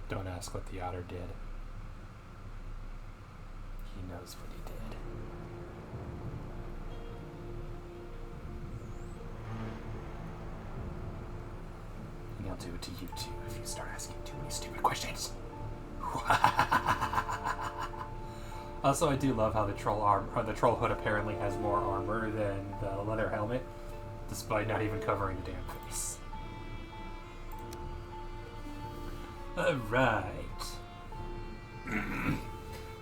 Don't ask what the otter did. He knows what he did. And he'll do it to you too if you start asking too many stupid questions. Also, I do love how the troll hood apparently has more armor than the leather helmet, despite not even covering the damn face. Alright.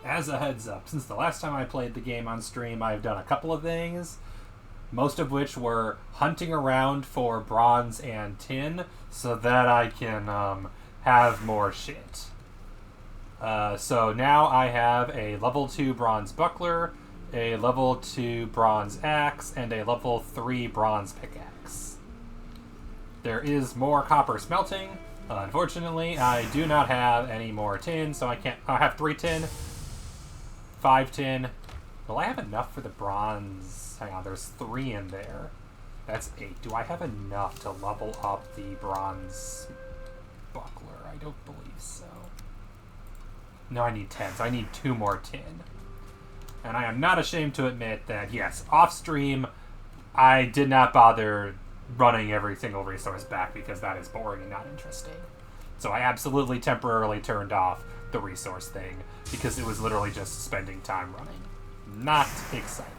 As a heads up, since the last time I played the game on stream, I've done a couple of things, most of which were hunting around for bronze and tin so that I can have more shit. So now I have a level 2 bronze buckler, a level 2 bronze axe, and a level 3 bronze pickaxe. There is more copper smelting. Unfortunately, I do not have any more tin, so I can't. I have 3 tin, 5 tin. Will I have enough for the bronze? Hang on, there's 3 in there. That's 8. Do I have enough to level up the bronze buckler? I don't believe so. No, I need 10, so I need 2 more tin. And I am not ashamed to admit that, yes, off-stream, I did not bother running every single resource back because that is boring and not interesting. So I absolutely temporarily turned off the resource thing because it was literally just spending time running. Not exciting.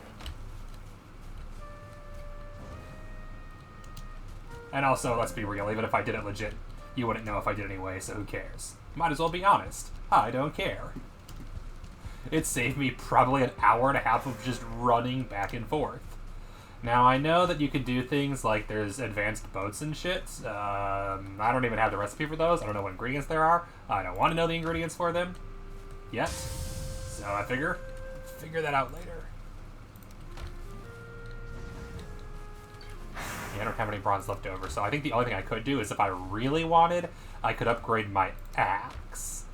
And also, let's be real, even if I did it legit, you wouldn't know if I did anyway, so who cares? Might as well be honest. I don't care. It saved me probably an hour and a half of just running back and forth. Now, I know that you can do things like there's advanced boats and shit. I don't even have the recipe for those. I don't know what ingredients there are. I don't want to know the ingredients for them yet. So I figure that out later. Yeah, I don't have any bronze left over, so I think the only thing I could do is if I really wanted, I could upgrade my axe.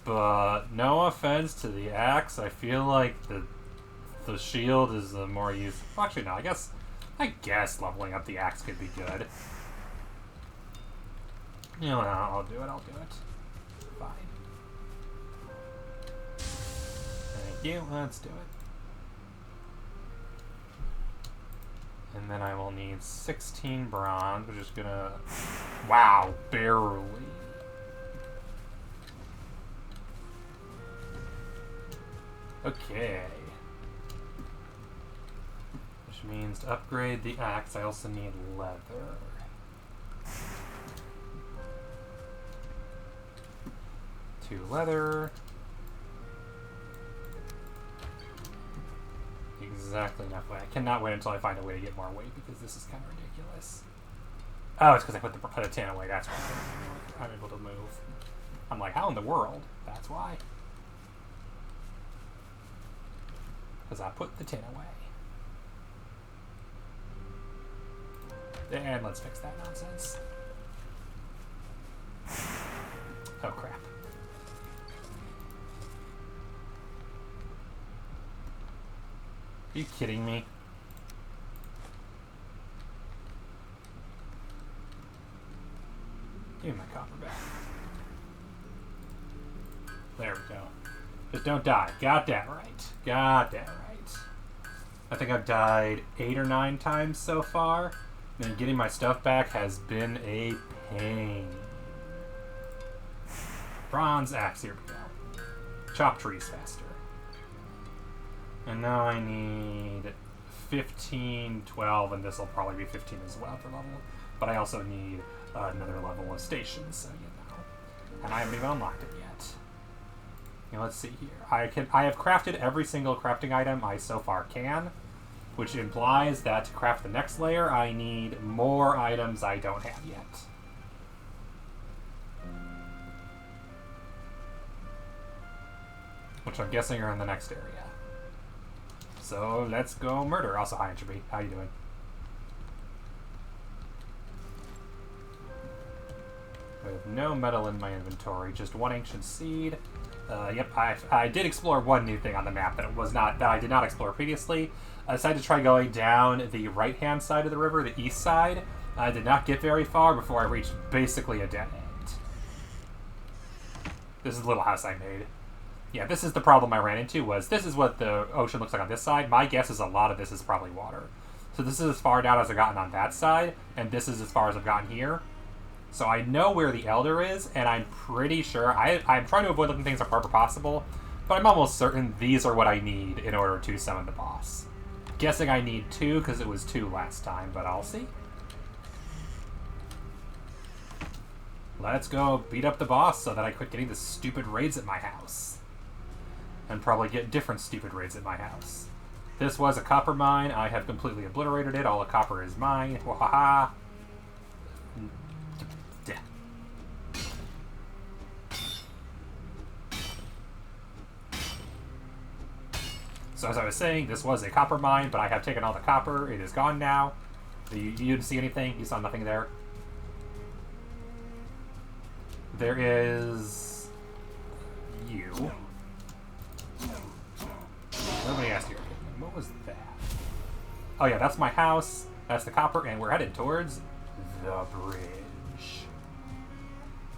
But no offense to the axe, I feel like the shield is the more useful. Actually, no, I guess leveling up the axe could be good. You know, I'll do it. Fine. Thank you. Let's do it. And then I will need 16 bronze, which is gonna... Wow, barely. Okay. Which means to upgrade the axe, I also need leather. Two leather. Exactly enough weight. I cannot wait until I find a way to get more weight because this is kind of ridiculous. Oh, it's because I put the tin away. That's why I'm able to move. I'm like, how in the world? That's why. Because I put the tin away. And let's fix that nonsense. Oh, crap. Are you kidding me? Give me my copper back. There we go. Just don't die. Got that right. Got that right. I think I've died 8 or 9 times so far. And getting my stuff back has been a pain. Bronze axe, here we go. Chop trees faster. And now I need 15, 12, and this will probably be 15 as well for level. But I also need another level of stations, so you know. And I haven't even unlocked it yet. Now let's see here. I have crafted every single crafting item I so far can, which implies that to craft the next layer, I need more items I don't have yet. Which I'm guessing are in the next area. So let's go murder. Also, hi Entropy. How you doing? I have no metal in my inventory, just 1 ancient seed. Yep, I did explore one new thing on the map that I did not explore previously. I decided to try going down the right-hand side of the river, the east side. I did not get very far before I reached basically a dead end. This is the little house I made. Yeah, this is the problem I ran into, was this is what the ocean looks like on this side. My guess is a lot of this is probably water. So this is as far down as I've gotten on that side, and this is as far as I've gotten here. So I know where the Elder is, and I'm pretty sure... I'm trying to avoid looking things up wherever possible, but I'm almost certain these are what I need in order to summon the boss. Guessing I need 2, because it was 2 last time, but I'll see. Let's go beat up the boss so that I quit getting the stupid raids at my house. And probably get different stupid raids at my house. This was a copper mine. I have completely obliterated it. All the copper is mine. Wahaha. So as I was saying, this was a copper mine, but I have taken all the copper. It is gone now. You didn't see anything? You saw nothing there? There is... you. Nobody asked you. What was that? Oh yeah, that's my house. That's the copper, and we're headed towards the bridge.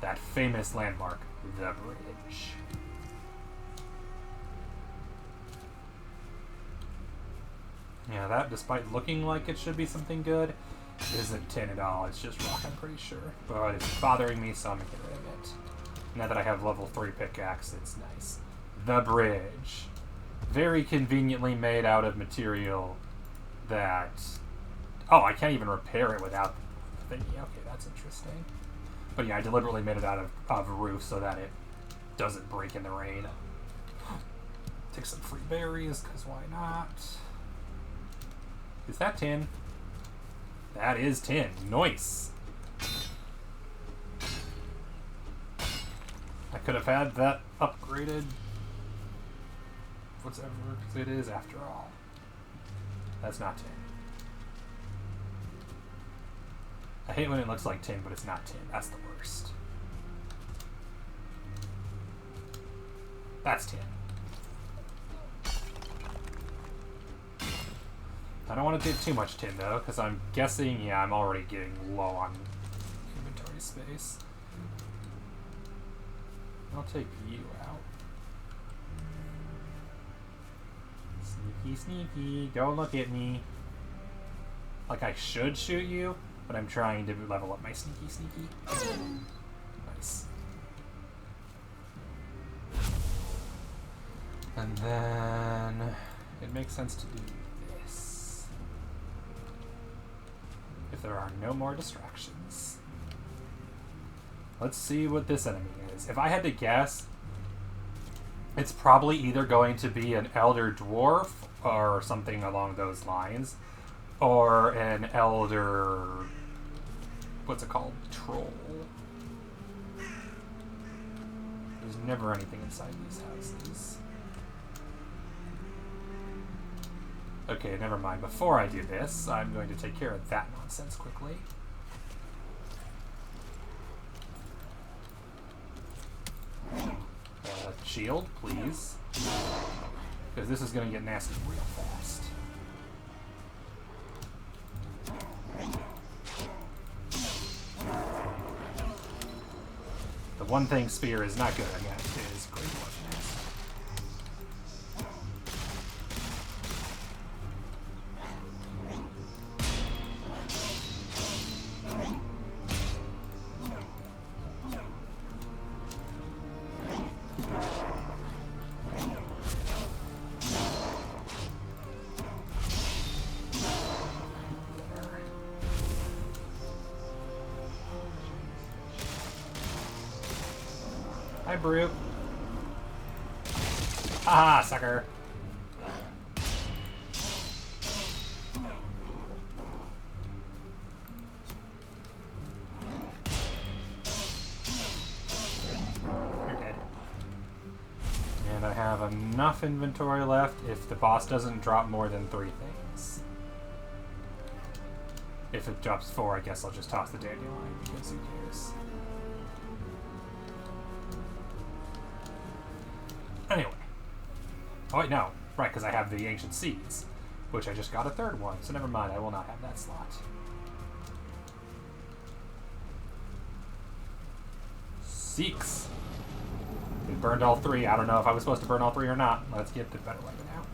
That famous landmark, the bridge. Yeah, that, despite looking like it should be something good, isn't tin at all. It's just rock, I'm pretty sure. But it's bothering me, so I'm gonna get rid of it. Now that I have level 3 pickaxe, it's nice. The bridge. Very conveniently made out of material that... oh, I can't even repair it without the thingy. Okay, that's interesting. But yeah, I deliberately made it out of roof so that it doesn't break in the rain. Take some free berries, because why not? Is that tin? That is tin. Nice. I could have had that upgraded. Whatever it is after all. That's not tin. I hate when it looks like tin, but it's not tin. That's the worst. That's tin. I don't want to do too much tin, though, because I'm guessing, yeah, I'm already getting low on inventory space. I'll take you out. Sneaky, sneaky. Don't look at me. Like I should shoot you, but I'm trying to level up my sneaky, sneaky. Nice. And then it makes sense to do this. If there are no more distractions. Let's see what this enemy is. If I had to guess, it's probably either going to be an Elder Dwarf or something along those lines, or an Elder... what's it called? Troll. There's never anything inside these houses. Okay, never mind. Before I do this, I'm going to take care of that nonsense quickly. Shield, please. Because this is going to get nasty real fast. The one thing Spear is not good against is Great Weapons. Hi, Brute. Haha, sucker. You're dead. And I have enough inventory left if the boss doesn't drop more than 3 things. If it drops 4, I guess I'll just toss the dandelion because who cares. Anyway. Oh wait, no. Right, because I have the Ancient Seeds, which I just got a 3rd one, so never mind, I will not have that slot. Seeks. burned all 3. I don't know if I was supposed to burn all 3 or not. Let's get the better weapon out.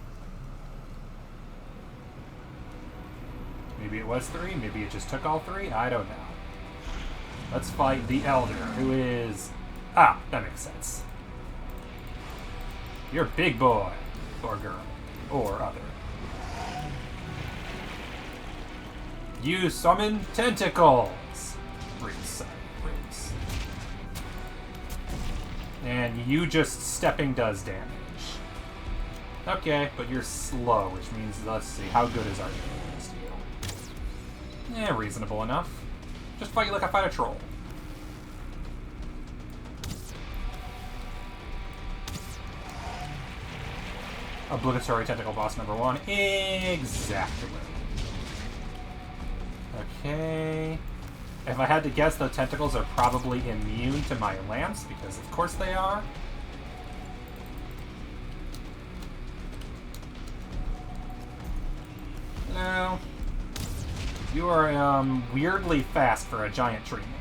Maybe it was 3. Maybe it just took all 3. I don't know. Let's fight the Elder, who is... Ah, that makes sense. You're a big boy. Or girl. Or other. You summon tentacles. Roots. And you just stepping does damage. Okay, but you're slow, which means, let's see, how good is our game against you? Yeah, reasonable enough. Just fight you like I fight a troll. Obligatory tentacle boss number 1. Exactly. Okay. If I had to guess, the tentacles are probably immune to my lance, because of course they are. No. You are weirdly fast for a giant tree man.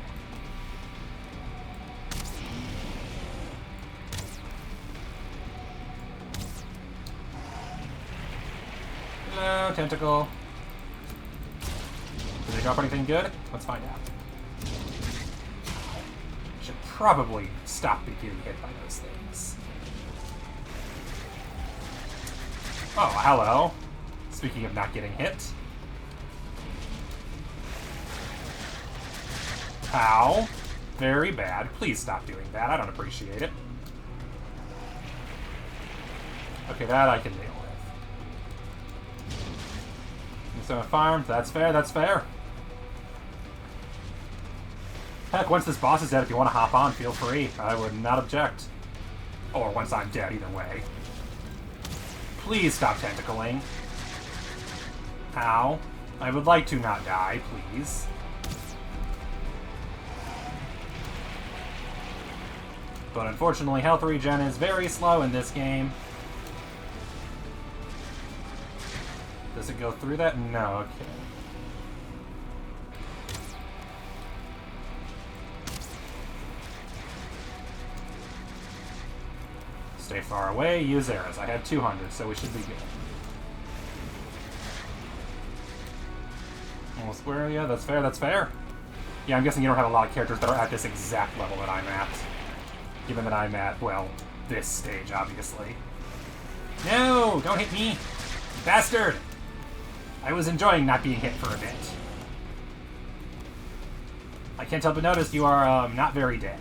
No, tentacle. Did they drop anything good? Let's find out. Should probably stop getting hit by those things. Oh, hello. Speaking of not getting hit. Ow. Very bad. Please stop doing that. I don't appreciate it. Okay, that I can deal with. So farm. That's fair, that's fair. Heck, once this boss is dead, if you want to hop on, feel free. I would not object. Or once I'm dead, either way. Please stop tentacling. Ow. I would like to not die, please. But unfortunately, health regen is very slow in this game. Does it go through that? No, okay. Stay far away, use arrows. I have 200, so we should be good. Almost where? Yeah, that's fair, that's fair. Yeah, I'm guessing you don't have a lot of characters that are at this exact level that I'm at. Given that I'm at, well, this stage, obviously. No! Don't hit me! Bastard! I was enjoying not being hit for a bit. I can't help but notice you are, not very dead.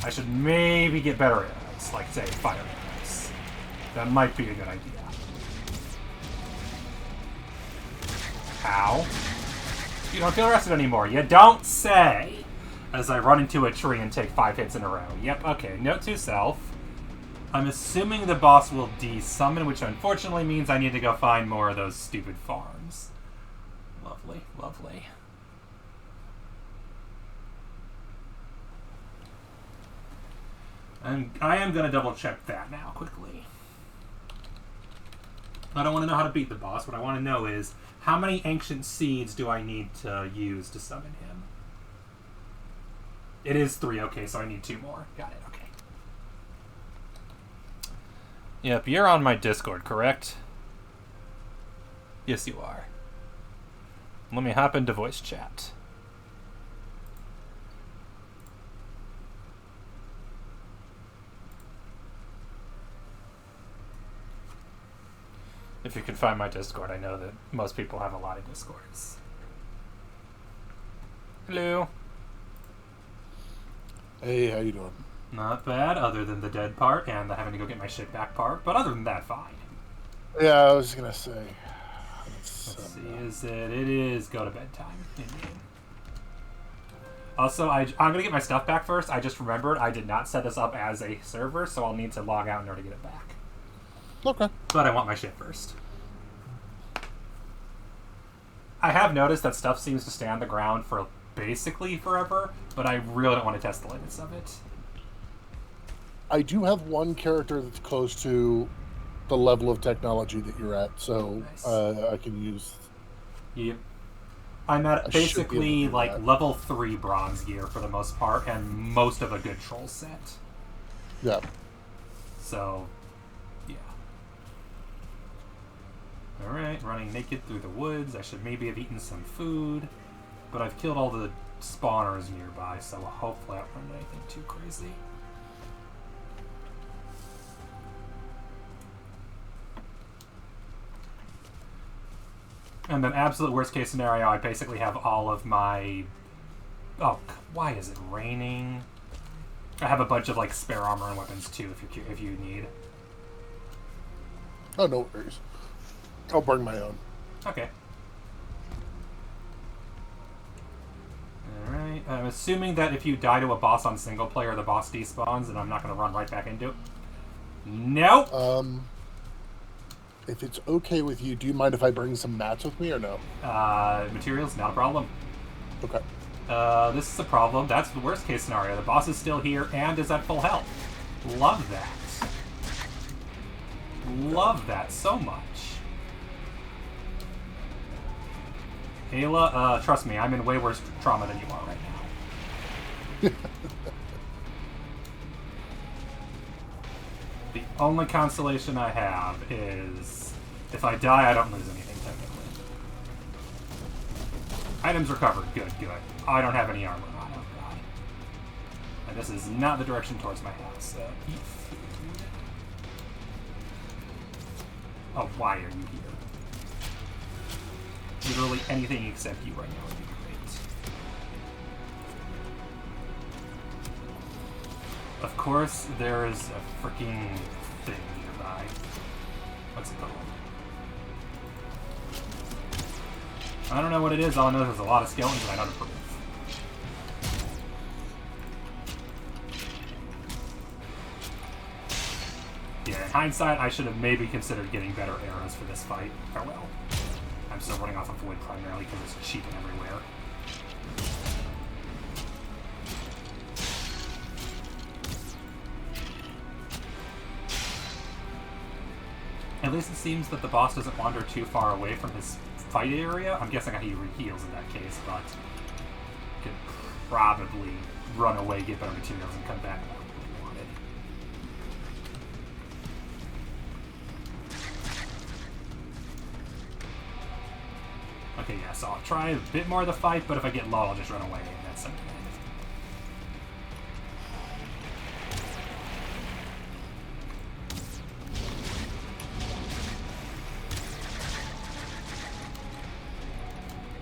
I should maybe get better arrows, like, say, fire arrows. That might be a good idea. Ow. You don't feel rested anymore. You don't say! As I run into a tree and take 5 hits in a row. Yep, okay. Note to self. I'm assuming the boss will de-summon, which unfortunately means I need to go find more of those stupid farms. Lovely, lovely. And I am going to double check that now, quickly. I don't want to know how to beat the boss. What I want to know is, how many ancient seeds do I need to use to summon him? It is 3, okay, so I need 2 more. Got it, okay. Yep, you're on my Discord, correct? Yes, you are. Let me hop into voice chat. If you can find my Discord, I know that most people have a lot of Discords. Hello. Hey, how you doing? Not bad, other than the dead part and the having to go get my shit back part. But other than that, fine. Yeah, I was gonna say. Let's see, is it? It is go to bedtime. In-game. Also, I'm gonna get my stuff back first. I just remembered I did not set this up as a server, so I'll need to log out in order to get it back. Okay. But I want my shit first. I have noticed that stuff seems to stay on the ground for basically forever, but I really don't want to test the limits of it. I do have one character that's close to the level of technology that you're at, so Nice. I can use... Yep. I'm at basically like that. level 3 bronze gear for the most part, and most of a good troll set. Yeah. So, yeah. Alright, running naked through the woods. I should maybe have eaten some food, but I've killed all the spawners nearby, so hopefully I don't run into anything too crazy. And then absolute worst case scenario, I basically have all of my... Oh, why is it raining? I have a bunch of like spare armor and weapons too, if you need. Oh, no worries. I'll bring my own. Okay. Alright, I'm assuming that if you die to a boss on single player, the boss despawns, and I'm not going to run right back into it. Nope! If it's okay with you, do you mind if I bring some mats with me or no? Materials, not a problem. Okay. This is a problem. That's the worst case scenario. The boss is still here and is at full health. Love that. Love that so much. Ayla, trust me, I'm in way worse trauma than you are right now. The only consolation I have is if I die, I don't lose anything, technically. Items recovered. Good, good. I don't have any armor on. Oh, God. And this is not the direction towards my house. Eat food. Oh, why are you here? Literally anything except you right now would be great. Of course, there is a freaking thing nearby. What's it called? I don't know what it is. All I know is there's a lot of skeletons and I don't approve. Yeah, in hindsight, I should have maybe considered getting better arrows for this fight. Oh well. I'm still running off of wood primarily because it's cheap and everywhere. At least it seems that the boss doesn't wander too far away from his fight area. I'm guessing he heals in that case, but could probably run away, get better materials, and come back when he wanted. Okay, yeah, so I'll try a bit more of the fight, but if I get low, I'll just run away, and that's something.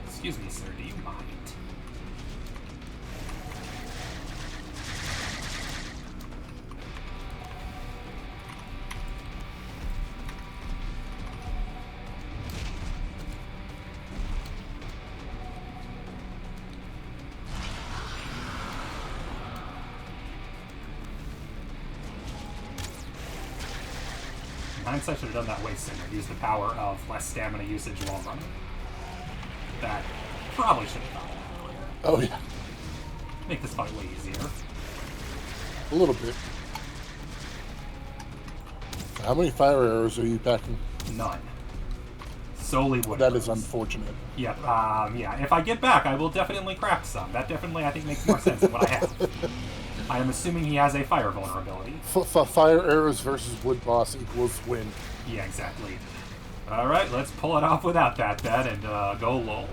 Excuse me, sir, do you mind? In hindsight, I should have done that way sooner. Use the power of less stamina usage while running. That probably should have done that earlier. Oh, yeah. Make this fight way easier. A little bit. How many fire arrows are you packing? None. Solely wood. That is unfortunate. Yep. Yeah. If I get back, I will definitely craft some. That definitely, I think, makes more sense than what I have. I am assuming he has a fire vulnerability. Fire arrows versus wood boss equals win. Yeah, exactly. Alright, let's pull it off without that then and go lol.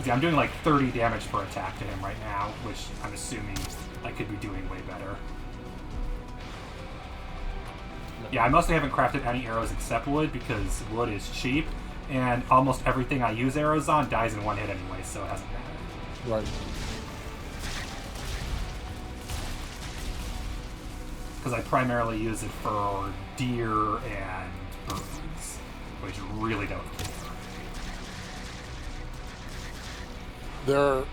See, I'm doing like 30 damage per attack to him right now, which I'm assuming I could be doing way better. Yeah, I mostly haven't crafted any arrows except wood because wood is cheap, and almost everything I use arrows on dies in one hit anyway, so it hasn't mattered. Right. Because I primarily use it for deer and birds, which really don't care.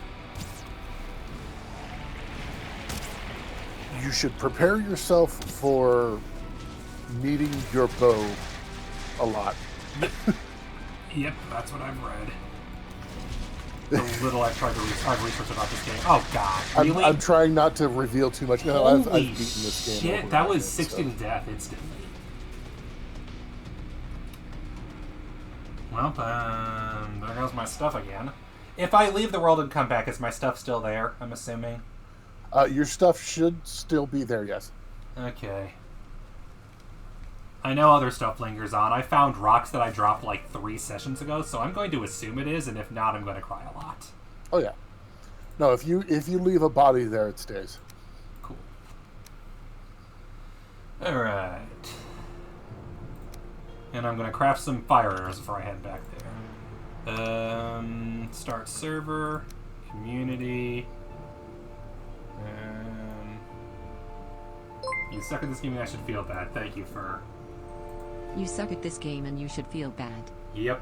You should prepare yourself for needing your bow a lot. Yep, that's what I've read. The little I've tried to I've researched about this game. Oh God, really? I'm trying not to reveal too much. No, I've beaten this game. Shit, that was 60 to death instantly. Well, there goes my stuff again. If I leave the world and come back, is my stuff still there, I'm assuming? Your stuff should still be there, yes. Okay. I know other stuff lingers on. I found rocks that I dropped like 3 sessions ago, so I'm going to assume it is, and if not, I'm going to cry a lot. Oh, yeah. No, if you leave a body there, it stays. Cool. Alright. And I'm going to craft some fire arrows before I head back there. Start server, community. You suck at this game and I should feel bad. Thank you for... You suck at this game and you should feel bad. Yep.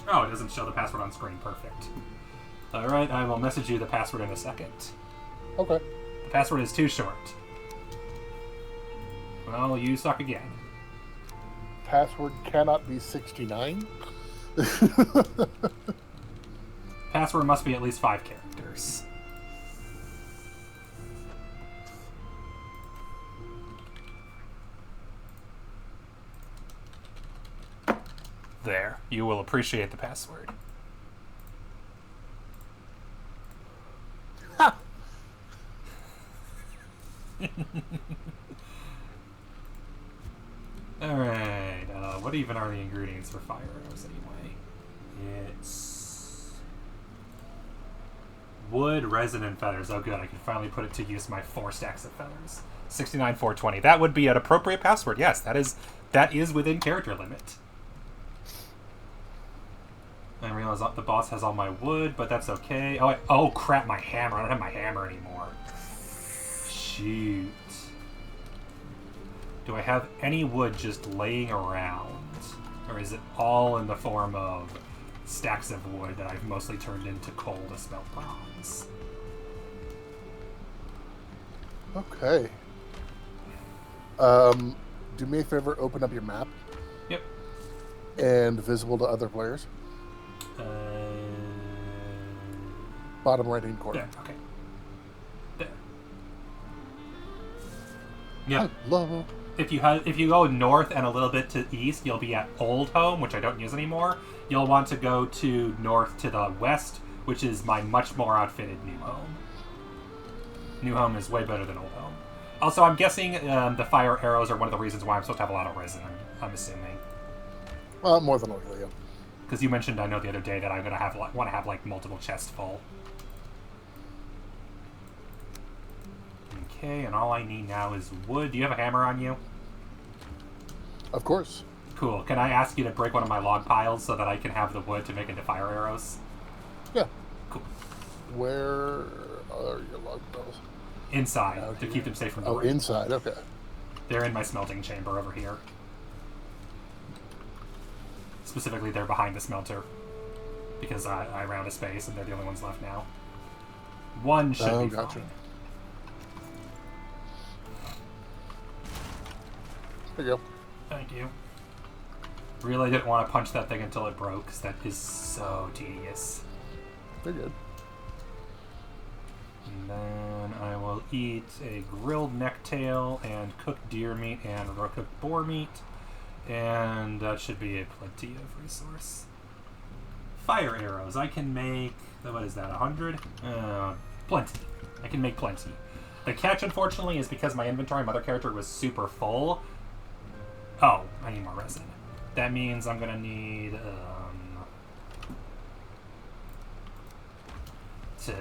Oh, it doesn't show the password on screen. Perfect. Alright, I will message you the password in a second. Okay. The password is too short. Well, you suck again. Password cannot be 69. Password must be at least 5 characters. There. You will appreciate the password. Ha! Alright, what even are the ingredients for fire arrows anyway? It's... wood, resin, and feathers. Oh good, I can finally put it to use my 4 stacks of feathers. 69,420. That would be an appropriate password. Yes, that is within character limit. I realize the boss has all my wood, but that's okay. Oh crap, my hammer. I don't have my hammer anymore. Shoot. Do I have any wood just laying around? Or is it all in the form of stacks of wood that I've mostly turned into coal to smelt bronze? Okay. Do me a favor, open up your map. Yep. And visible to other players. Bottom right-hand corner. There, okay. There. Yep. Hello. If you go north and a little bit to east, you'll be at Old Home, which I don't use anymore. You'll want to go to north to the west, which is my much more outfitted New Home. New Home is way better than Old Home. Also, I'm guessing the fire arrows are one of the reasons why I'm supposed to have a lot of resin, I'm assuming. More than likely, yeah. Because you mentioned, I know, the other day that I'm gonna want to have like multiple chests full. Okay, and all I need now is wood. Do you have a hammer on you? Of course. Cool. Can I ask you to break one of my log piles so that I can have the wood to make into fire arrows? Yeah. Cool. Where are your log piles? Inside, to keep them safe from the rain. Inside, okay. They're in my smelting chamber over here. Specifically, they're behind the smelter. Because I ran out of space and they're the only ones left now. One should be gotcha. fine. There you go. Thank you. Really didn't want to punch that thing until it broke, because that is so tedious. They're good. And then I will eat a grilled necktail and cooked deer meat and cooked boar meat. And that should be a plenty of resource. Fire arrows. I can make... what is that, 100? Plenty. I can make plenty. The catch, unfortunately, is because my inventory, my other character, was super full. Oh, I need more resin. That means I'm gonna need to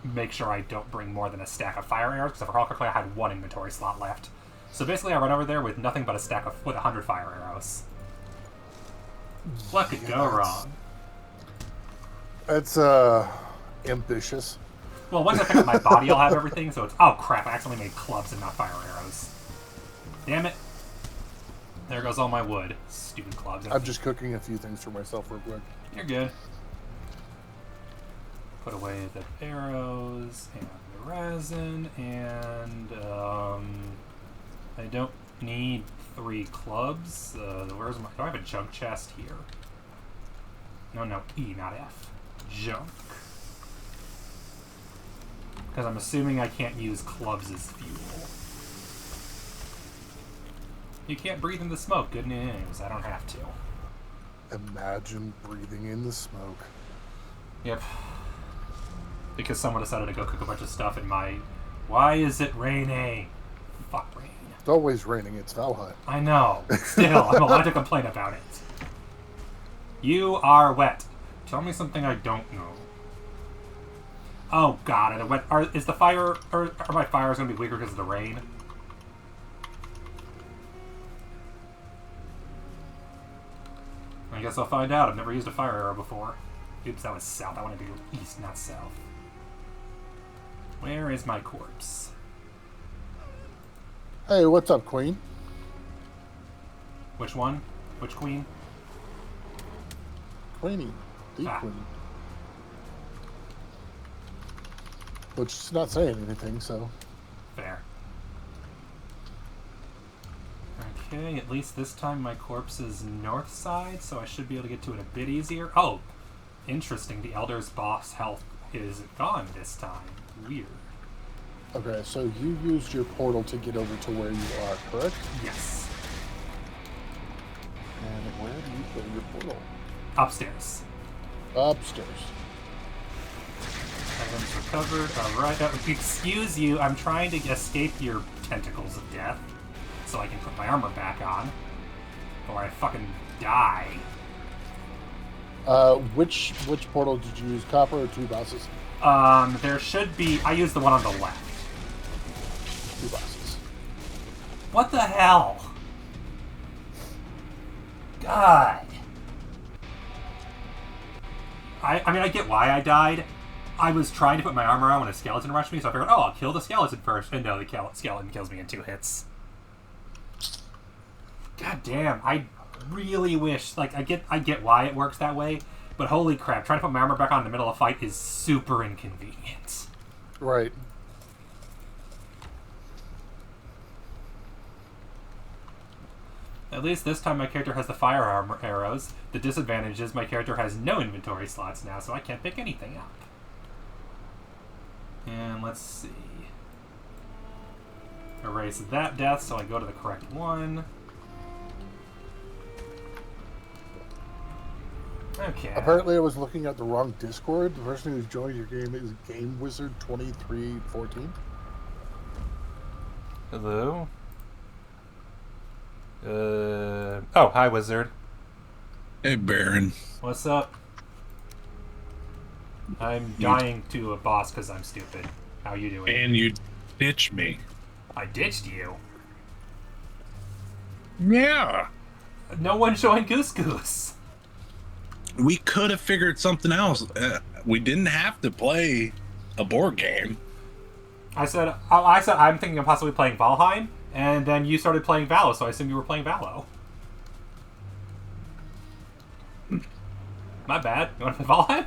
make sure I don't bring more than a stack of fire arrows, because if I recall correctly, I had 1 inventory slot left. So basically, I run over there with nothing but a stack with 100 fire arrows. What could go wrong? That's ambitious. Well, once I pick up my body, I'll have everything. So it's oh crap! I accidentally made clubs and not fire arrows. Damn it! There goes all my wood. Stupid clubs. I'm just cooking a few things for myself real quick. You're good. Put away the arrows and the resin, and I don't need 3 clubs. Where's my? Do I have a junk chest here? No, E, not F. Junk. Because I'm assuming I can't use clubs as fuel. You can't breathe in the smoke. Good news. I don't have to. Imagine breathing in the smoke. Yep. Because someone decided to go cook a bunch of stuff in my... Why is it raining? Fuck rain. It's always raining. It's Valheim. I know. Still, I'm allowed to complain about it. You are wet. Tell me something I don't know. Oh god, is the fire... Are my fires going to be weaker because of the rain? I guess I'll find out. I've never used a fire arrow before. Oops, that was south. I want to do east, not south. Where is my corpse? Hey, what's up, Queen? Which one? Which queen? Queenie. The Queen. Which is not saying anything, so... Fair. Okay, at least this time my corpse is north side, so I should be able to get to it a bit easier. Oh! Interesting, the Elder's boss health is gone this time. Weird. Okay, so you used your portal to get over to where you are, correct? Yes. And where do you put your portal? Upstairs. Upstairs. Items recovered. Alright, excuse you, I'm trying to escape your tentacles of death so I can put my armor back on. Or I fucking die. Which portal did you use? Copper or two bosses? There should be... I used the one on the left. Two bosses. What the hell? God. I mean, I get why I died. I was trying to put my armor on when a skeleton rushed me, so I figured, oh, I'll kill the skeleton first. And no, the skeleton kills me in 2 hits. God damn, I really wish... Like, I get why it works that way, but holy crap, trying to put my armor back on in the middle of a fight is super inconvenient. Right. At least this time my character has the fire armor arrows. The disadvantage is my character has no inventory slots now, so I can't pick anything up. And let's see. Erase that death so I go to the correct one. Okay. Apparently I was looking at the wrong Discord. The person who's joined your game is Gamewizard2314. Hello? Oh, hi, Wizard. Hey, Baron. What's up? I'm dying to a boss because I'm stupid. How you doing? And you ditched me. I ditched you. Yeah. No one joined Goose Goose. We could have figured something else. We didn't have to play a board game. I said I'm thinking of possibly playing Valheim, and then you started playing Valo, so I assumed you were playing Valo. My bad. You want to play Valheim?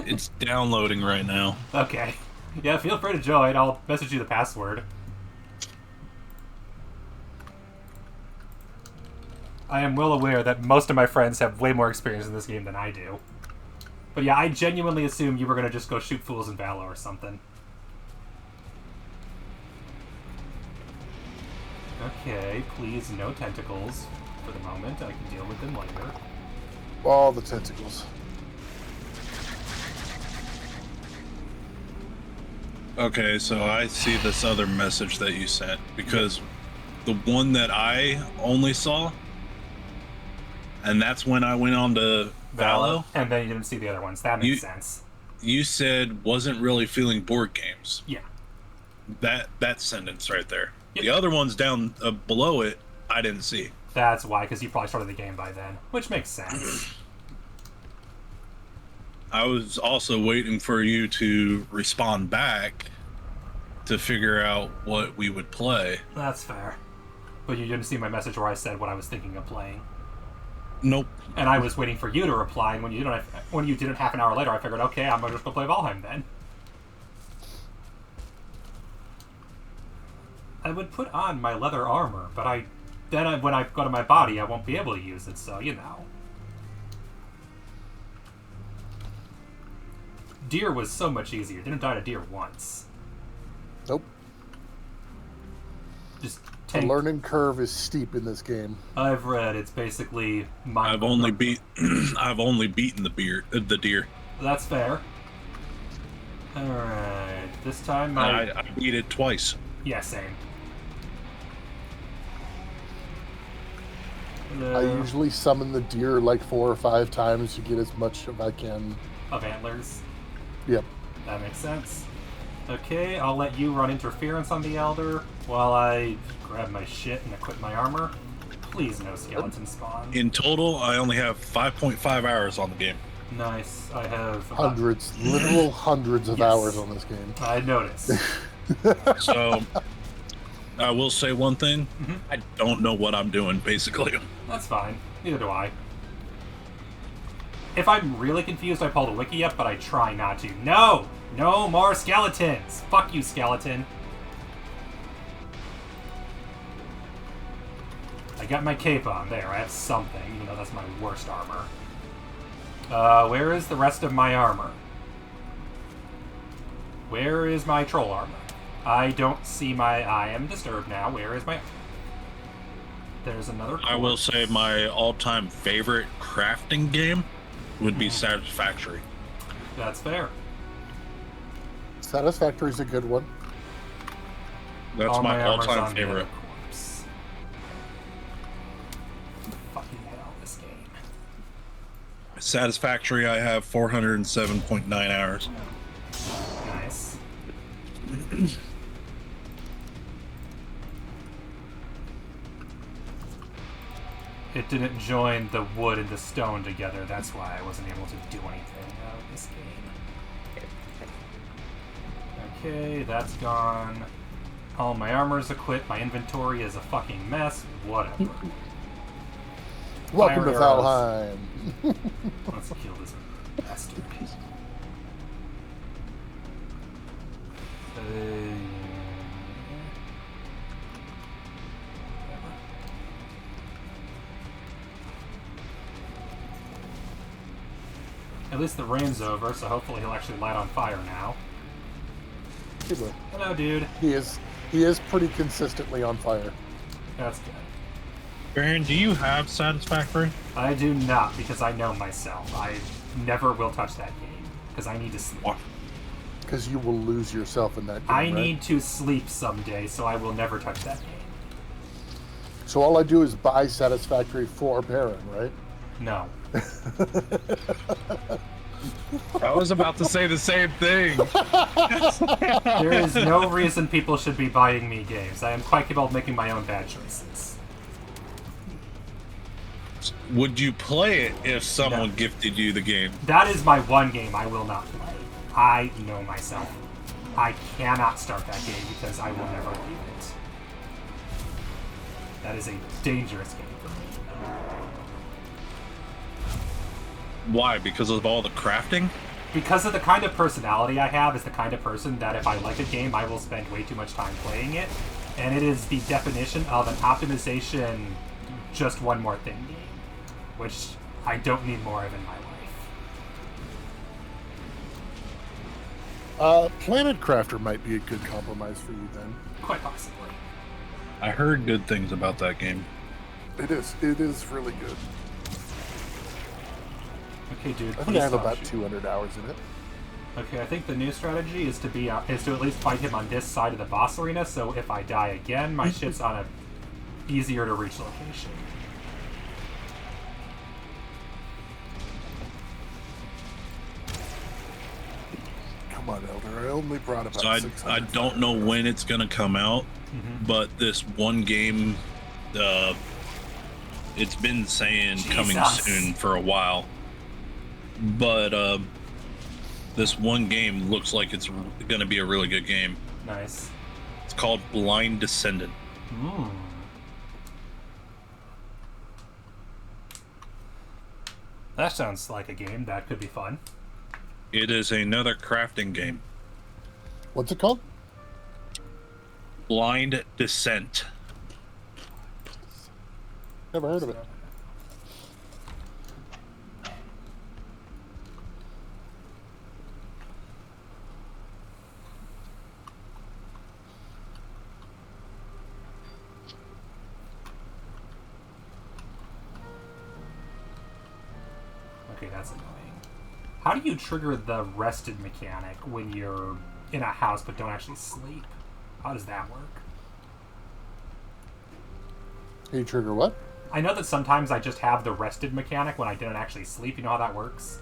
It's downloading right now. Okay. Yeah, feel free to join. I'll message you the password. I am well aware that most of my friends have way more experience in this game than I do. But yeah, I genuinely assumed you were going to just go shoot fools in Valo or something. Okay, please no tentacles for the moment. I can deal with them later. All the tentacles. Okay, so I see this other message that you sent, because the one that I only saw, and that's when I went on to Valo. And then you didn't see the other ones. That makes sense. You said wasn't really feeling board games. Yeah. That sentence right there. Yep. The other ones down below it, I didn't see. That's why, because you probably started the game by then, which makes sense. I was also waiting for you to respond back to figure out what we would play. That's fair. But you didn't see my message where I said what I was thinking of playing. Nope. And I was waiting for you to reply, and when you didn't half an hour later, I figured, okay, I'm gonna just go play Valheim then. I would put on my leather armor, but when I go to my body, I won't be able to use it, so, you know. Deer was so much easier. Didn't die to deer once. Nope. Just The learning curve is steep in this game. I've read it's basically I've only beaten the deer. That's fair. Alright, this time I beat it twice. Yeah, same. I usually summon the deer like 4 or 5 times to get as much as I can. Of antlers? Yep. That makes sense. Okay, I'll let you run interference on the Elder while I grab my shit and equip my armor. Please no skeleton spawn. In total, I only have 5.5 hours on the game. Nice. I have... Hundreds, literal hundreds of hours on this game. I noticed. So, I will say one thing. I don't know what I'm doing, basically. That's fine. Neither do I. If I'm really confused, I pull the wiki up, but I try not to. No! No more skeletons! Fuck you, skeleton. I got my cape on. There, I have something, even though that's my worst armor. Where is the rest of my armor? Where is my troll armor? I don't see my... I am disturbed now. Where is my... There's another corpse. I will say my all-time favorite crafting game would be Satisfactory. That's fair. Satisfactory is a good one. That's All my armor's all-time on the favorite. other corpse. Fucking hell, this game. Satisfactory, I have 407.9 hours. Nice. It didn't join the wood and the stone together. That's why I wasn't able to do anything out of this game. Okay, that's gone. All my armor's equipped. My inventory is a fucking mess. Whatever. Welcome Fire to arrows. Valheim. Let's kill this bastard. At least the rain's over, so hopefully he'll actually light on fire now. He will. Hello, dude. He is pretty consistently on fire. That's good. Baron, do you have Satisfactory? I do not, because I know myself. I never will touch that game, because I need to sleep. Because you will lose yourself in that game, I right? need to sleep someday, so I will never touch that game. So all I do is buy Satisfactory for Baron, right? No. I was about to say the same thing. There is no reason people should be buying me games. I am quite capable of making my own bad choices. Would you play it if someone gifted you the game? That is my one game I will not play. I know myself. I cannot start that game because I will never leave it. That is a dangerous game for me. Why? Because of all the crafting? Because of the kind of personality I have is the kind of person that if I like a game, I will spend way too much time playing it. And it is the definition of an optimization, just one more thing game. Which I don't need more of in my life. Planet Crafter might be a good compromise for you then. Quite possibly. I heard good things about that game. It is really good. Okay, dude. I think I have about 200 hours in it. Okay, I think the new strategy is to at least fight him on this side of the boss arena, so if I die again, my shit's on a easier to reach location. Come on, Elder. I only brought about So 600. I don't know when it's going to come out, but this one game, it's been saying coming Jesus. soon for a while. But this one game looks like it's going to be a really good game. Nice. It's called Blind Descendant. That sounds like a game that could be fun. It is another crafting game. What's it called? Blind Descent. Never heard of it. Okay, that's annoying. How do you trigger the rested mechanic when you're in a house but don't actually sleep? How does that work? You trigger what? I know that sometimes I just have the rested mechanic when I didn't actually sleep. You know how that works?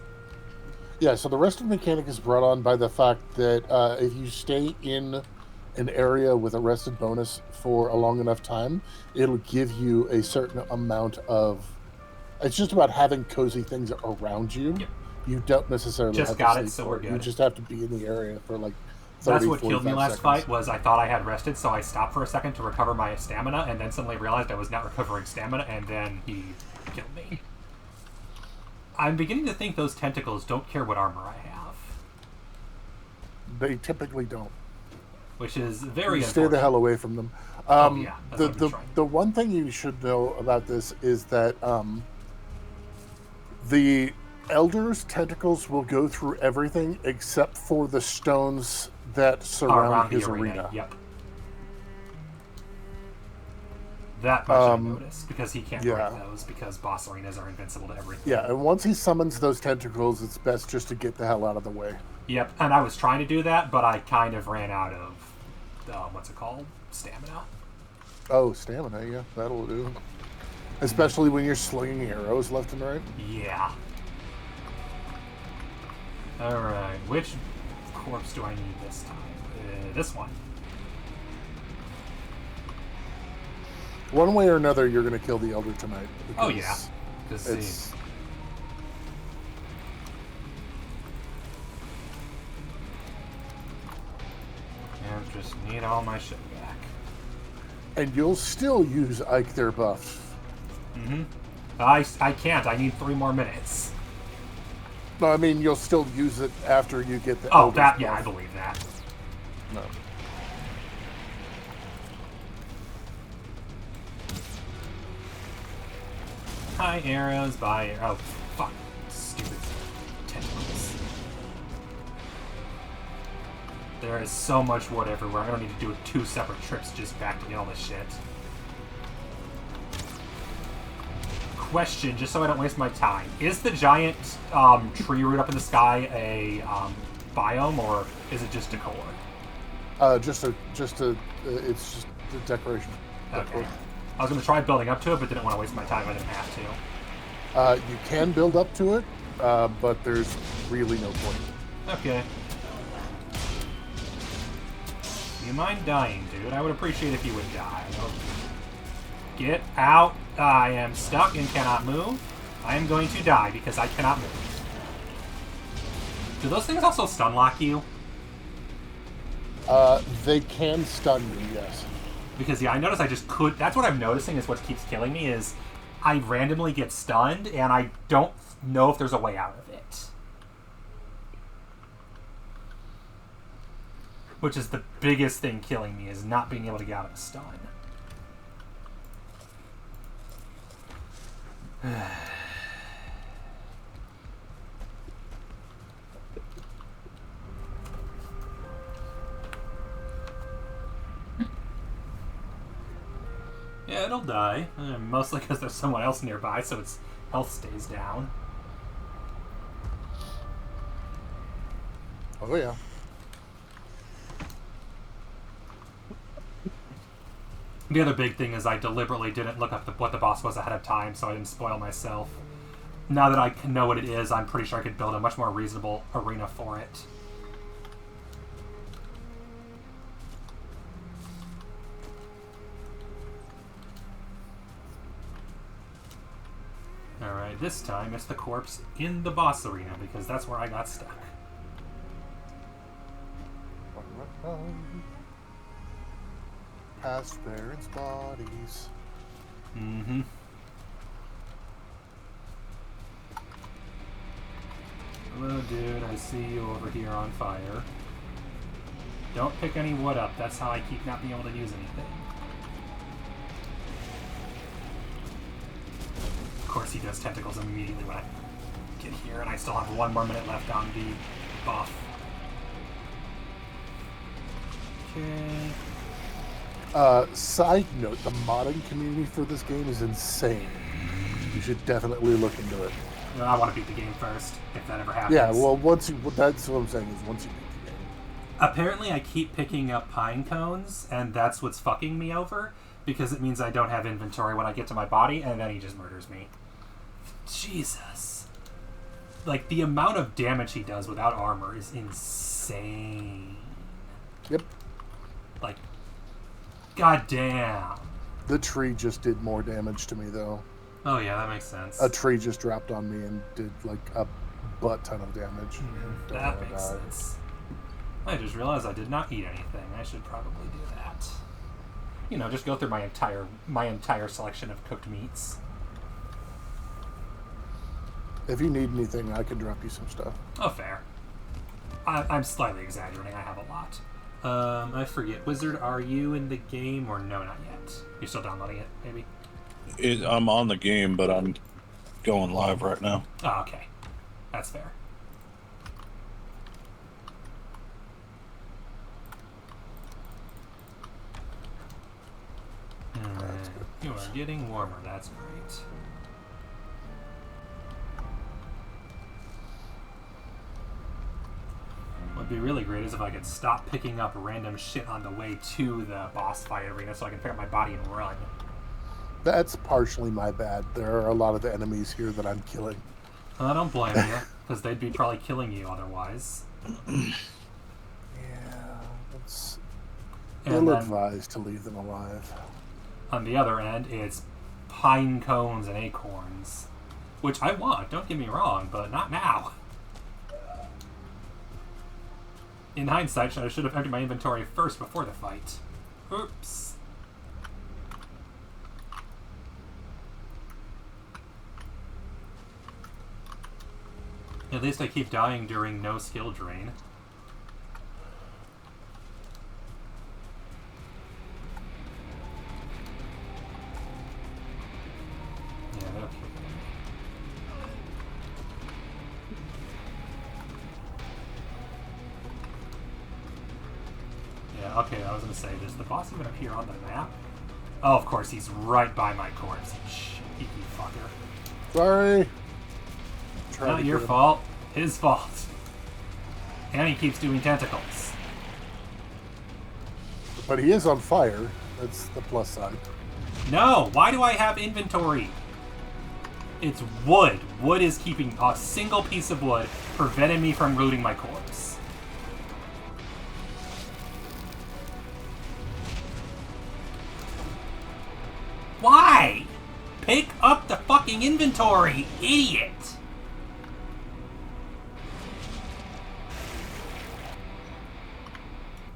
Yeah, so the rested mechanic is brought on by the fact that if you stay in an area with a rested bonus for a long enough time, it'll give you a certain amount of... It's just about having cozy things around you. Yep. You don't necessarily Just have got to it, sleep so for we're it. good. You just have to be in the area for like 30, That's what killed me 45 last seconds. fight, was I thought I had rested, so I stopped for a second to recover my stamina, and then suddenly realized I was not recovering stamina, and then he killed me. I'm beginning to think those tentacles don't care what armor I have. They typically don't. Which is very You stay unfortunate. the hell away from them. Yeah, that's what I've been trying. The one thing you should know about this is that the Elder's tentacles will go through everything except for the stones that surround Around his the arena. Yep. That much I noticed, because he can't break those, because boss arenas are invincible to everything. Yeah, and once he summons those tentacles, it's best just to get the hell out of the way. Yep, and I was trying to do that, but I kind of ran out of, what's it called? Stamina. Oh, stamina, yeah, that'll do. Especially when you're slinging arrows left and right. Yeah. Alright, which corpse do I need this time? This one. One way or another, you're going to kill the Elder tonight. Oh, yeah. It's... And just need all my shit back. And you'll still use Ike their buff. Mm-hmm. I can't. I need 3 more minutes. No, I mean, you'll still use it after you get the Oh, Elder's that, buff. yeah, I believe that. No. Hi, arrows, bye. Oh, fuck. Stupid tentacles. There is so much wood everywhere. I'm gonna need to do 2 separate trips just back to get all this shit. Question, just so I don't waste my time. Is the giant tree root up in the sky a biome, or is it just decor? It's just a decoration. Okay. I was going to try building up to it, but didn't want to waste my time. I didn't have to. You can build up to it, but there's really no point. Okay. Do you mind dying, dude? I would appreciate if you would die. Get out. I am stuck and cannot move. I am going to die because I cannot move. Do those things also stun lock you? They can stun you, yes. Because, yeah, I notice I just could... That's what I'm noticing is what keeps killing me is I randomly get stunned and I don't know if there's a way out of it. Which is the biggest thing killing me, is not being able to get out of a stun. Yeah, it'll die. Mostly because there's someone else nearby, so its health stays down. Oh, yeah. The other big thing is I deliberately didn't look up what the boss was ahead of time, so I didn't spoil myself. Now that I know what it is, I'm pretty sure I could build a much more reasonable arena for it. Alright, this time it's the corpse in the boss arena, because that's where I got stuck. Past parents' bodies. Mm-hmm. Hello, dude. I see you over here on fire. Don't pick any wood up. That's how I keep not being able to use anything. Of course, he does tentacles immediately when I get here, and I still have 1 more minute left on the buff. Okay. Side note, the modding community for this game is insane. You should definitely look into it. I want to beat the game first, if that ever happens. Yeah, well, that's what I'm saying is once you beat the game. Apparently, I keep picking up pine cones, and that's what's fucking me over, because it means I don't have inventory when I get to my body, and then he just murders me. Jesus. Like, the amount of damage he does without armor is insane. Yep. Like, goddamn. The tree just did more damage to me, though. Oh, yeah, that makes sense. A tree just dropped on me and did, like, a butt ton of damage. Mm-hmm. That makes sense. I just realized I did not eat anything. I should probably do that. You know, just go through my entire selection of cooked meats. If you need anything, I can drop you some stuff. Oh, fair. I'm slightly exaggerating. I have a lot. I forget. Wizard, are you in the game or no, not yet? You're still downloading it, maybe? I'm on the game, but I'm going live right now. Oh, okay. That's fair. You are getting warmer. That's great. What'd be really great is if I could stop picking up random shit on the way to the boss fight arena so I can pick up my body and run. That's partially my bad. There are a lot of the enemies here that I'm killing. I don't blame you, because they'd be probably killing you otherwise. Yeah, it's ill-advised to leave them alive. On the other end, it's pine cones and acorns. Which I want, don't get me wrong, but not now. In hindsight, I should have emptied my inventory first before the fight. Oops. At least I keep dying during no skill drain. Yeah, okay. Yeah, okay, I was gonna say, does the boss even appear on the map? Oh, of course, he's right by my corpse. Cheeky fucker. Sorry. Not your fault. His fault. And he keeps doing tentacles. But he is on fire. That's the plus side. No! Why do I have inventory? It's wood. Wood is keeping a single piece of wood, preventing me from looting my corpse. Why? Pick up the fucking inventory, idiot!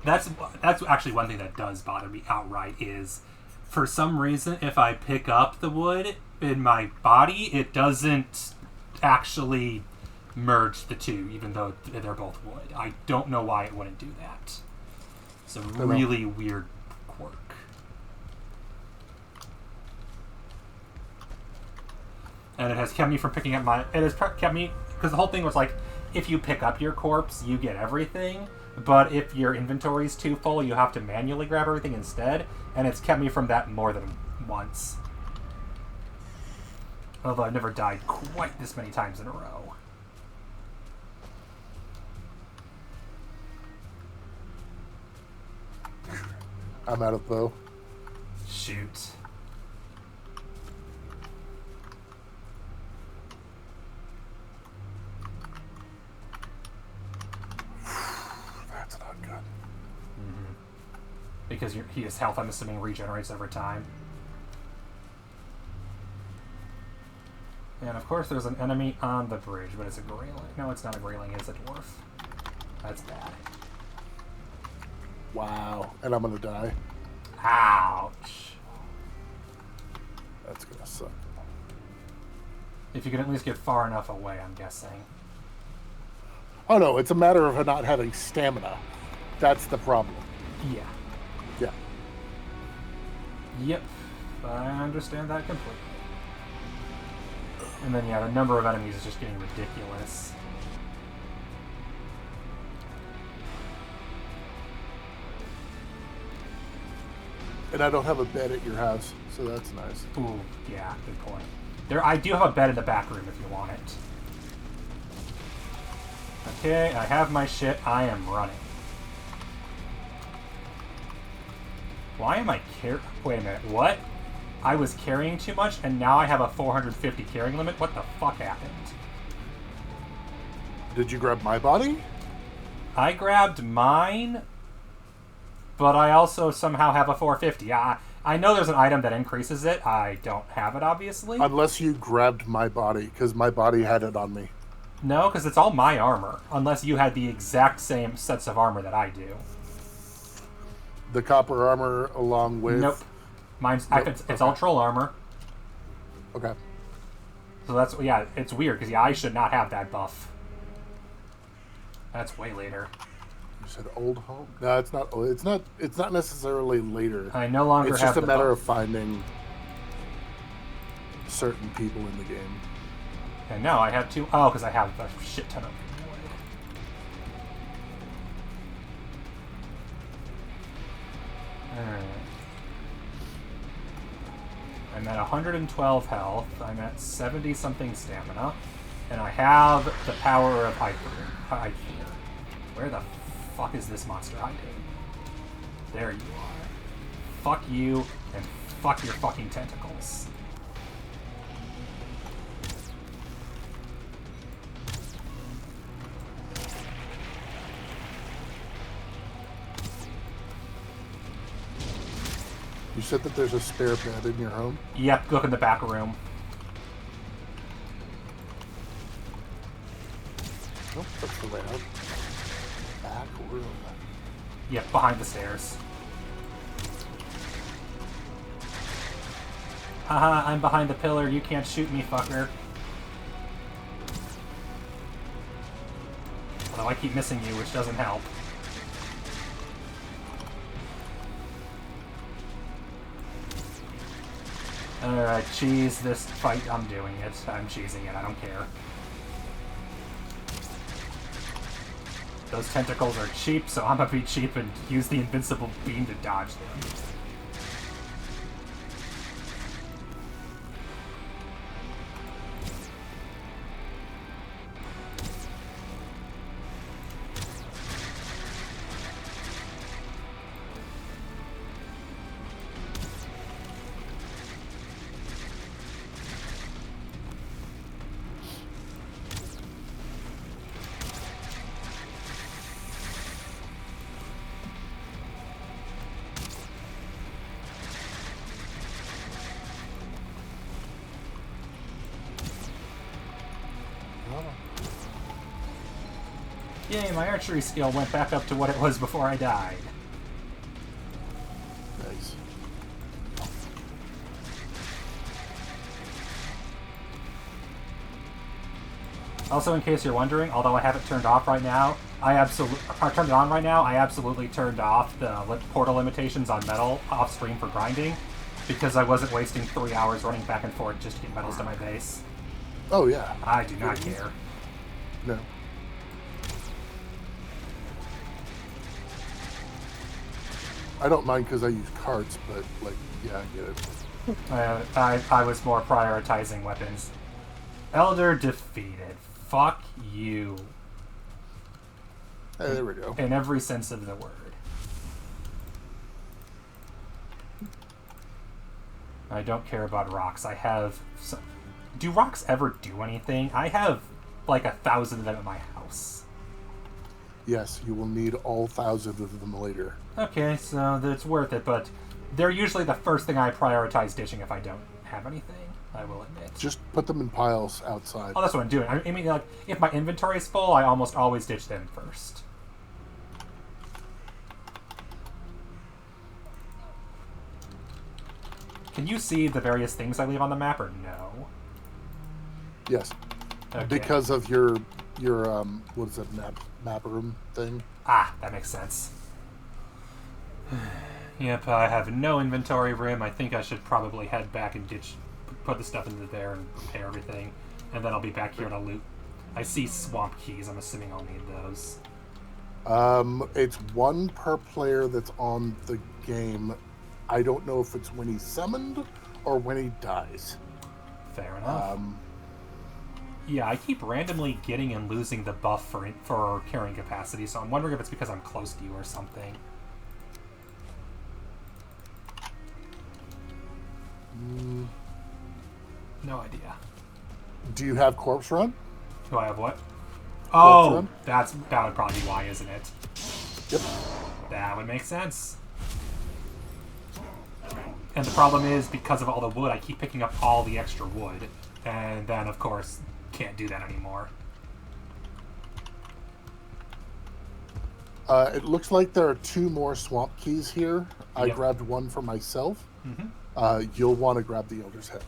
That's actually one thing that does bother me outright is, for some reason, if I pick up the wood in my body, it doesn't actually merge the two, even though they're both wood. I don't know why it wouldn't do that. It's a really weird quirk. And it has kept me from picking up my... It has kept me... Because the whole thing was like, if you pick up your corpse, you get everything. But if your inventory's too full, you have to manually grab everything instead. And it's kept me from that more than once. Although I've never died quite this many times in a row. I'm out of bow. Shoot. That's not good. Mm-hmm. Because his health, I'm assuming, regenerates every time. And of course there's an enemy on the bridge, but it's a grayling. No, it's not a grayling, it's a dwarf. That's bad. Wow. And I'm gonna die. Ouch. That's gonna suck. If you can at least get far enough away, I'm guessing. Oh no, it's a matter of not having stamina. That's the problem. Yeah. Yeah. Yep. I understand that completely. And then, yeah, the number of enemies is just getting ridiculous. And I don't have a bed at your house, so that's nice. Ooh, yeah, good point. I do have a bed in the back room if you want it. Okay, I have my shit. I am running. Why am I Wait a minute, what? I was carrying too much, and now I have a 450 carrying limit? What the fuck happened? Did you grab my body? I grabbed mine, but I also somehow have a 450. I know there's an item that increases it. I don't have it, obviously. Unless you grabbed my body, because my body had it on me. No, because it's all my armor, unless you had the exact same sets of armor that I do. The copper armor along with... Nope. Mine's Nope. It's all troll armor. Okay. So that's, yeah, it's weird, because I should not have that buff. That's way later. You said old home? No, it's not. It's not necessarily later. I no longer have It's just a the matter buff. of finding certain people in the game. And now I have two. Oh, because I have a shit ton of wood. Alright. I'm at 112 health. I'm at 70 something stamina. And I have the power of Hyper. Where the fuck is this monster hiding? There you are. Fuck you, and fuck your fucking tentacles. You said that there's a spare bed in your home? Yep, look in the back room. Nope, that's the way out. Back room. Yep, behind the stairs. Haha, I'm behind the pillar. You can't shoot me, fucker. Although I keep missing you, which doesn't help. Alright, cheese this fight. I'm doing it. I'm cheesing it. I don't care. Those tentacles are cheap, so I'm gonna be cheap and use the invincible beam to dodge them. Yay, my archery skill went back up to what it was before I died. Nice. Also, in case you're wondering, although I have it turned off right now, I turned it on right now. I absolutely turned off the portal limitations on metal off stream for grinding because I wasn't wasting 3 hours running back and forth just to get metals to my base. Oh, yeah. I do not care. No. I don't mind because I use carts, but, like, yeah, I get it. I was more prioritizing weapons. Elder defeated. Fuck you. Hey, there we go. In every sense of the word. I don't care about rocks. I have... Do rocks ever do anything? I have like 1,000 of them at my house. Yes, you will need all 1,000 of them later. Okay, so that's worth it, but they're usually the first thing I prioritize ditching if I don't have anything, I will admit. Just put them in piles outside. Oh, that's what I'm doing. I mean, like, if my inventory is full, I almost always ditch them first. Can you see the various things I leave on the map, or no? Yes. Okay. Because of your what is that, map room thing? Ah, that makes sense. Yep, I have no inventory room. I think I should probably head back and put the stuff into there and repair everything. And then I'll be back here to loot. I see swamp keys. I'm assuming I'll need those. It's one per player that's on the game. I don't know if it's when he's summoned or when he dies. Fair enough. Yeah, I keep randomly getting and losing the buff for carrying capacity, so I'm wondering if it's because I'm close to you or something. No idea. Do you have Corpse Run? Do I have what? Corpse Oh, Run? that would probably be why, isn't it? Yep. That would make sense. And the problem is, because of all the wood, I keep picking up all the extra wood. And then, of course, can't do that anymore. It looks like there are 2 more swamp keys here. I Yep. grabbed one for myself. Mm-hmm. You'll want to grab the Elder's Head.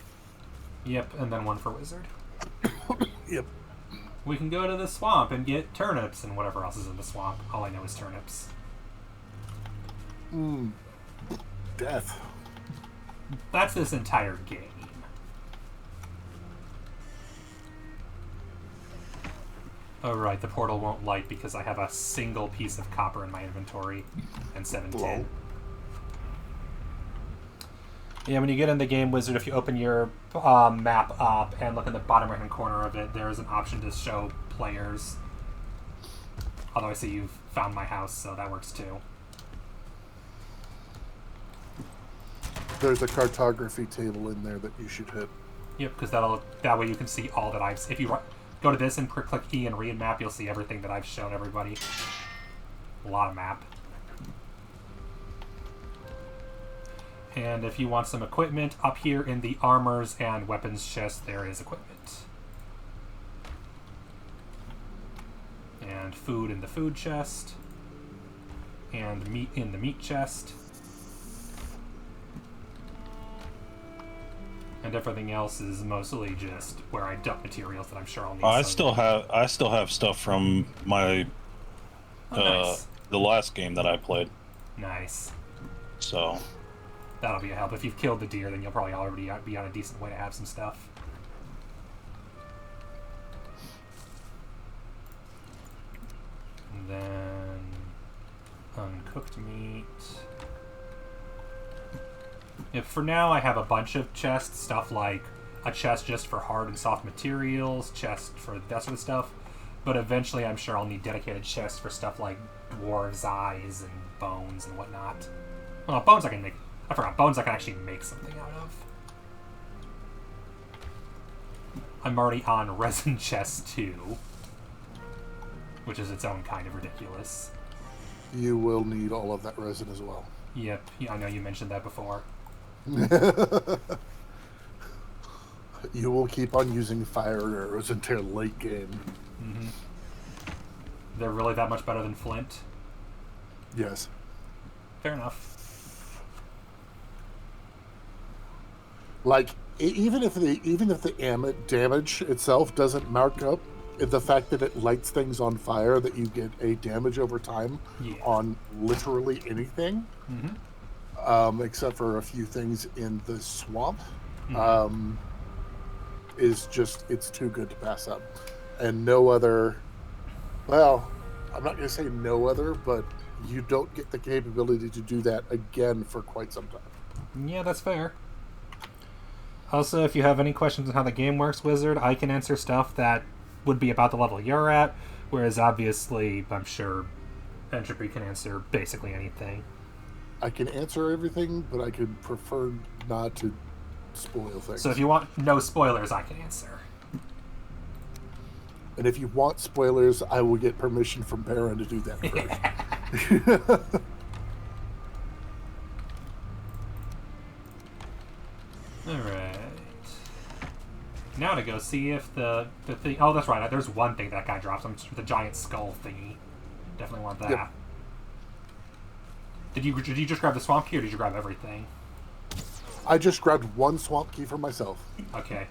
Yep, and then one for Wizard. Yep. We can go to the swamp and get turnips and whatever else is in the swamp. All I know is turnips. Death. That's this entire game. Oh right, the portal won't light because I have a single piece of copper in my inventory and 7 tin. Whoa. Yeah, when you get in the Gamewizard, if you open your map up and look in the bottom right-hand corner of it, there is an option to show players. Although I see you've found my house, so that works too. There's a cartography table in there that you should hit. Yep, because that way you can see all that I've... If you go to this and click E and read map, you'll see everything that I've shown everybody. A lot of map. And if you want some equipment, up here in the armors and weapons chest, there is equipment. And food in the food chest. And meat in the meat chest. And everything else is mostly just where I dump materials that I'm sure I'll need. I still have stuff from my nice. the last game that I played. Nice. So That'll be a help. If you've killed the deer, then you'll probably already be on a decent way to have some stuff. And then uncooked meat. If for now I have a bunch of chests, stuff like a chest just for hard and soft materials, chest for that sort of stuff. But eventually I'm sure I'll need dedicated chests for stuff like dwarves' eyes and bones and whatnot. Well, bones I can make. I forgot. Bones I can actually make something out of. I'm already on resin chest 2, which is its own kind of ridiculous. You will need all of that resin as well. Yep, yeah, I know you mentioned that before. You will keep on using fire arrows until late game. Mm-hmm. They're really that much better than flint? Yes. Fair enough. Like even if the damage itself doesn't mark up, the fact that it lights things on fire, that you get a damage over time on literally anything, except for a few things in the swamp, is just, it's too good to pass up. And no other, well, I'm not going to say no other, but you don't get the capability to do that again for quite some time. Yeah, that's fair. Also, if you have any questions on how the game works, Wizard, I can answer stuff that would be about the level you're at, whereas obviously, I'm sure Entropy can answer basically anything. I can answer everything, but I could prefer not to spoil things. So if you want no spoilers, I can answer. And if you want spoilers, I will get permission from Baron to do that first. Alright. Now to go see if the thing... Oh, that's right. There's one thing that guy drops. The giant skull thingy. Definitely want that. Yep. Did you just grab the swamp key, or did you grab everything? I just grabbed one swamp key for myself. Okay.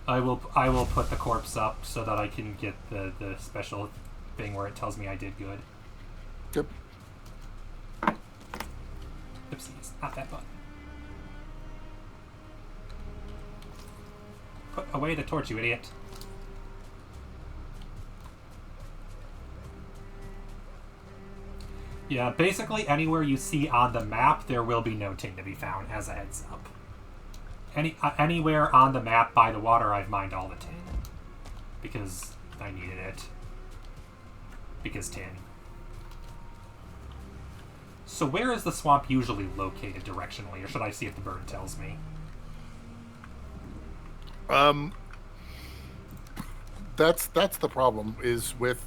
I will put the corpse up so that I can get the special thing where it tells me I did good. Yep. Oopsies. Not that button. Put away the torch, you idiot. Yeah, basically anywhere you see on the map, there will be no tin to be found, as a heads up. Anywhere on the map by the water, I've mined all the tin. because I needed it. Because tin. So where is the swamp usually located directionally, or should I see if the bird tells me? That's the problem, is with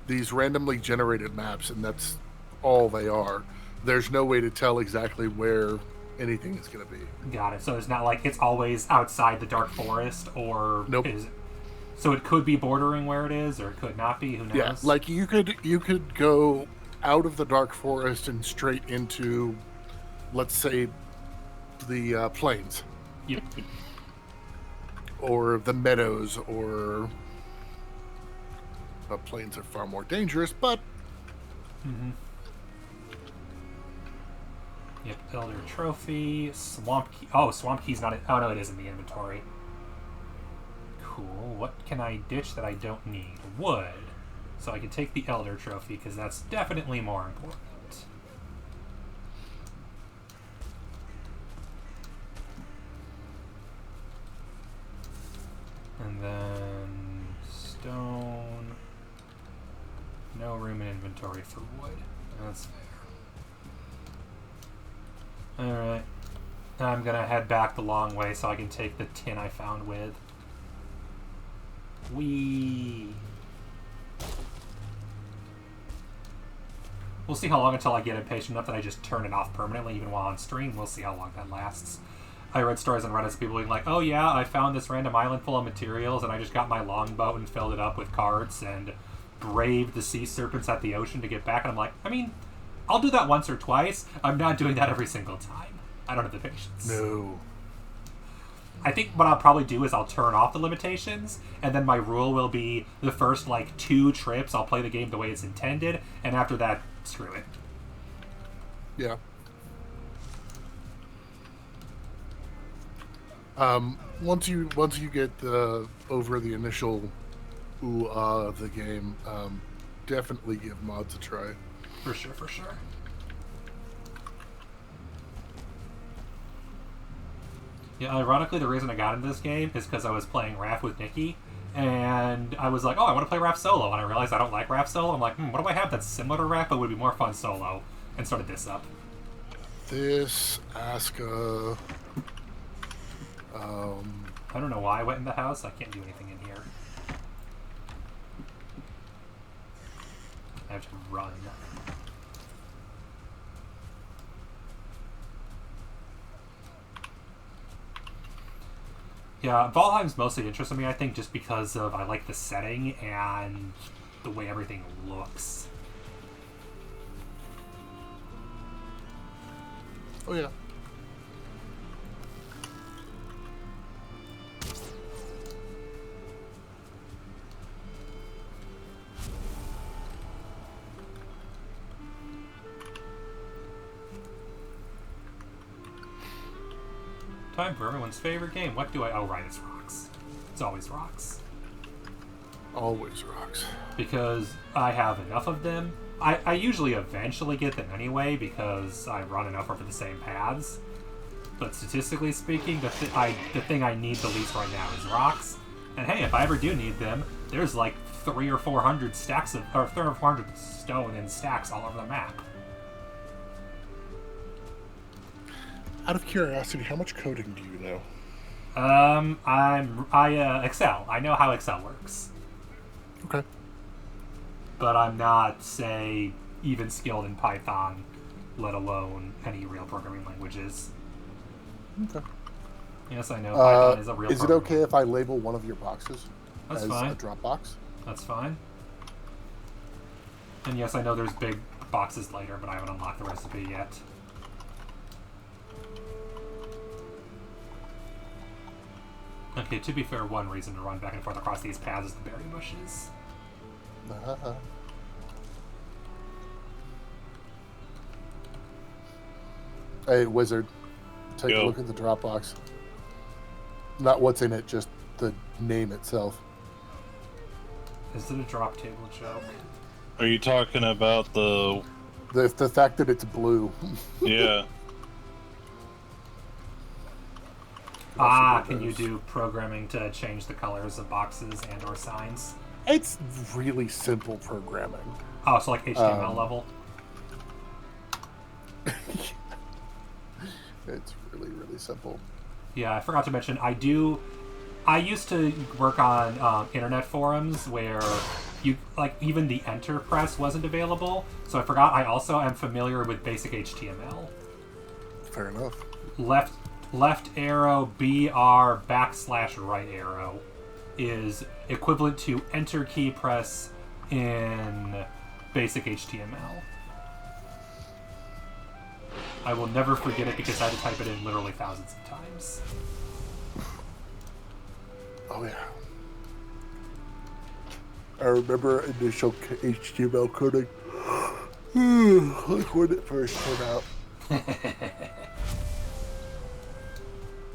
these randomly generated maps, and that's all they are. There's no way to tell exactly where anything is going to be. Got it. So it's not like it's always outside the dark forest, or Nope. is it? So it could be bordering where it is, or it could not be. Who knows? Yeah, like you could go out of the dark forest and straight into, let's say, the plains. Yep. Or the meadows, or plains are far more dangerous, but Mm-hmm. Yep, Elder Trophy, Swamp Key. Oh, Swamp Key's not... Oh, no, it is in the inventory. Cool. What can I ditch that I don't need? Wood. So I can take the Elder Trophy, because that's definitely more important. And then... Stone... No room in inventory for wood. That's fair. Alright. I'm gonna head back the long way so I can take the tin I found with. Whee! We'll see how long until I get impatient enough that I just turn it off permanently even while on stream. We'll see how long that lasts. I read stories on Reddit of people being like, oh yeah, I found this random island full of materials and I just got my longboat and filled it up with carts and braved the sea serpents at the ocean to get back. And I'm like, I mean, I'll do that once or twice. I'm not doing that every single time. I don't have the patience. no. I think what I'll probably do is I'll turn off the limitations, and then my rule will be the first, 2 trips, I'll play the game the way it's intended, and after that, screw it. Yeah. Once you get over the initial ooh-ah of the game, definitely give mods a try. For sure, for sure. Yeah, ironically, the reason I got into this game is because I was playing Raph with Nikki, and I was like, oh, I want to play Raph solo, and I realized I don't like Raph solo. I'm like, what do I have that's similar to Raph but would be more fun solo? And started this up. This, Aska... I don't know why I went in the house. I can't do anything in here. I have to run. Yeah, Valheim's mostly interested me, I think, just because of I like the setting and the way everything looks. Oh, yeah. Time for everyone's favorite game. What do I... Oh, right, it's rocks. It's always rocks. Always rocks. Because I have enough of them. I usually eventually get them anyway because I run enough over the same paths. But statistically speaking, the thing I need the least right now is rocks. And hey, if I ever do need them, there's 300 or 400 stacks of... Or 300 or 400 stone in stacks all over the map. Out of curiosity, how much coding do you know? Excel. I know how Excel works. Okay. But I'm not, say, even skilled in Python, let alone any real programming languages. Okay. Yes, I know Python is a real Is it okay if I label one of your boxes That's as fine. a drop box? That's fine. And yes, I know there's big boxes later, but I haven't unlocked the recipe yet. Okay, to be fair, one reason to run back and forth across these paths is the berry bushes. Hey, Wizard, take Yo. a look at the Dropbox. Not what's in it, just the name itself. Is it a drop table joke? Are you talking about the... The fact that it's blue. Yeah. Can you do programming to change the colors of boxes and or signs? It's really simple programming. Oh, so like HTML level? It's really, really simple. Yeah, I forgot to mention, I used to work on internet forums where even the enter press wasn't available, so I forgot I also am familiar with basic HTML. Fair enough. Left arrow, BR, /right arrow is equivalent to enter key press in basic HTML. I will never forget it because I had to type it in literally thousands of times. Oh, yeah. I remember initial HTML coding. Like when it first came out.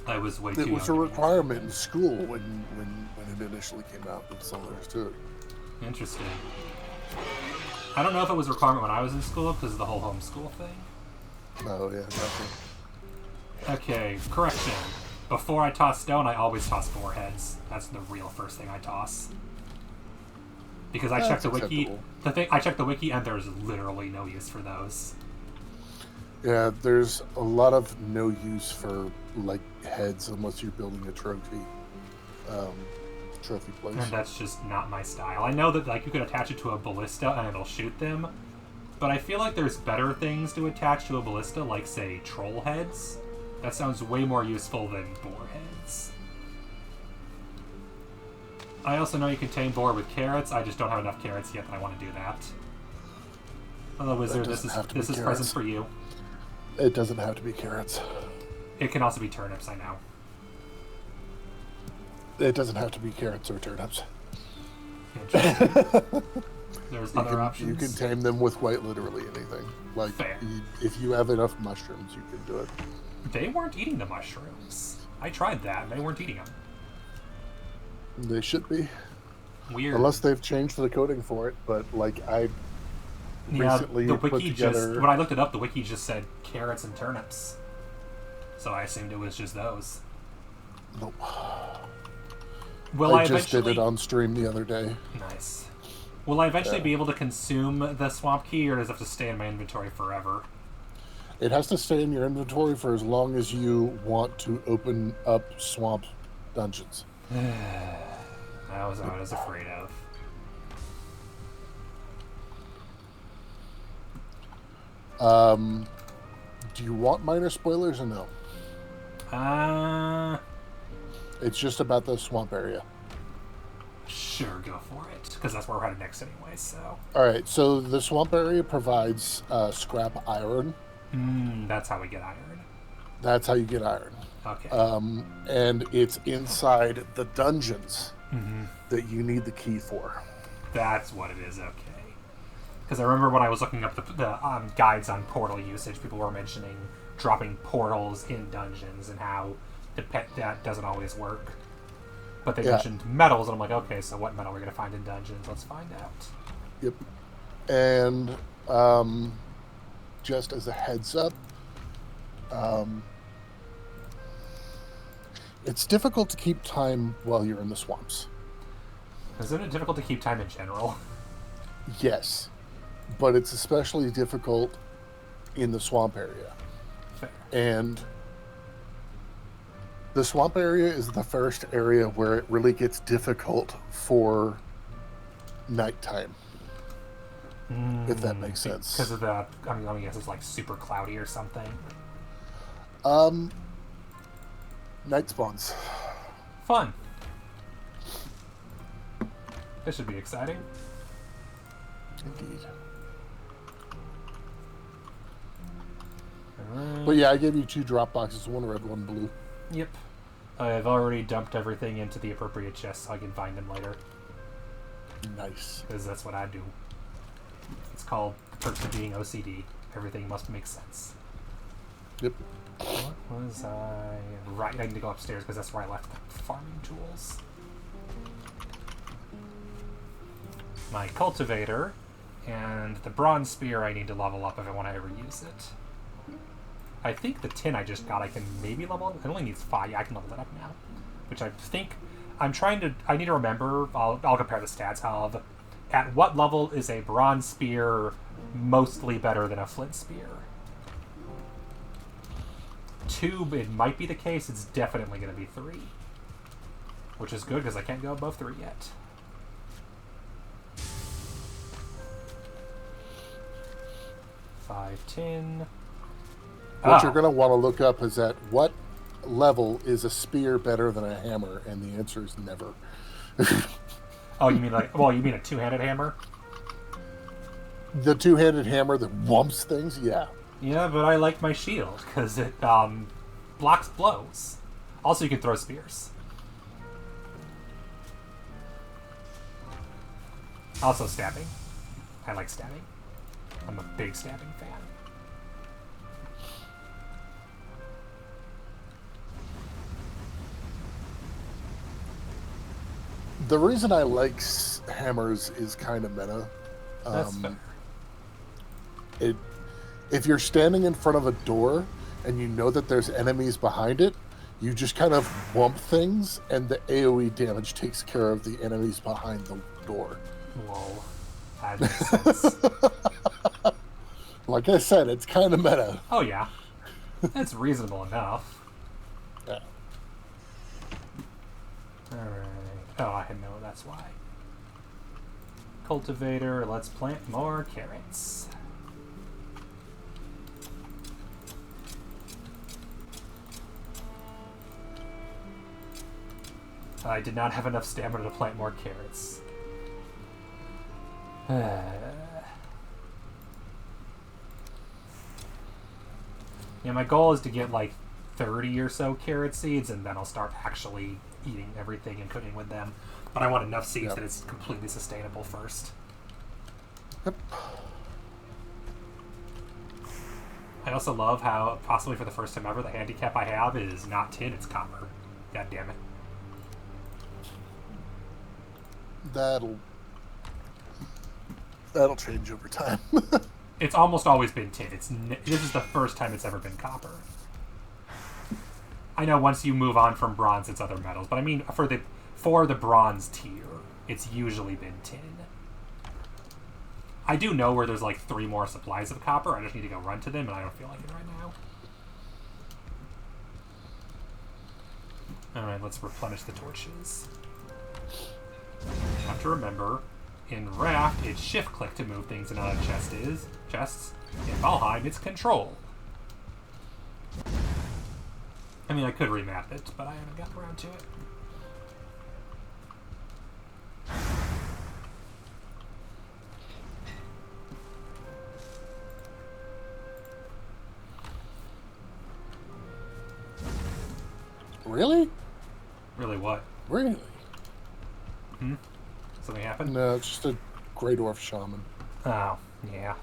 I was way too young. It was a requirement in school when it initially came out. That's all there is to it. Interesting. I don't know if it was a requirement when I was in school because of the whole homeschool thing. Oh, yeah, definitely. Okay, correction. Before I toss stone, I always toss 4 heads. That's the real first thing I toss. Because I checked the wiki. I checked the wiki, and there's literally no use for those. Yeah, there's a lot of no use for like heads unless you're building a trophy place. And that's just not my style. I know that like you could attach it to a ballista and it'll shoot them, but I feel like there's better things to attach to a ballista, like say troll heads. That sounds way more useful than boar heads. I also know you can tame boar with carrots. I just don't have enough carrots yet that I want to do that. Hello, wizard. This is present for you. It doesn't have to be carrots. It can also be turnips, I know. It doesn't have to be carrots or turnips. There's other options. You can tame them with quite literally anything. Like, fair. If you have enough mushrooms, you can do it. They weren't eating the mushrooms. I tried that, and they weren't eating them. They should be. Weird. Unless they've changed the coding for it, but like I recently the wiki put together... when I looked it up, the wiki just said carrots and turnips. So I assumed it was just those. Nope. Will I just did it on stream the other day. Nice. Will I eventually be able to consume the swamp key, or does it have to stay in my inventory forever? It has to stay in your inventory for as long as you want to open up swamp dungeons. That was what I was afraid of. Do you want minor spoilers or no? It's just about the swamp area. Sure, go for it. Because that's where we're headed next anyway, so... Alright, so the swamp area provides scrap iron. That's how we get iron. That's how you get iron. Okay. And it's inside the dungeons that you need the key for. That's what it is, okay. Because I remember when I was looking up the guides on portal usage, people were mentioning dropping portals in dungeons and how that doesn't always work. But they mentioned metals, and I'm like, okay, so what metal are we going to find in dungeons? Let's find out. Yep. And just as a heads up, it's difficult to keep time while you're in the swamps. Isn't it difficult to keep time in general? Yes. But it's especially difficult in the swamp area. Fair. And the swamp area is the first area where it really gets difficult for nighttime. If that makes sense. Because of the, I guess it's like super cloudy or something. Night spawns. Fun. This should be exciting. Indeed. Alright. But yeah, I gave you 2 drop boxes, one red, one blue. Yep. I've already dumped everything into the appropriate chests so I can find them later. Nice. Because that's what I do. It's called the perks of being OCD. Everything must make sense. Yep. What was I... Right, I need to go upstairs because that's where I left the farming tools. My cultivator and the bronze spear I need to level up if I want to ever use it. I think the tin I just got, I can maybe level up. It only needs 5. Yeah, I can level that up now. Which I think... I need to remember... I'll compare the stats of... At what level is a bronze spear mostly better than a flint spear? 2, it might be the case. It's definitely going to be 3. Which is good, because I can't go above 3 yet. Five, 10... What you're going to want to look up is at what level is a spear better than a hammer, and the answer is never. Oh, you mean you mean a two-handed hammer? The two-handed hammer that whumps things? Yeah. Yeah, but I like my shield, because it blocks blows. Also, you can throw spears. Also, stabbing. I like stabbing. I'm a big stabbing fan. The reason I like hammers is kind of meta. That's fair. If you're standing in front of a door and you know that there's enemies behind it, you just kind of whump things, and the AoE damage takes care of the enemies behind the door. Whoa. That makes sense. Like I said, it's kind of meta. Oh, yeah. That's reasonable enough. Yeah. Alright. Oh, I know that's why. Cultivator, let's plant more carrots. I did not have enough stamina to plant more carrots. Yeah, my goal is to get like 30 or so carrot seeds, and then I'll start actually eating everything and cooking with them. But I want enough seeds that it's completely sustainable first. Yep. I also love how, possibly for the first time ever, the handicap I have is not tin, it's copper. God damn it. That'll change over time. It's almost always been tin. This is the first time it's ever been copper. I know once you move on from bronze, it's other metals, but I mean for the bronze tier, it's usually been tin. I do know where there's like 3 more supplies of copper. I just need to go run to them, and I don't feel like it right now. Alright, let's replenish the torches. Have to remember, in Raft, it's shift-click to move things in and out of chests. In Valheim, it's control. I mean, I could remap it, but I haven't gotten around to it. Really? Really what? Really? Something happened? No, it's just a Grey Dwarf Shaman. Oh, yeah.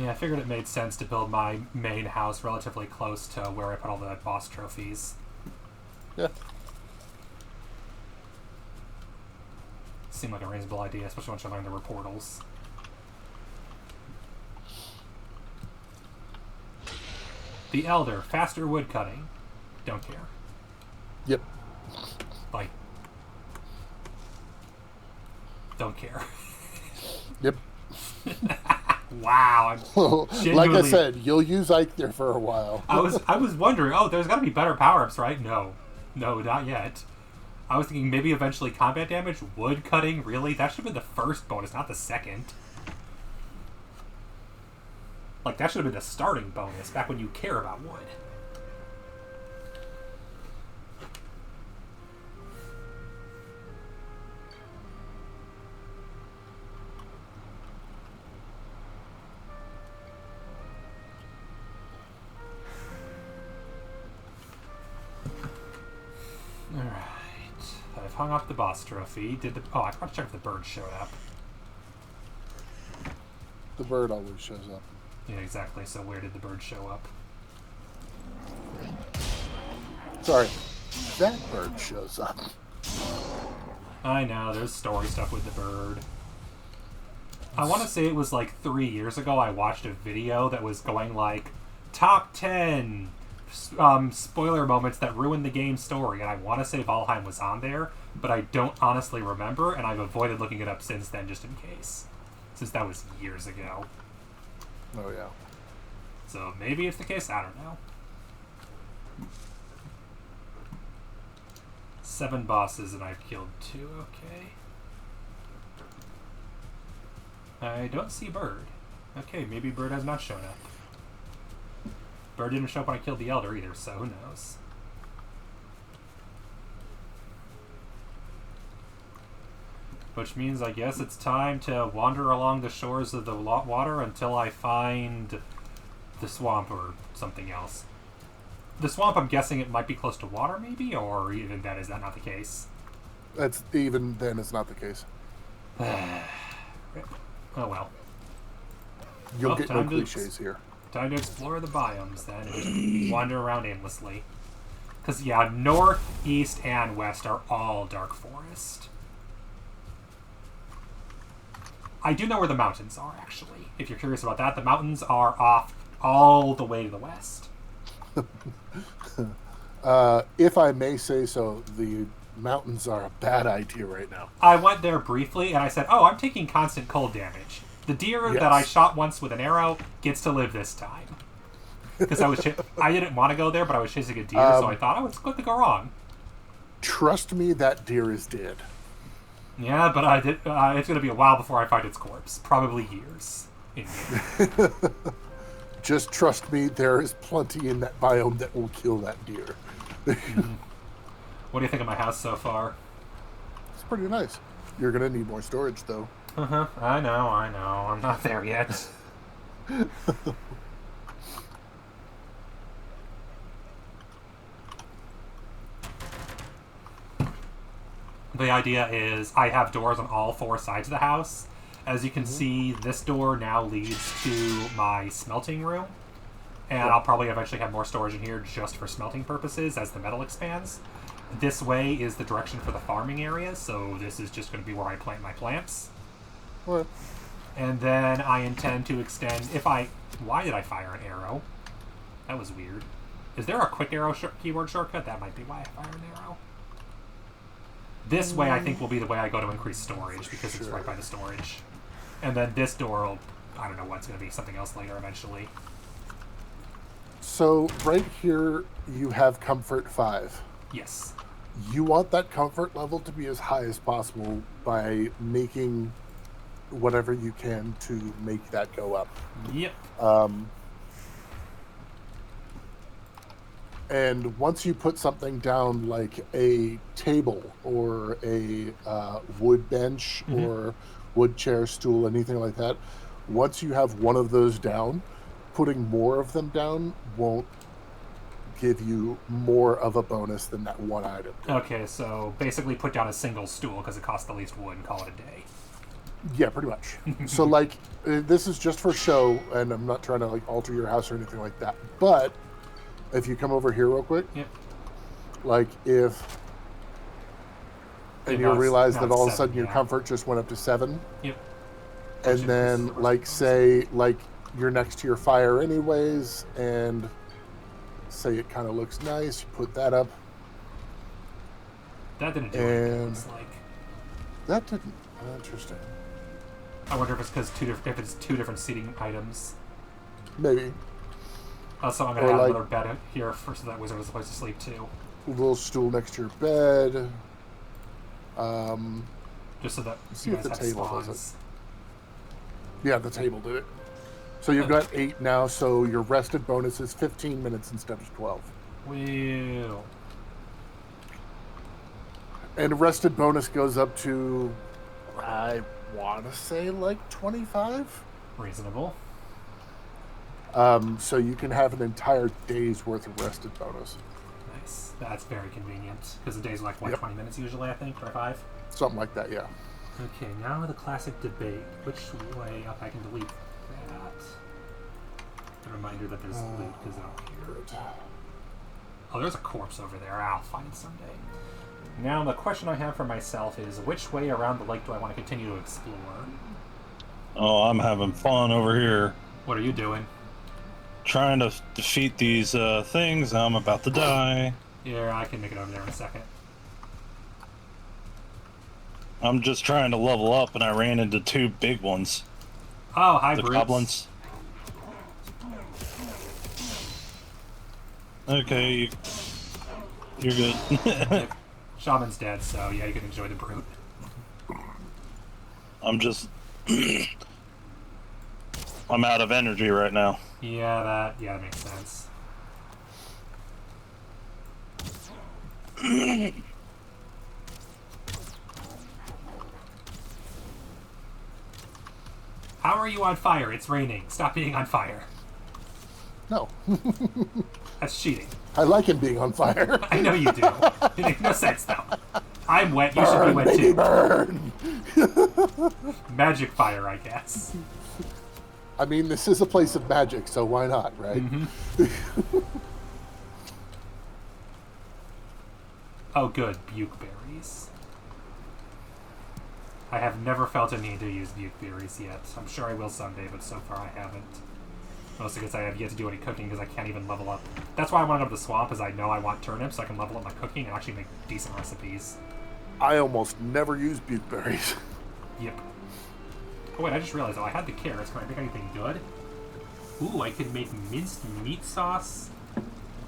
Yeah, I figured it made sense to build my main house relatively close to where I put all the boss trophies. Yeah. Seemed like a reasonable idea, especially once I learned there were portals. The Elder, faster wood cutting. Don't care. Yep. Like, don't care. Yep. Wow. Like I said, you'll use Ike there for a while. I was wondering, there's got to be better power-ups, right? No, not yet. I was thinking maybe eventually combat damage, wood cutting, really? That should have been the first bonus, not the second. Like, that should have been the starting bonus, back when you care about wood. Alright. hung up the boss trophy. I forgot to check if the bird showed up. The bird always shows up. Yeah, exactly. So where did the bird show up? Sorry, that bird shows up. I know, there's story stuff with the bird. I want to say it was like 3 years ago I watched a video that was going like, top 10 spoiler moments that ruined the game story, and I want to say Valheim was on there, but I don't honestly remember, and I've avoided looking it up since then just in case. Since that was years ago. Oh, yeah. So maybe it's the case, I don't know. 7 bosses and I've killed 2, okay. I don't see Bird. Okay, maybe Bird has not shown up. Bird didn't show up when I killed the Elder either, so who knows. Which means I guess it's time to wander along the shores of the water until I find the swamp or something else. The swamp, I'm guessing it might be close to water, maybe? Or even then, is that not the case? That's even then, it's not the case. Oh well. You'll get no cliches here. Time to explore the biomes then and just wander around aimlessly. Because, yeah, north, east, and west are all dark forest. I do know where the mountains are, actually. If you're curious about that, the mountains are off all the way to the west. If I may say so, the mountains are a bad idea right now. I went there briefly, and I said, oh, I'm taking constant cold damage. The deer that I shot once with an arrow gets to live this time. Because I didn't want to go there, but I was chasing a deer, so I thought, it's going to go wrong. Trust me, that deer is dead. Yeah, but it's going to be a while before I find its corpse. Probably years. Just trust me, there is plenty in that biome that will kill that deer. What do you think of my house so far? It's pretty nice. You're going to need more storage, though. I know. I'm not there yet. The idea is I have doors on all 4 sides of the house. As you can see, this door now leads to my smelting room. And I'll probably eventually have more storage in here just for smelting purposes as the metal expands. This way is the direction for the farming area, so this is just going to be where I plant my plants. What? And then I intend to extend... Why did I fire an arrow? That was weird. Is there a quick arrow keyboard shortcut? That might be why I fired an arrow. This way, I think, will be the way I go to increase storage, because it's right by the storage. And then this door will... I don't know what's going to be, something else later eventually. So, right here, you have Comfort 5. Yes. You want that comfort level to be as high as possible by making whatever you can to make that go up. Yep. And once you put something down like a table or a wood bench or wood chair, stool, anything like that, once you have one of those down, putting more of them down won't give you more of a bonus than that one item. Okay, so basically put down a single stool because it costs the least wood and call it a day. Yeah, pretty much. So, like, this is just for show, and I'm not trying to, like, alter your house or anything like that. But if you come over here real quick, like, if... And you realize that all of a sudden your comfort just went up to 7. Yep. And then, like, say, like, you're next to your fire anyways, and say it kind of looks nice, you put that up. That didn't do anything, it's like... That didn't. Interesting. I wonder if it's because if it's 2 different seating items. Maybe. Also, I'm going to have another bed here so that wizard is a place to sleep too. A little stool next to your bed. Just so that see you if guys the have table spawns. does it. Yeah, the table did it. So you've got 8 now, so your rested bonus is 15 minutes instead of 12. Whew. And rested bonus goes up to, I want to say, like 25? Reasonable. So you can have an entire day's worth of rested bonus. Nice. That's very convenient, because the days are like, what, Yep. 20 minutes usually, I think, 25? Something like that, yeah. Okay, now the classic debate. Which way up? I can delete that. A reminder that there's loot, because I don't care. Oh, there's a corpse over there. I'll find it someday. Now, the question I have for myself is, which way around the lake do I want to continue to explore? Oh, I'm having fun over here. What are you doing? Trying to defeat these things. I'm about to die. Yeah, I can make it over there in a second. I'm just trying to level up, and I ran into 2 big ones. Oh, hi, The brutes. goblins. Okay, you're good. Shaman's dead, so yeah, you can enjoy the brute. I'm just... I'm out of energy right now. Yeah, that makes sense. How are you on fire? It's raining. Stop being on fire. No. That's cheating. I like him being on fire. I know you do. It makes no sense, though. I'm wet. You should be wet, baby, too. burn! Magic fire, I guess. I mean, this is a place of magic, so why not, right? Oh, good. Bukeberries. I have never felt a need to use bukeberries yet. I'm sure I will someday, but so far I haven't. Mostly because I have yet to do any cooking because I can't even level up. That's why I want to go to the swamp, is I know I want turnips so I can level up my cooking and actually make decent recipes. I almost never use bukeberries. Yep. Oh wait, I just realized, I had the carrots. Can I make anything good? Ooh, I could make minced meat sauce,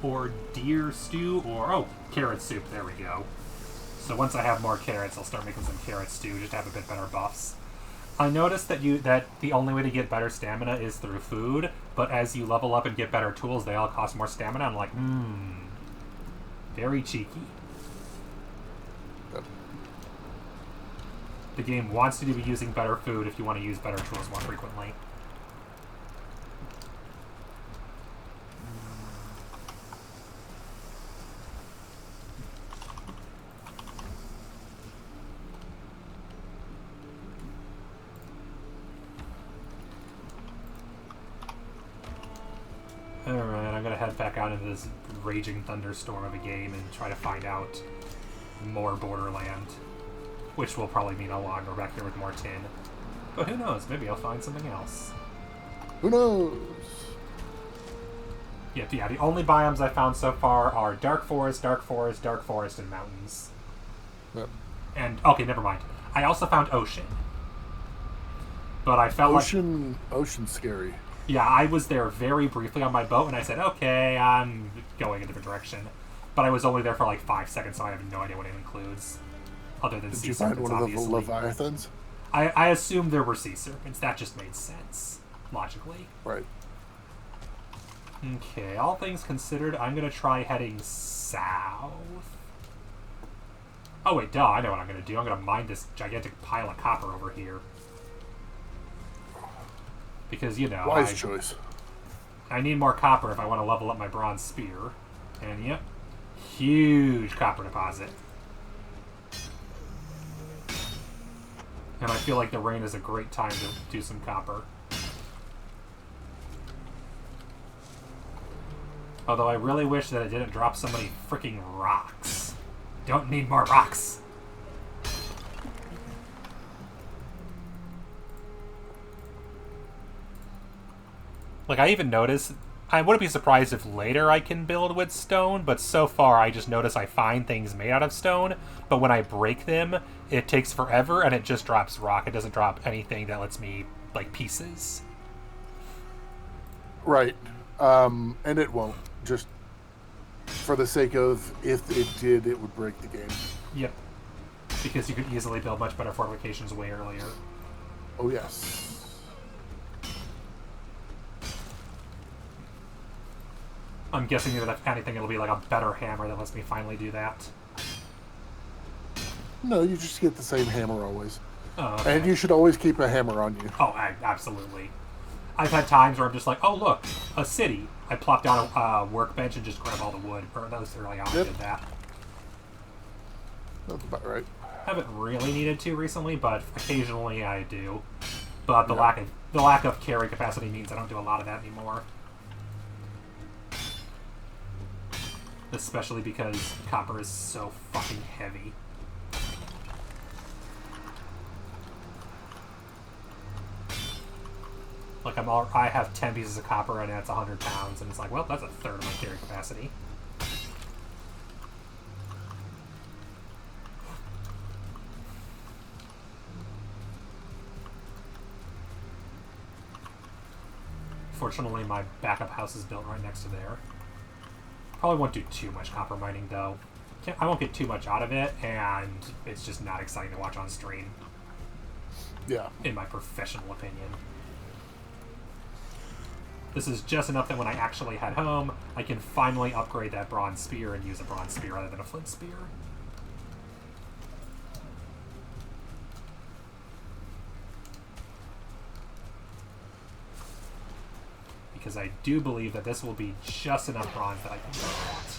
or deer stew, or, oh, carrot soup. There we go. So once I have more carrots, I'll start making some carrot stew just to have a bit better buffs. I noticed that the only way to get better stamina is through food, but as you level up and get better tools, they all cost more stamina. I'm like, very cheeky. Yep. The game wants you to be using better food if you want to use better tools more frequently. Alright, I'm gonna head back out into this raging thunderstorm of a game and try to find out more Borderland. Which will probably mean I'll go back here with more tin. But who knows, maybe I'll find something else. Who knows? Yep, yeah, the only biomes I found so far are Dark Forest, Dark Forest, Dark Forest, and Mountains. Yep. And, okay, never mind. I also found Ocean. But I felt Ocean's scary. Yeah, I was there very briefly on my boat, and I said, okay, I'm going a different direction. But I was only there for like 5 seconds, so I have no idea what it includes. Other than Did sea you find serpents, one of obviously. the Leviathans? I assumed there were sea serpents. That just made sense, logically. Right. Okay, all things considered, I'm going to try heading south. Oh, wait, duh, I know what I'm going to do. I'm going to mine this gigantic pile of copper over here. Because, you know, Wise choice. I need more copper if I want to level up my bronze spear. And, yep, huge copper deposit. And I feel like the rain is a great time to do some copper. Although I really wish that it didn't drop so many freaking rocks. Don't need more rocks. Like, I even noticed, I wouldn't be surprised if later I can build with stone, but so far I just notice I find things made out of stone, but when I break them, it takes forever and it just drops rock. It doesn't drop anything that lets me, like, pieces. Right. And it won't. Just for the sake of, if it did, it would break the game. Yep. Because you could easily build much better fortifications way earlier. Oh, yes. I'm guessing that if anything, it'll be like a better hammer that lets me finally do that. No, you just get the same hammer always. Oh, okay. And you should always keep a hammer on you. Oh, absolutely. I've had times where I'm just like, oh, look, a city. I plopped down a workbench and just grabbed all the wood. Or that was early on I did that. That's about right. Haven't really needed to recently, but occasionally I do. But the lack of carry capacity means I don't do a lot of that anymore. Especially because copper is so fucking heavy. Like I have 10 pieces of copper and that's 100 pounds, and it's like, well, that's a third of my carry capacity. Fortunately, my backup house is built right next to there. Probably won't do too much copper mining, though. I won't get too much out of it, and it's just not exciting to watch on stream. Yeah. In my professional opinion. This is just enough that when I actually head home, I can finally upgrade that bronze spear and use a bronze spear rather than a flint spear. Because I do believe that this will be just enough bronze that I can do that.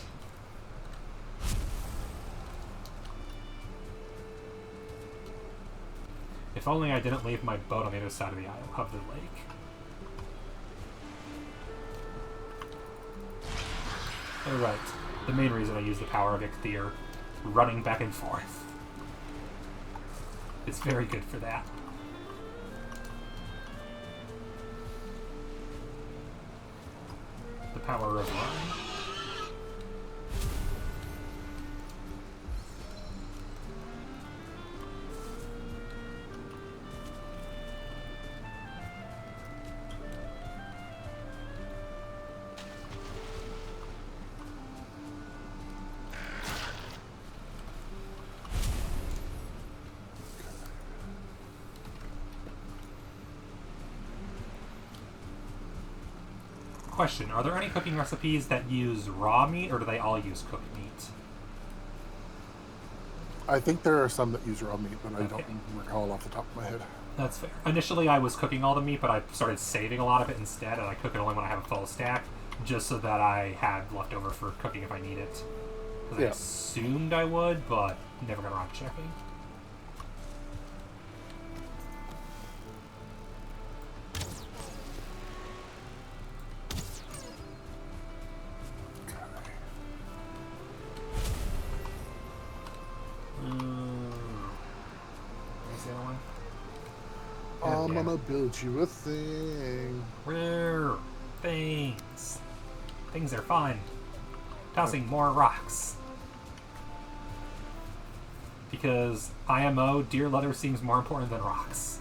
If only I didn't leave my boat on the other side of the lake. Alright, the main reason I use the power of Ichthyr, running back and forth. It's very good for that. The power of run. Question, are there any cooking recipes that use raw meat, or do they all use cooked meat? I think there are some that use raw meat, but I don't recall off the top of my head. That's fair. Initially, I was cooking all the meat, but I started saving a lot of it instead, and I cook it only when I have a full stack, just so that I had leftover for cooking if I need it. Because I assumed I would, but never got around to checking. I'm gonna build you a thing. Rare things. Things are fun. Tossing more rocks. Because IMO, deer leather seems more important than rocks.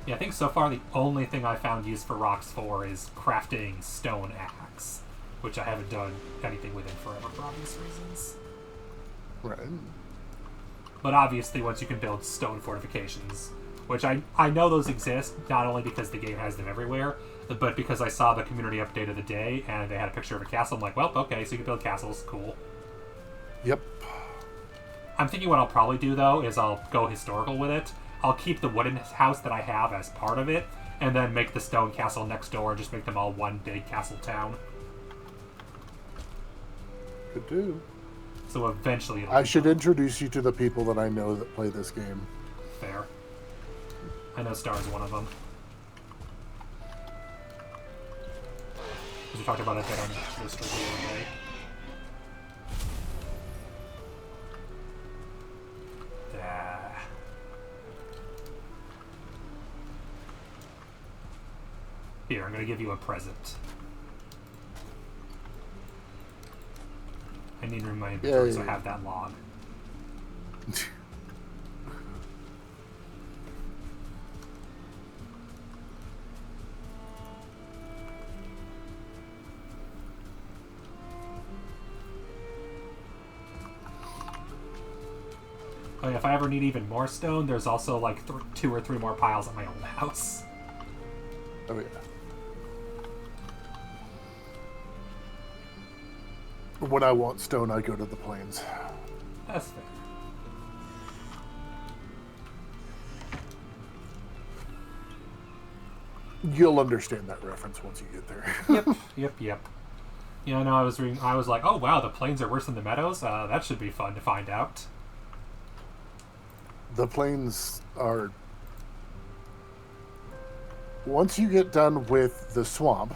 Yeah, I think so far the only thing I found use for rocks for is crafting stone axe, which I haven't done anything with in forever for obvious reasons. Right. But obviously, once you can build stone fortifications, which I know those exist, not only because the game has them everywhere, but because I saw the community update of the day, and they had a picture of a castle. I'm like, well, okay, so you can build castles, cool. Yep. I'm thinking what I'll probably do, though, is I'll go historical with it. I'll keep the wooden house that I have as part of it, and then make the stone castle next door, and just make them all one big castle town. Could do. So eventually I should introduce you to the people that I know that play this game. Fair. I know Star's one of them. Because we talked about it there on the stream the other day. Here, I'm going to give you a present. I need room in my inventory, so I have that log. Oh yeah, if I ever need even more stone, there's also like 2 or 3 more piles at my old house. Oh yeah. When I want stone, I go to the plains. That's fair. You'll understand that reference once you get there. Yep. Yeah, no, I was reading. I was like, oh wow, the plains are worse than the meadows. That should be fun to find out. The plains are. Once you get done with the swamp,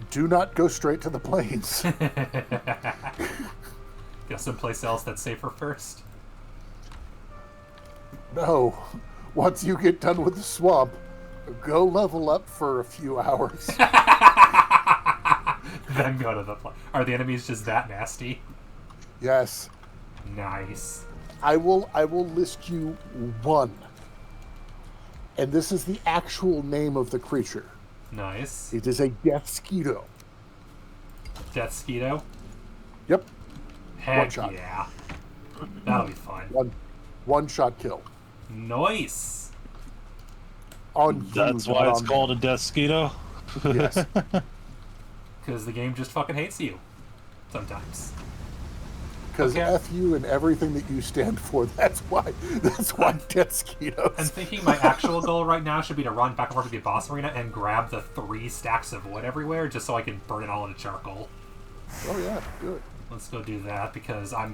do not go straight to the plains. Go someplace else that's safer first. No. Once you get done with the swamp, go level up for a few hours. Then go to the plains. Are the enemies just that nasty? Yes. Nice. I will list you one. And this is the actual name of the creature. Nice. It is a death skeeto. Death Skeeto? Yep. Heck One shot. yeah. That'll be fun. One shot kill. Nice. On you, That's not why it's on called a Deathsquito. Yes. Because the game just fucking hates you. Sometimes. Because Okay. F you and everything that you stand for. That's why death skeetos. I'm thinking my actual goal right now should be to run back and forth to the boss arena and grab the 3 stacks of wood everywhere just so I can burn it all into charcoal. Oh yeah, do it. Let's go do that because I'm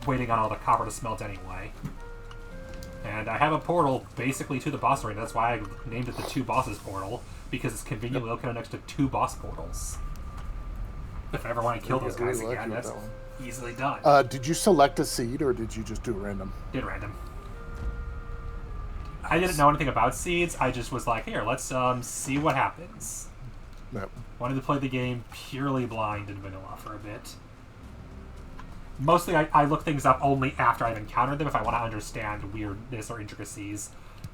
waiting on all the copper to smelt anyway. And I have a portal basically to the boss arena. That's why I named it the 2 bosses portal, because it's conveniently located next to 2 boss portals. If I ever want to kill those guys Really lucky again, with that's that one. easily done. Did you select a seed or did you just do random? Did random. I didn't know anything about seeds. I just was like, here, let's see what happens. No. Wanted to play the game purely blind in vanilla for a bit. Mostly, I look things up only after I've encountered them if I want to understand weirdness or intricacies.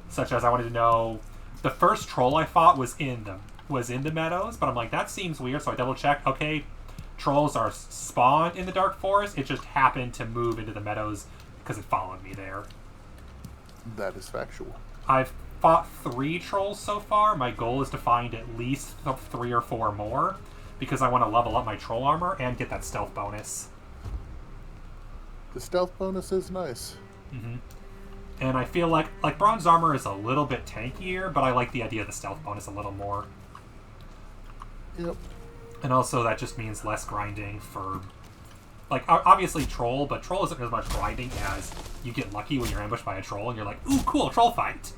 Such as I wanted to know... The first troll I fought was in the meadows, but I'm like, that seems weird, so I double-checked. Okay, trolls are spawned in the Dark Forest. It just happened to move into the meadows because it followed me there. That is factual. I've fought 3 trolls so far. My goal is to find at least 3 or 4 more because I want to level up my troll armor and get that stealth bonus. The stealth bonus is nice. And I feel like bronze armor is a little bit tankier, but I like the idea of the stealth bonus a little more. Yep. And also that just means less grinding for... Like, obviously troll, but troll isn't as much grinding as you get lucky when you're ambushed by a troll and you're like, ooh, cool, troll fight!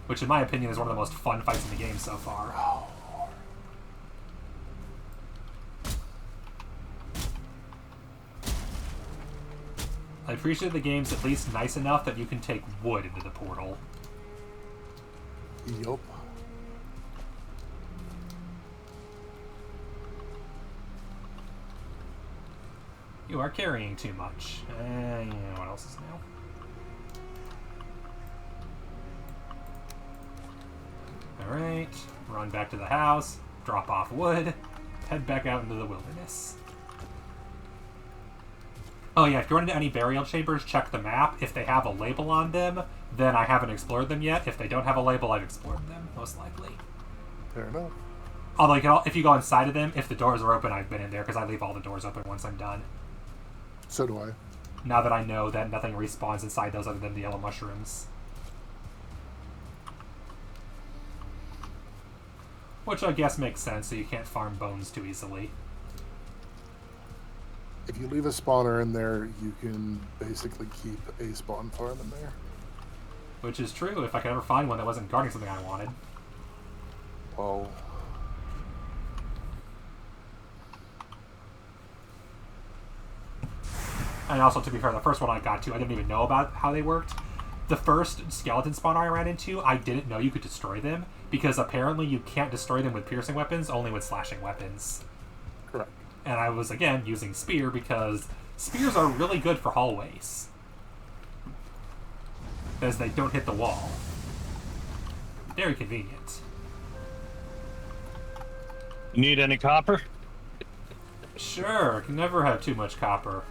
Which in my opinion is one of the most fun fights in the game so far. I appreciate the game's at least nice enough that you can take wood into the portal. Yup. You are carrying too much. What else is new? Alright, run back to the house, drop off wood, head back out into the wilderness. Oh yeah, if you run into any burial chambers, check the map. If they have a label on them, then I haven't explored them yet. If they don't have a label, I've explored them, most likely. Fair enough. Although, if you go inside of them, if the doors are open, I've been in there, because I leave all the doors open once I'm done. So do I. Now that I know that nothing respawns inside those other than the yellow mushrooms. Which I guess makes sense, so you can't farm bones too easily. If you leave a spawner in there, you can basically keep a spawn farm in there. Which is true, if I could ever find one that wasn't guarding something I wanted. Oh. And also, to be fair, the first one I got to, I didn't even know about how they worked. The first skeleton spawner I ran into, I didn't know you could destroy them, because apparently you can't destroy them with piercing weapons, only with slashing weapons. Correct. And I was, again, using spear, because spears are really good for hallways. As they don't hit the wall. Very convenient. You need any copper? Sure, can never have too much copper.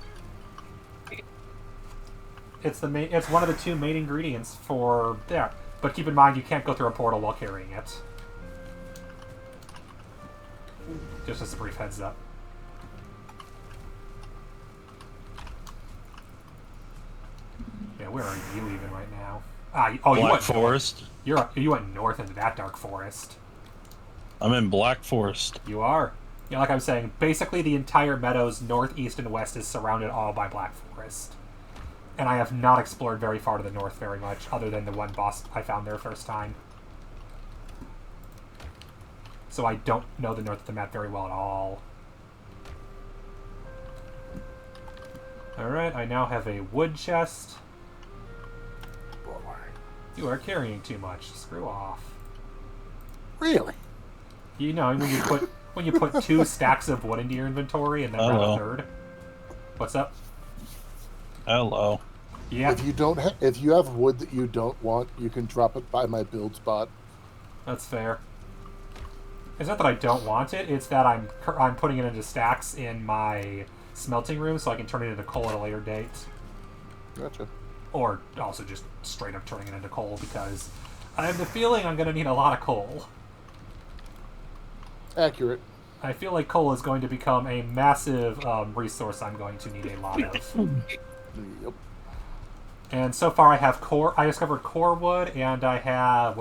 It's one of the 2 main ingredients for there. But keep in mind you can't go through a portal while carrying it. Just as a brief heads up. Yeah, where are you even right now? Black Forest. You went north into that dark forest. I'm in Black Forest. You are. Yeah, like I was saying, basically the entire meadows, north, east, and west, is surrounded all by Black Forest. And I have not explored very far to the north very much, other than the one boss I found there first time. So I don't know the north of the map very well at all. Alright, I now have a wood chest. You are carrying too much. Screw off. Really? You know, when you put 2 stacks of wood into your inventory and then grab a third. What's up? Hello. Yeah. If you have wood that you don't want, you can drop it by my build spot. That's fair. It's not that I don't want it, it's that I'm putting it into stacks in my smelting room so I can turn it into coal at a later date. Gotcha. Or also just straight up turning it into coal, because I have the feeling I'm going to need a lot of coal. Accurate. I feel like coal is going to become a massive resource I'm going to need a lot of. Yep. And so far I discovered core wood, and I have,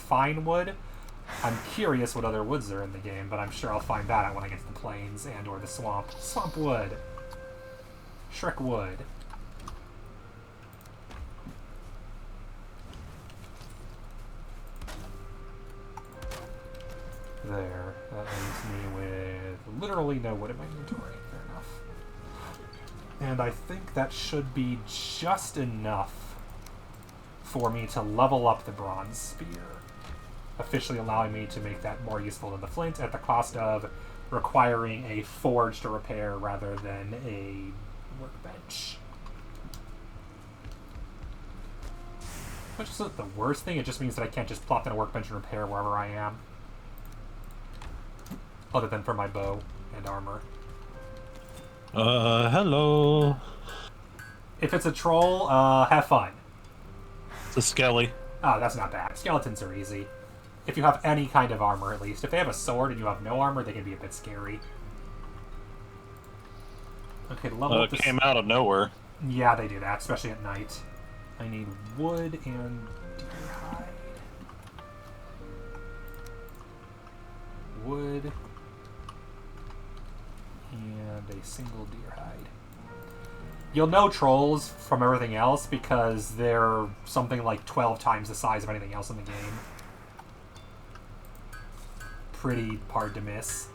fine wood. I'm curious what other woods are in the game, but I'm sure I'll find that out when I get to the plains and or the swamp. Swamp wood. Shrek wood. There. That leaves me with literally no wood in my inventory. Fair enough. And I think that should be just enough for me to level up the bronze spear, officially allowing me to make that more useful than the flint at the cost of requiring a forge to repair rather than a workbench. Which isn't the worst thing, it just means that I can't just plop in a workbench and repair wherever I am. Other than for my bow and armor. Hello. If it's a troll, have fun. It's a skelly. Oh, that's not bad. Skeletons are easy. If you have any kind of armor, at least. If they have a sword and you have no armor, they can be a bit scary. Okay, level up this... came out of nowhere. Yeah, they do that, especially at night. I need wood and deer hide. Wood and a single deer hide. You'll know trolls from everything else because they're something like 12 times the size of anything else in the game. Pretty hard to miss.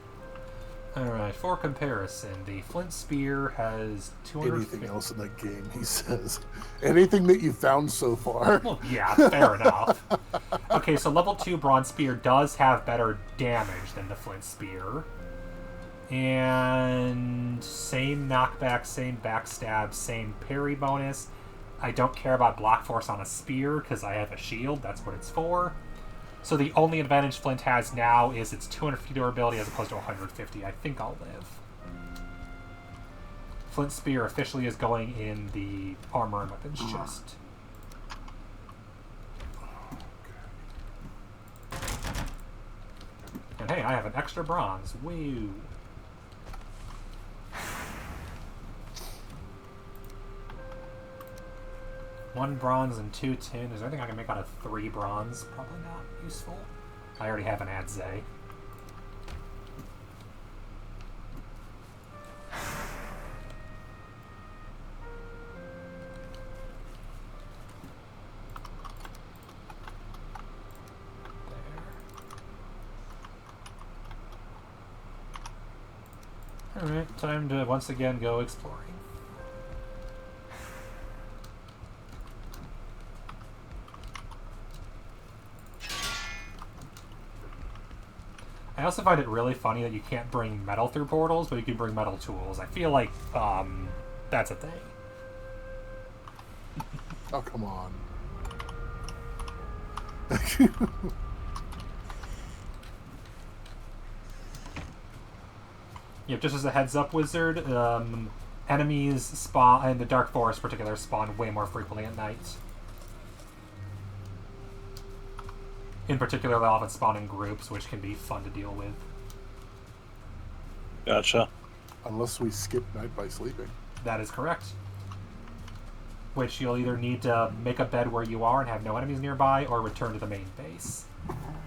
Alright, for comparison, the flint spear has 200... Anything else in that game, he says. Anything that you found so far. Well, yeah, fair enough. Okay, so level 2 bronze spear does have better damage than the flint spear. And same knockback, same backstab, same parry bonus. I don't care about block force on a spear because I have a shield, that's what it's for. So the only advantage Flint has now is its 250 durability as opposed to 150. I think I'll live. Flint Spear officially is going in the armor and weapons chest. And hey, I have an extra bronze. Woo! One bronze and 2 tin. Is there anything I can make out of 3 bronze? Probably not useful. I already have an Adze. There. Alright, time to once again go exploring. I also find it really funny that you can't bring metal through portals, but you can bring metal tools. I feel like, that's a thing. Oh, come on. Yep, just as a heads up, Wizard, enemies spawn, in the Dark Forest in particular, spawn way more frequently at night. In particular, they often spawn in groups, which can be fun to deal with. Gotcha. Unless we skip night by sleeping. That is correct. which you'll either need to make a bed where you are and have no enemies nearby, or return to the main base.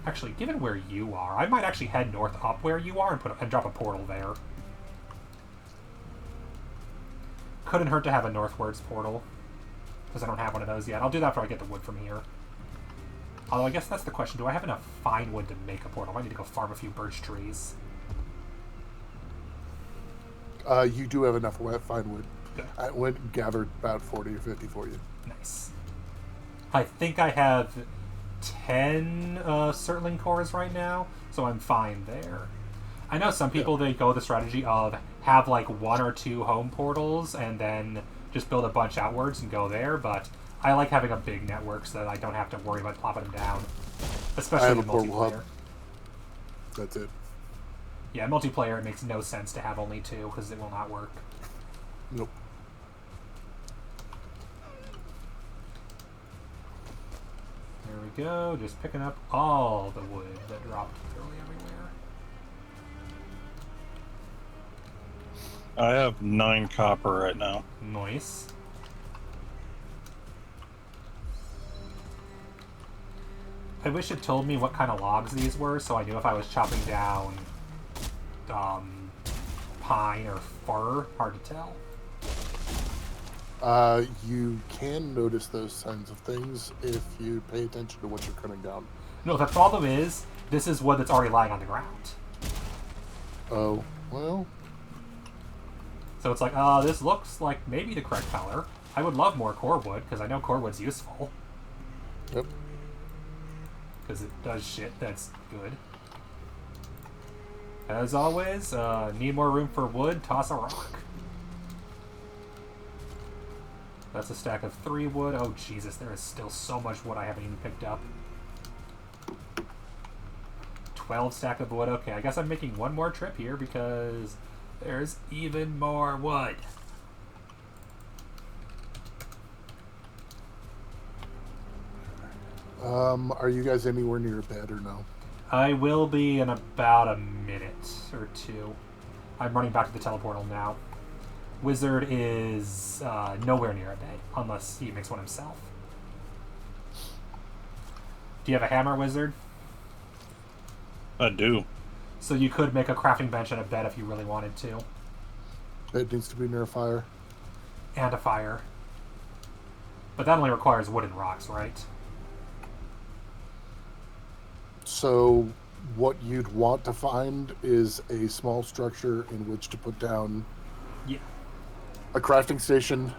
Actually, given where you are, I might actually head north up where you are and drop a portal there. Couldn't hurt to have a northwards portal, because I don't have one of those yet. I'll do that after I get the wood from here. Although I guess that's the question, do I have enough fine wood to make a portal? I might need to go farm a few birch trees. You do have enough fine wood. Good. I went and gathered about 40 or 50 for you. Nice. I think I have 10 Surtling cores right now, so I'm fine there. I know some people, they go the strategy of have like 1 or 2 home portals and then just build a bunch outwards and go there, but I like having a big network so that I don't have to worry about plopping them down. Especially in multiplayer. That's it. Yeah, multiplayer, it makes no sense to have only 2 because it will not work. Nope. There we go, just picking up all the wood that dropped literally everywhere. I have 9 copper right now. Nice. I wish it told me what kind of logs these were, so I knew if I was chopping down pine or fir. Hard to tell. You can notice those kinds of things if you pay attention to what you're cutting down. No, the problem is, this is wood that's already lying on the ground. Oh, well. So it's like, this looks like maybe the correct color. I would love more core wood, because I know core wood's useful. Yep. Because it does shit that's good. As always, need more room for wood, toss a rock. That's a stack of 3 wood. Oh, Jesus, there is still so much wood I haven't even picked up. 12 stack of wood. Okay, I guess I'm making one more trip here because there's even more wood. Are you guys anywhere near a bed or no? I will be in about a minute or 2. I'm running back to the teleportal now. Wizard is nowhere near a bed, unless he makes one himself. Do you have a hammer, Wizard? I do. So you could make a crafting bench and a bed if you really wanted to. It needs to be near a fire. And a fire. But that only requires wood and rocks, right? So what you'd want to find is a small structure in which to put down a crafting station,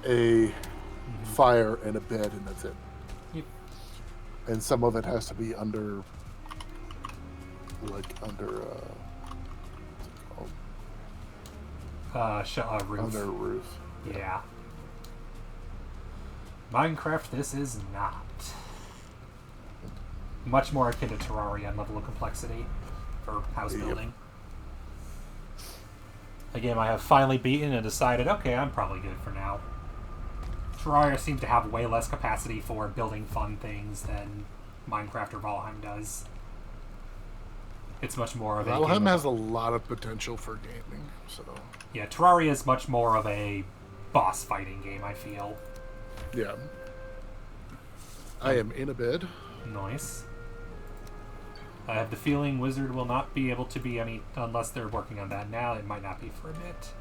a fire, and a bed, and that's it. Yep. And some of it has to be under, what's it called? Roof. Under a roof. Yeah. Minecraft, this is not. Much more akin to Terraria in level of complexity for house building. A game I have finally beaten and decided, okay, I'm probably good for now. Terraria seems to have way less capacity for building fun things than Minecraft or Valheim does. It's much more of a... Valheim has a lot of potential for gaming, so... Yeah, Terraria is much more of a boss fighting game, I feel. Yeah. I am in a bed. Nice. I have the feeling Wizard will not be able to be any... Unless they're working on that now, it might not be for a bit.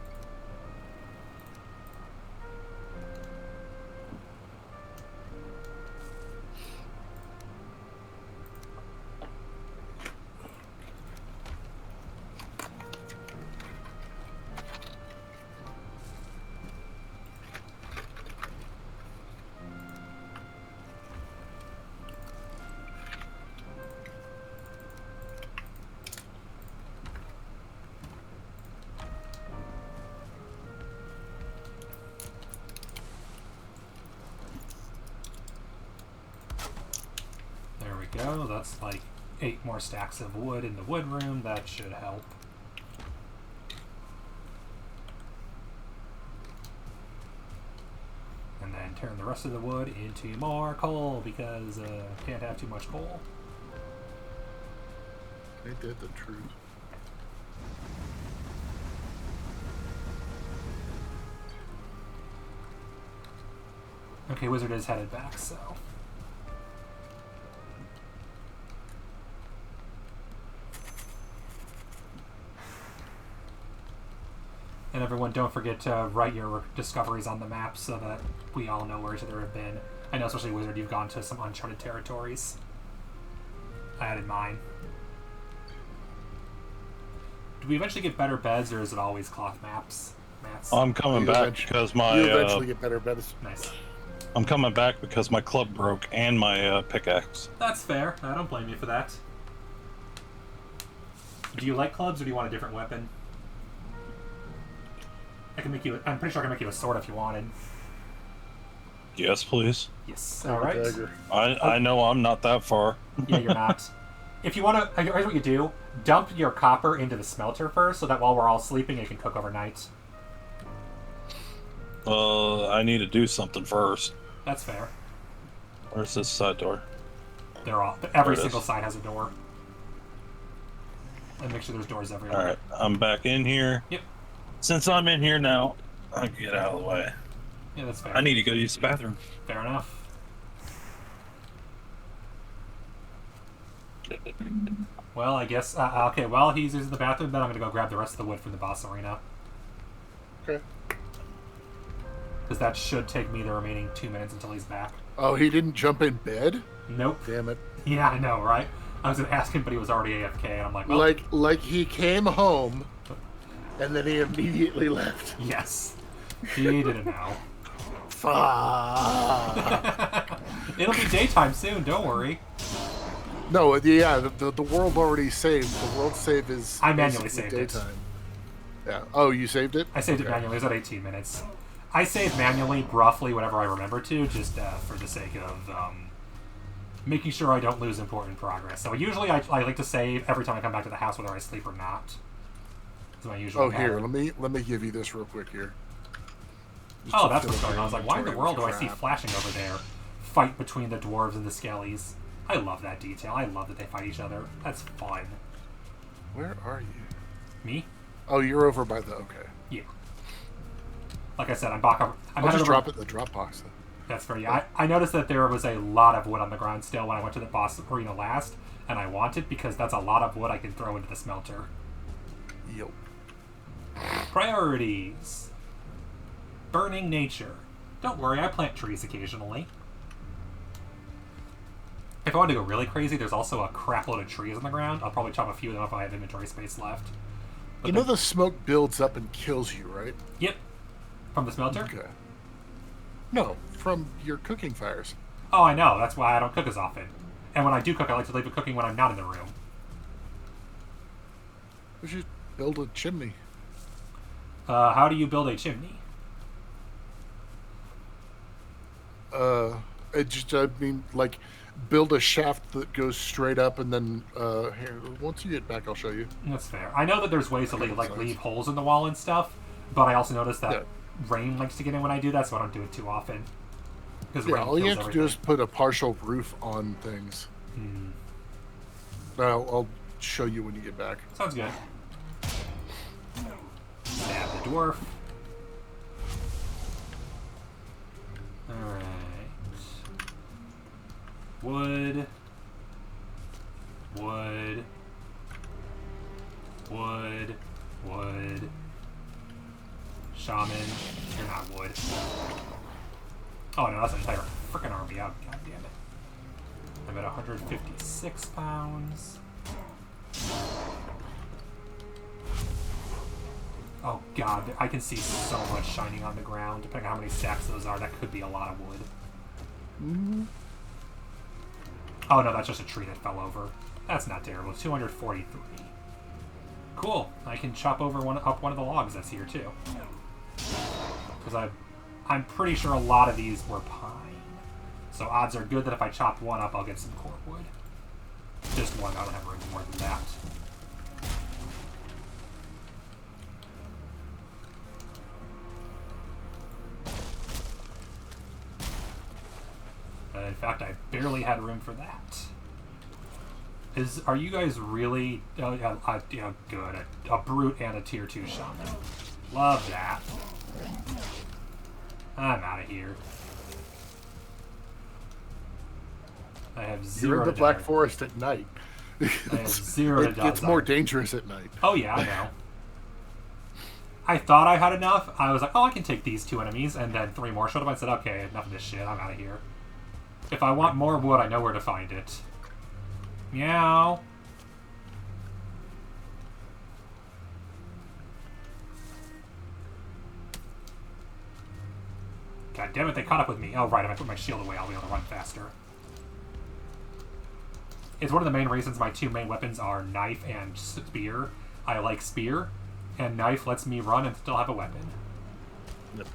Go. That's like 8 more stacks of wood in the wood room. That should help. And then turn the rest of the wood into more coal because can't have too much coal. Ain't that the truth? Okay, Wizard is headed back, so... And everyone, don't forget to write your discoveries on the map so that we all know where each other have been. I know, especially Wizard, you've gone to some uncharted territories. I added mine. Do we eventually get better beds, or is it always cloth mats? I'm coming back because my... You eventually get better beds. Nice. I'm coming back because my club broke and my pickaxe. That's fair. I don't blame you for that. Do you like clubs, or do you want a different weapon? I'm pretty sure I can make you a sword if you wanted. Yes, please. Yes. All right. I know I'm not that far. Yeah, you're not. If you want to, here's what you do: dump your copper into the smelter first, so that while we're all sleeping, it can cook overnight. I need to do something first. That's fair. Where's this side door? Every single side has a door. And make sure there's doors everywhere. All right, I'm back in here. Yep. Since I'm in here now, I'll get out of the way. Yeah, that's fair. I need to go use the bathroom. Fair enough. Well, I guess... okay, while he's using the bathroom, then I'm going to go grab the rest of the wood from the boss arena. Okay. Because that should take me the remaining 2 minutes until he's back. Oh, he didn't jump in bed? Nope. Damn it. Yeah, I know, right? I was going to ask him, but he was already AFK, and I'm like, well... Like he came home, and then he immediately left. Yes. He didn't know. Fuck. It'll be daytime soon, don't worry. No, yeah, the world already saved. The world save is I manually saved daytime. Yeah. Oh, you saved it? I saved it manually. It was at 18 minutes. I save manually roughly whatever I remember to, just for the sake of making sure I don't lose important progress. So usually I like to save every time I come back to the house, whether I sleep or not. That's my usual pattern. Here, let me give you this real quick here. Oh, that's what's going on. I was like, why in the world do I see flashing over there? Fight between the dwarves and the skellies. I love that detail. I love that they fight each other. That's fun. Where are you? Me? Oh, you're over by the... Okay. Yeah. Like I said, I'm back over... I'll just drop it in the drop box, then. That's fair, yeah. I noticed that there was a lot of wood on the ground still when I went to the boss arena last, and I want it because that's a lot of wood I can throw into the smelter. Yo. Priorities. Burning nature. Don't worry, I plant trees occasionally. If I want to go really crazy, there's also a crap load of trees on the ground. I'll probably chop a few of them if I have inventory space left. But you know the smoke builds up and kills you, right? Yep. From the smelter? Okay. No, from your cooking fires. Oh, I know. That's why I don't cook as often. And when I do cook, I like to leave it cooking when I'm not in the room. We should build a chimney. How do you build a chimney? I mean, like, build a shaft that goes straight up, and then here. Once you get back, I'll show you. That's fair. I know that there's ways to leave holes in the wall and stuff, but I also noticed that rain likes to get in when I do that, so I don't do it too often. Yeah, all you have to do is put a partial roof on things. I'll show you when you get back. Sounds good. Stab the dwarf. Alright. Wood. Wood. Wood. Wood. Shaman. You're not wood. Oh no, that's an entire freaking army. Oh, God damn it. I'm at 156 pounds. Oh god, I can see so much shining on the ground. Depending on how many stacks those are, that could be a lot of wood. Oh no, that's just a tree that fell over. That's not terrible. 243. Cool. I can chop over one of the logs that's here too. Because I'm pretty sure a lot of these were pine. So odds are good that if I chop one up, I'll get some cordwood. Just one. I don't have room for more than that. In fact, I barely had room for that. Are you guys really... good. A brute and a tier 2 shaman. Love that. I'm out of here. I have You're zero in the to Black dodge. Forest at night. I have zero to dodge. It's more dangerous at night. Oh yeah, I know. I thought I had enough. I was like, oh, I can take these 2 enemies, and then 3 more showed up. I said, okay, enough of this shit. I'm out of here. If I want more wood, I know where to find it. Meow. God damn it, they caught up with me. Oh, right, if I put my shield away, I'll be able to run faster. It's one of the main reasons my 2 main weapons are knife and spear. I like spear, and knife lets me run and still have a weapon. Yep.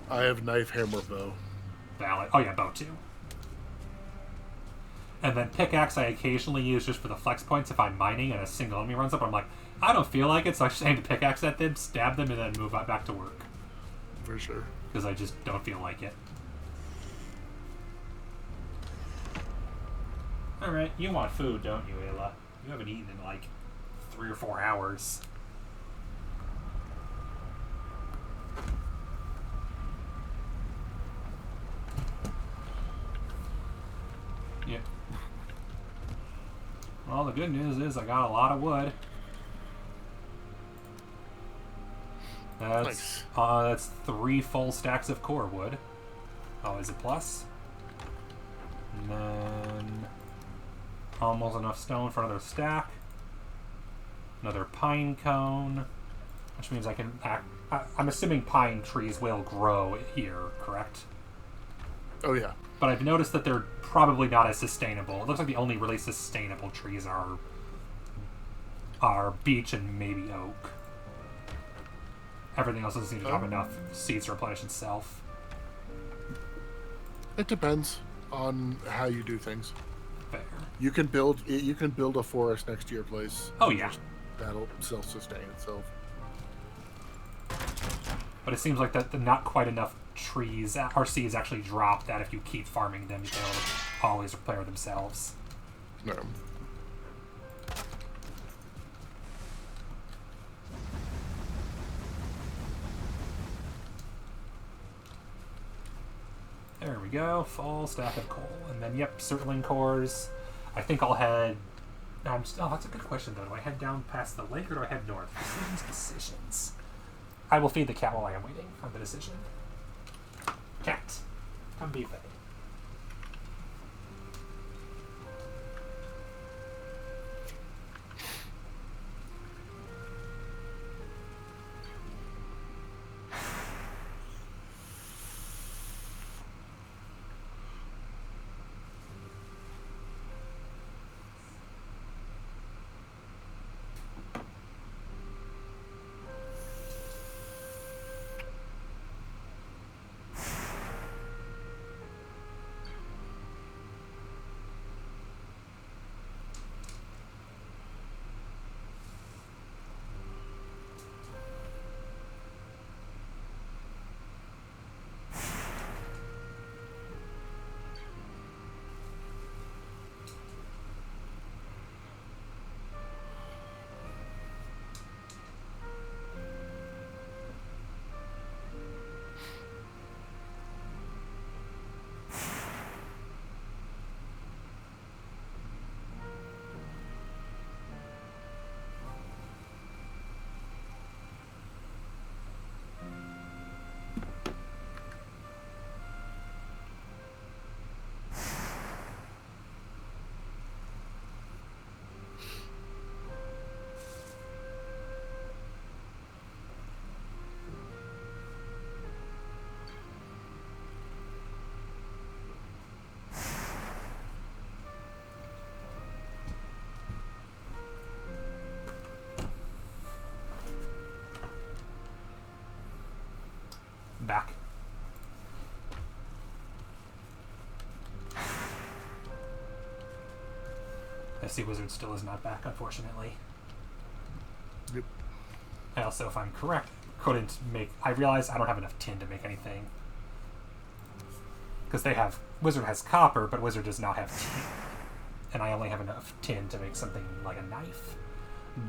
I have knife, hammer, bow. Valid. Oh yeah, bow too. And then pickaxe I occasionally use just for the flex points if I'm mining and a single enemy runs up. I'm like, I don't feel like it, so I just aim the pickaxe at them, stab them, and then move back to work. For sure. Because I just don't feel like it. Alright, you want food, don't you, Ayla? You haven't eaten in like 3 or 4 hours. Yeah. Well, the good news is I got a lot of wood. That's 3 full stacks of core wood. Always a plus. And then almost enough stone for another stack. Another pine cone, which means I can I'm assuming pine trees will grow here, correct? Oh yeah. But I've noticed that they're probably not as sustainable. It looks like the only really sustainable trees are beech and maybe oak. Everything else doesn't seem to have enough seeds to replenish itself. It depends on how you do things. Fair. You can build a forest next to your place. Oh yeah. That'll self-sustain itself. But it seems like that not quite enough trees or seeds actually drop that if you keep farming them, they'll always repair themselves. No. There we go, full stack of coal. And then, yep, circling cores. I think I'll head... oh, that's a good question, though. Do I head down past the lake, or do I head north? Decisions. I will feed the cat while I am waiting on the decision. Cat, come be fed. Back. I see Wizard still is not back, unfortunately. Yep. I also, if I'm correct, couldn't make... I realized I don't have enough tin to make anything. Because they have... Wizard has copper, but Wizard does not have tin. And I only have enough tin to make something like a knife.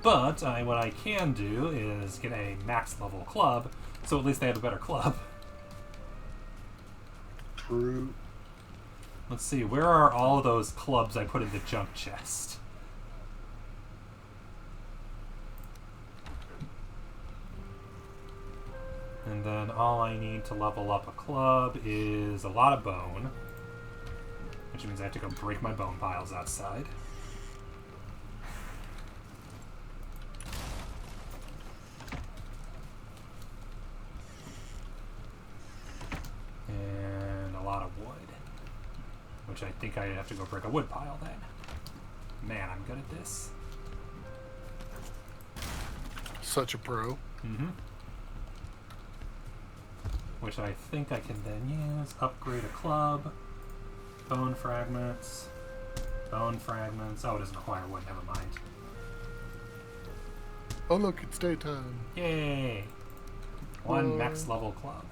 But what I can do is get a max level club, so at least they have a better club. True. Let's see, where are all of those clubs I put in the junk chest? And then all I need to level up a club is a lot of bone. Which means I have to go break my bone piles outside. And a lot of wood. Which I think I have to go break a wood pile then. Man, I'm good at this. Such a pro. Mm-hmm. Which I think I can then use. Upgrade a club. Bone fragments. Bone fragments. Oh, it doesn't require wood. Never mind. Oh, look, it's daytime. Yay! One max level club.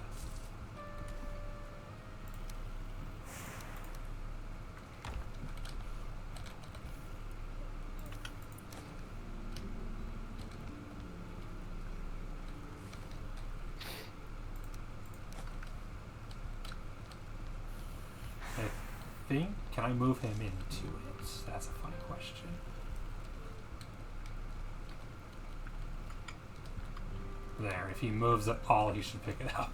Can I move him into it? That's a funny question. There, if he moves at all, he should pick it up.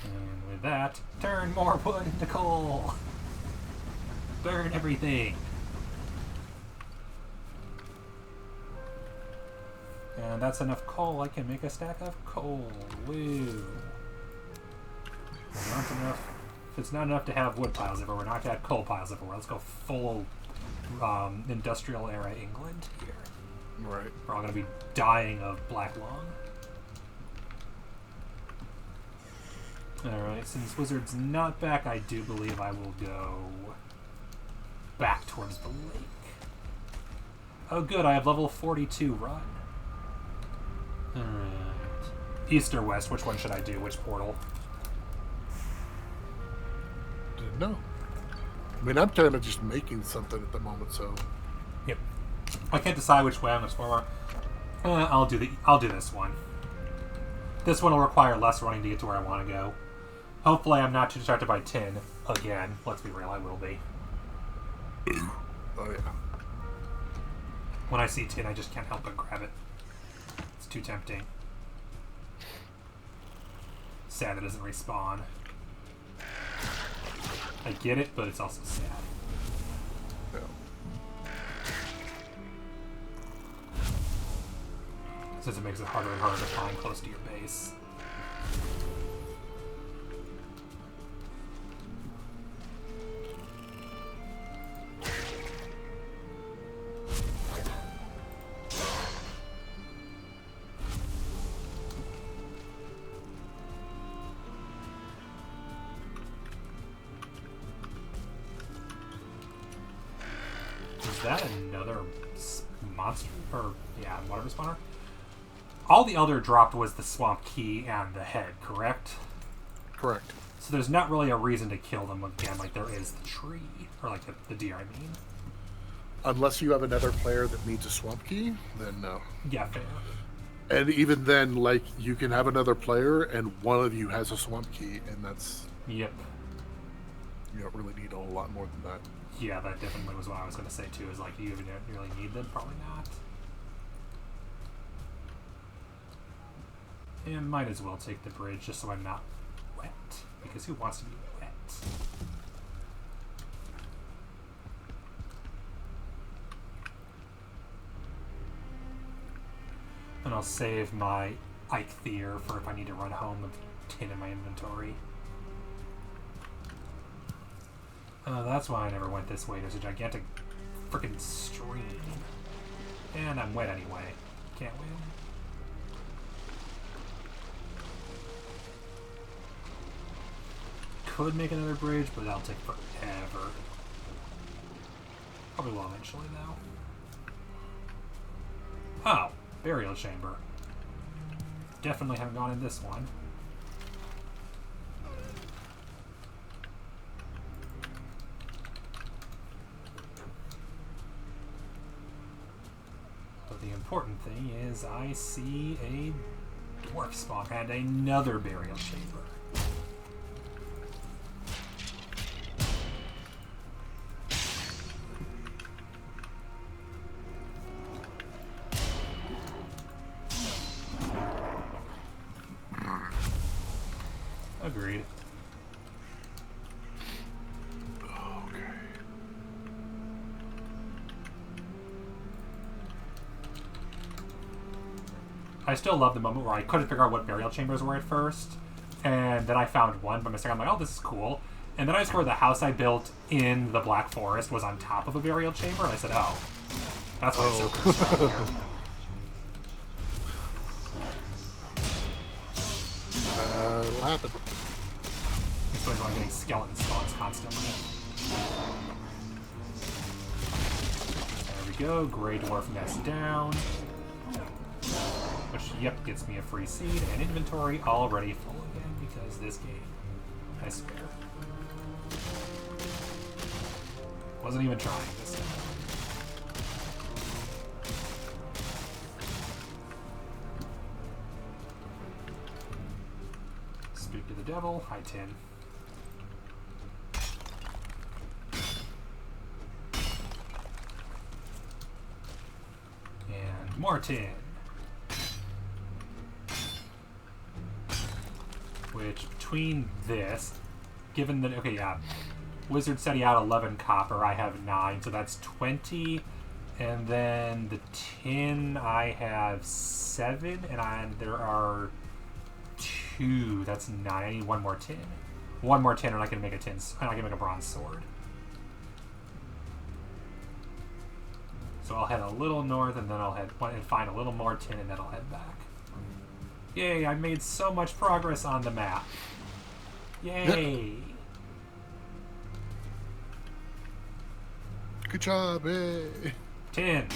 And with that, turn more wood into coal! Burn everything! And that's enough coal, I can make a stack of coal. Woo! Not enough. If it's not enough to have wood piles everywhere, we're not to have coal piles everywhere. Let's go full industrial era England here. Right. We're all going to be dying of black lung. Alright, since Wizard's not back, I do believe I will go back towards the lake. Oh good, I have level 42 run. Alright. East or west, which one should I do? Which portal? Didn't know. I mean, I'm kind of just making something at the moment, so... Yep. I can't decide which way I'm going to explore. I'll do this one. This one will require less running to get to where I want to go. Hopefully I'm not too distracted by tin. Again, let's be real, I will be. Oh, yeah. When I see tin, I just can't help but grab it. It's too tempting. Sad that it doesn't respawn. I get it, but it's also sad. No. Since it makes it harder and harder to find close to your base. Is that another monster? Or, yeah, water spawner? All the other dropped was the swamp key and the head, correct? Correct. So there's not really a reason to kill them again, like there is the tree. Or like the deer, I mean. Unless you have another player that needs a swamp key, then no. Yeah, fair. And even then, like, you can have another player and one of you has a swamp key, and that's... Yep. You don't really need a whole lot more than that. Yeah, that definitely was what I was going to say too, is like, do you even really need them? Probably not. And might as well take the bridge just so I'm not wet. Because who wants to be wet? And I'll save my Eikthyr for if I need to run home with tin in my inventory. That's why I never went this way. There's a gigantic freaking stream. And I'm wet anyway. Can't win. Could make another bridge, but that'll take forever. Probably will eventually, though. Oh, burial chamber. Definitely haven't gone in this one. Don't think I'm important thing is I see a dwarf spawn and another burial chamber. Agreed. I still love the moment where I couldn't figure out what burial chambers were at first, and then I found one by mistake. I'm like, oh, this is cool. And then I discovered the house I built in the Black Forest was on top of a burial chamber, and I said, oh, that's why it's so cool. What happened? Explains why I'm getting skeleton spawns constantly. There we go, Grey Dwarf nest down. Which, yep, gets me a free seed and inventory already full again because this game, I swear. Wasn't even trying this time. Speak to the devil, hi Tin. And more tin. Which, between this, given that, okay, yeah, Wizard said he had 11 copper, I have 9, so that's 20, and then the tin, I have 7, and there are 2, that's 9, I need one more tin. One more tin, and I can make a tin, and I can make a bronze sword. So I'll head a little north, and then I'll head, and find a little more tin, and then I'll head back. Yay, I made so much progress on the map. Yay! Good job, eh? 10.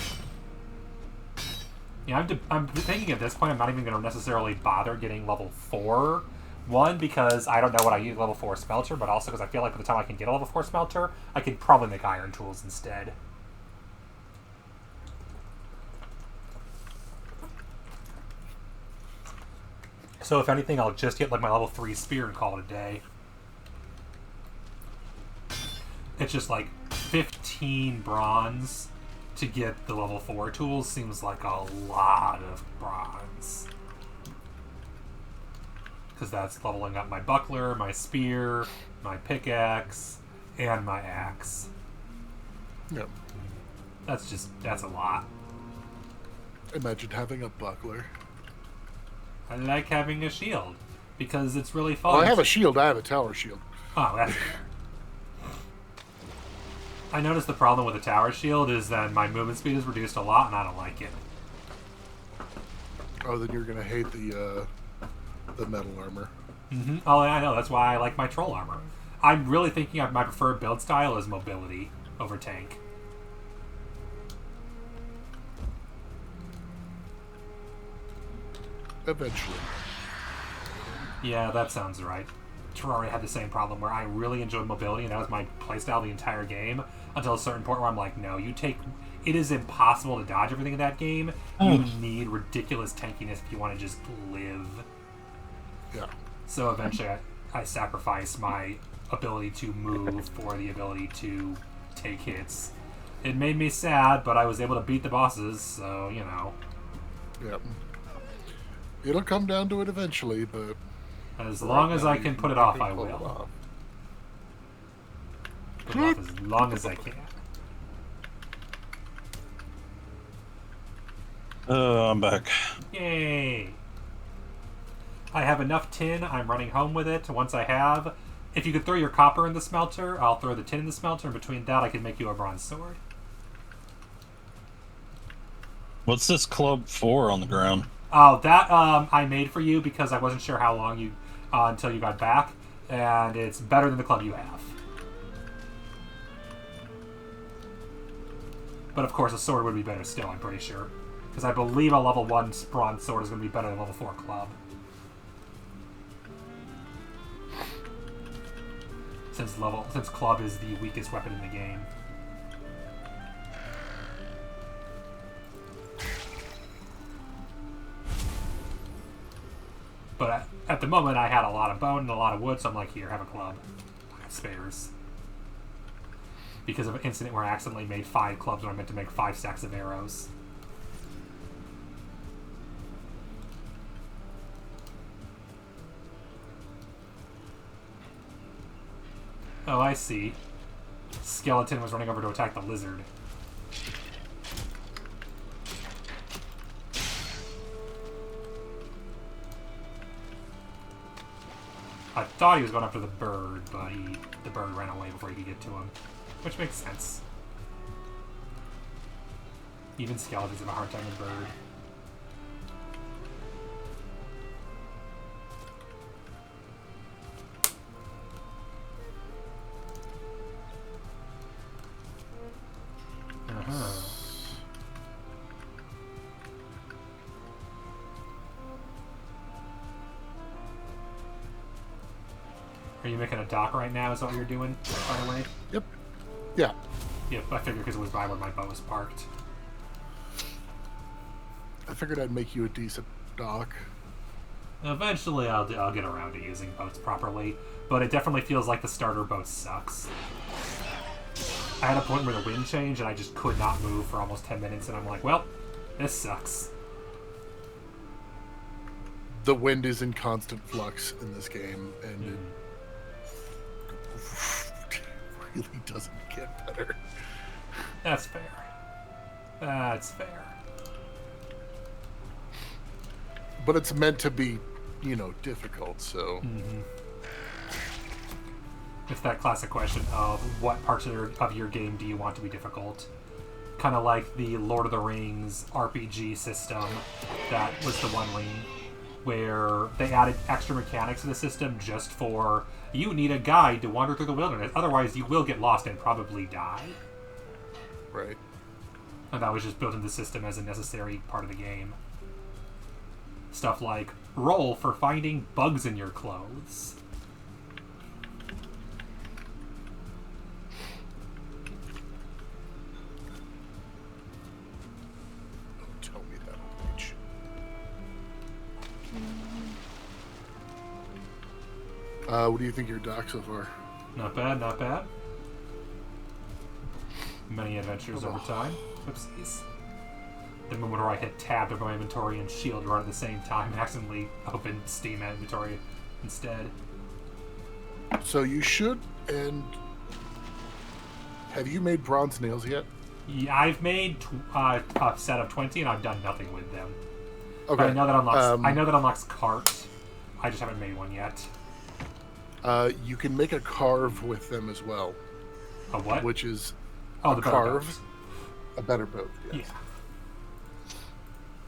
Yeah, I'm thinking at this point I'm not even going to necessarily bother getting level 4. One, because I don't know what I use level 4 smelter, but also because I feel like by the time I can get a level 4 smelter, I can probably make iron tools instead. So if anything, I'll just get like my level 3 spear and call it a day. It's just like 15 bronze to get the level 4 tools seems like a lot of bronze. Because that's leveling up my buckler, my spear, my pickaxe, and my axe. Yep. That's a lot. Imagine having a buckler. I like having a shield because it's really fun. Well, I have a shield. I have a tower shield. Oh, that's fair. I noticed the problem with the tower shield is that my movement speed is reduced a lot, and I don't like it. Oh, then you're gonna hate the metal armor. Mm-hmm. Oh, I know. That's why I like my troll armor. I'm really thinking my preferred build style is mobility over tank. Eventually. Yeah, that sounds right. Terraria had the same problem where I really enjoyed mobility, and that was my playstyle the entire game, until a certain point where I'm like, no, it is impossible to dodge everything in that game. You need ridiculous tankiness if you want to just live. Yeah. So eventually I sacrificed my ability to move for the ability to take hits. It made me sad, but I was able to beat the bosses, so, you know. Yep. It'll come down to it eventually, but... As long as I can put it off, I will. Put it off as long as I can. I'm back. Yay! I have enough tin. I'm running home with it. Once I have... If you could throw your copper in the smelter, I'll throw the tin in the smelter, and between that I can make you a bronze sword. What's this club for on the ground? Oh, that I made for you because I wasn't sure how long you... until you got back, and it's better than the club you have. But of course a sword would be better still, I'm pretty sure. Because I believe a level 1 bronze sword is going to be better than a level 4 club. Since club is the weakest weapon in the game. At the moment, I had a lot of bone and a lot of wood, so I'm like, here, have a club. I have spares. Because of an incident where I accidentally made 5 clubs when I meant to make 5 stacks of arrows. Oh, I see. Skeleton was running over to attack the lizard. I thought he was going after the bird, but the bird ran away before he could get to him. Which makes sense. Even skeletons have a hard time with bird. Are you making a dock right now? Is that what you're doing, by the way? Yep. Yeah. Yep, I figured because it was by where my boat was parked. I figured I'd make you a decent dock. Eventually, I'll get around to using boats properly, but it definitely feels like the starter boat sucks. I had a point where the wind changed, and I just could not move for almost 10 minutes, and I'm like, well, this sucks. The wind is in constant flux in this game, and it really doesn't get better. That's fair. That's fair. But it's meant to be, difficult, so... Mm-hmm. It's that classic question of what parts of your game do you want to be difficult? Kind of like the Lord of the Rings RPG system that was the One Ring, where they added extra mechanics to the system just for, you need a guide to wander through the wilderness, otherwise you will get lost and probably die. Right. And that was just built into the system as a necessary part of the game. Stuff like, roll for finding bugs in your clothes. Don't tell me that, Peach. What do you think your dock so far? Not bad, not bad. Many adventures over time. Oopsies. The moment where I hit tab to open my inventory and shield run at the same time and accidentally opened Steam inventory instead. So you should, and... Have you made bronze nails yet? Yeah, I've made a set of 20 and I've done nothing with them. Okay. But I know that unlocks. I know that unlocks cart. I just haven't made one yet. You can make a carve with them as well. A what? Which is the a better carve. boat. A better boat, yes. Yeah.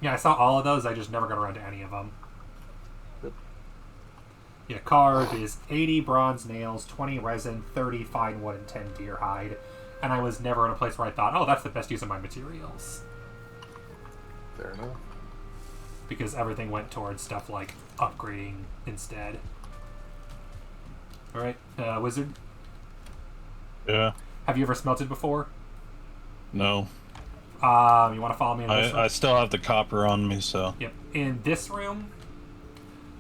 Yeah, I saw all of those. I just never got around to any of them. Yep. Yeah, carve is 80 bronze nails, 20 resin, 30 fine wood, and 10 deer hide. And I was never in a place where I thought, oh, that's the best use of my materials. Fair enough. Because everything went towards stuff like upgrading instead. Alright, Wizard? Yeah. Have you ever smelted before? No. You want to follow me in this room? I still have the copper on me, so. Yep. In this room,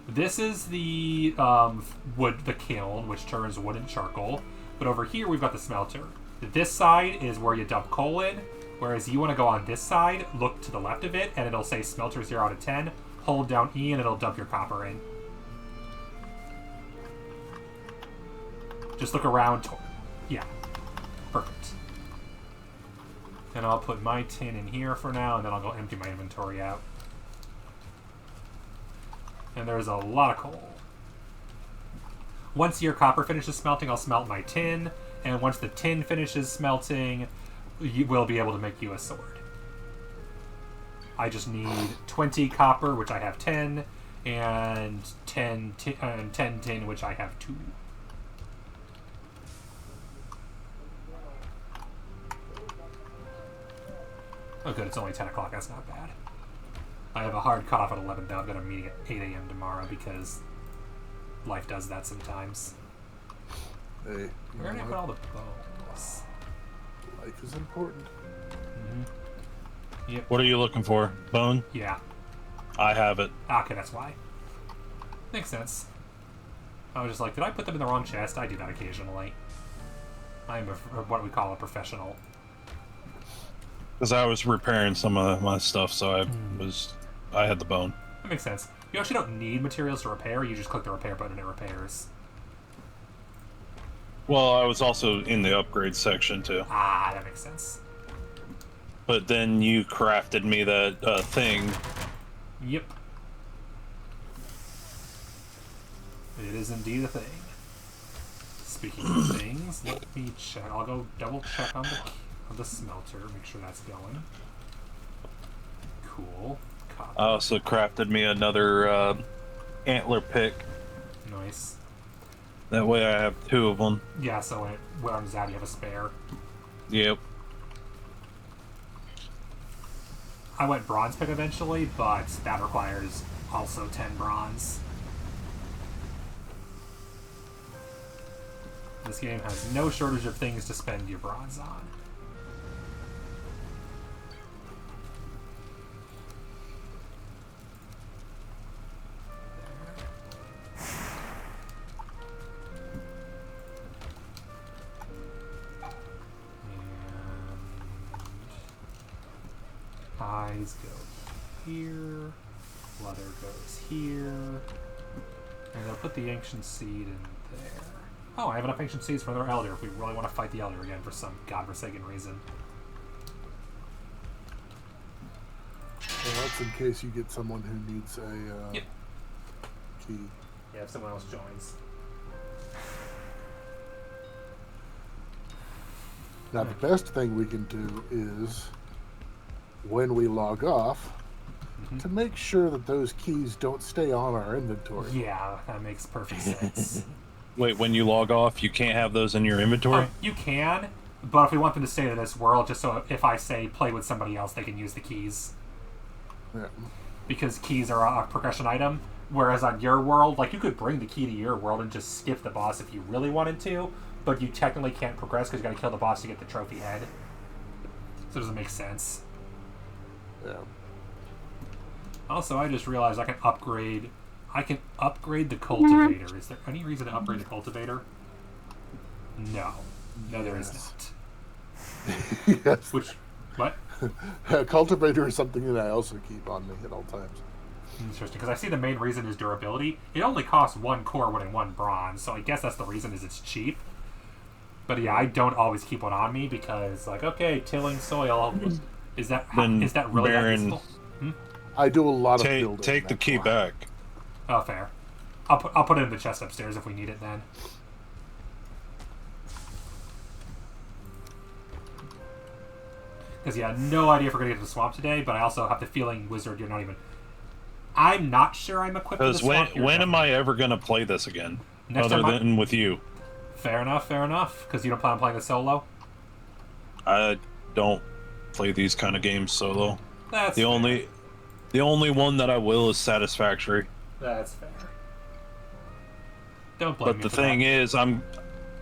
this is the the kiln, which turns wood into charcoal. But over here, we've got the smelter. This side is where you dump coal in, whereas you want to go on this side, look to the left of it, and it'll say smelter 0 out of 10. Hold down E, and it'll dump your copper in. Just look around. Yeah. Perfect. And I'll put my tin in here for now, and then I'll go empty my inventory out. And there's a lot of coal. Once your copper finishes smelting, I'll smelt my tin, and once the tin finishes smelting, you will be able to make you a sword. I just need 20 copper, which I have 10, and 10 tin, which I have 2. Oh good, it's only 10 o'clock, that's not bad. I have a hard cutoff at 11 though. I've got a meeting at 8 a.m. tomorrow because life does that sometimes. Hey, Where did I put all the bones? life is important. Yep. What are you looking for? Bone? Yeah. I have it. Okay, that's why. Makes sense. I was just like, did I put them in the wrong chest? I do that occasionally. I'm what we call a professional. Because I was repairing some of my stuff, so I had the bone. That makes sense. You actually don't need materials to repair. You just click the repair button and it repairs. Well, I was also in the upgrade section too. Ah, that makes sense. But then you crafted me that thing. Yep. It is indeed a thing. Speaking of things, let me check. I'll go double check on the smelter, make sure that's going. Cool. Copy. I also crafted me another antler pick. Nice. That way I have 2 of them. Yeah, so when it runs out, you have a spare. Yep. I went bronze pick eventually, but that requires also 10 bronze. This game has no shortage of things to spend your bronze on. Eyes go here, leather goes here, and I'll put the ancient seed in there. Oh, I have enough ancient seeds for another elder if we really want to fight the elder again for some godforsaken reason. Well, that's in case you get someone who needs a Yep. key. Yeah, if someone else joins. Now, the best thing we can do is, when we log off, to make sure that those keys don't stay on our inventory. Yeah, that makes perfect sense. Wait, when you log off, you can't have those in your inventory? You can, but if we want them to stay in this world, just so if I say play with somebody else, they can use the keys. Yeah. Because keys are a progression item, whereas on your world, like, you could bring the key to your world and just skip the boss if you really wanted to, but you technically can't progress because you gotta kill the boss to get the trophy head. So it doesn't make sense. Yeah. Also, I just realized I can upgrade the cultivator. Is there any reason to upgrade the cultivator? No. No, there is not. Yes. Which, what? Cultivator is something that I also keep on me at all times. Interesting, because I see the main reason is durability. It only costs 1 core and 1 bronze, so I guess that's the reason is it's cheap. But yeah, I don't always keep one on me because, like, okay, tilling soil. Is that really that useful? I do a lot of building. Take the key back. Oh, fair. I'll put it in the chest upstairs if we need it then. Because, yeah, no idea if we're going to get to the swamp today, but I also have the feeling, Wizard, you're not even... I'm not sure I'm equipped with the swamp. Because when am I ever going to play this again? Next other time than with you? Fair enough. Because you don't plan on playing the solo? I don't play these kind of games solo. That's the fair. The only one that I will is Satisfactory. That's fair. Don't blame me But the for that.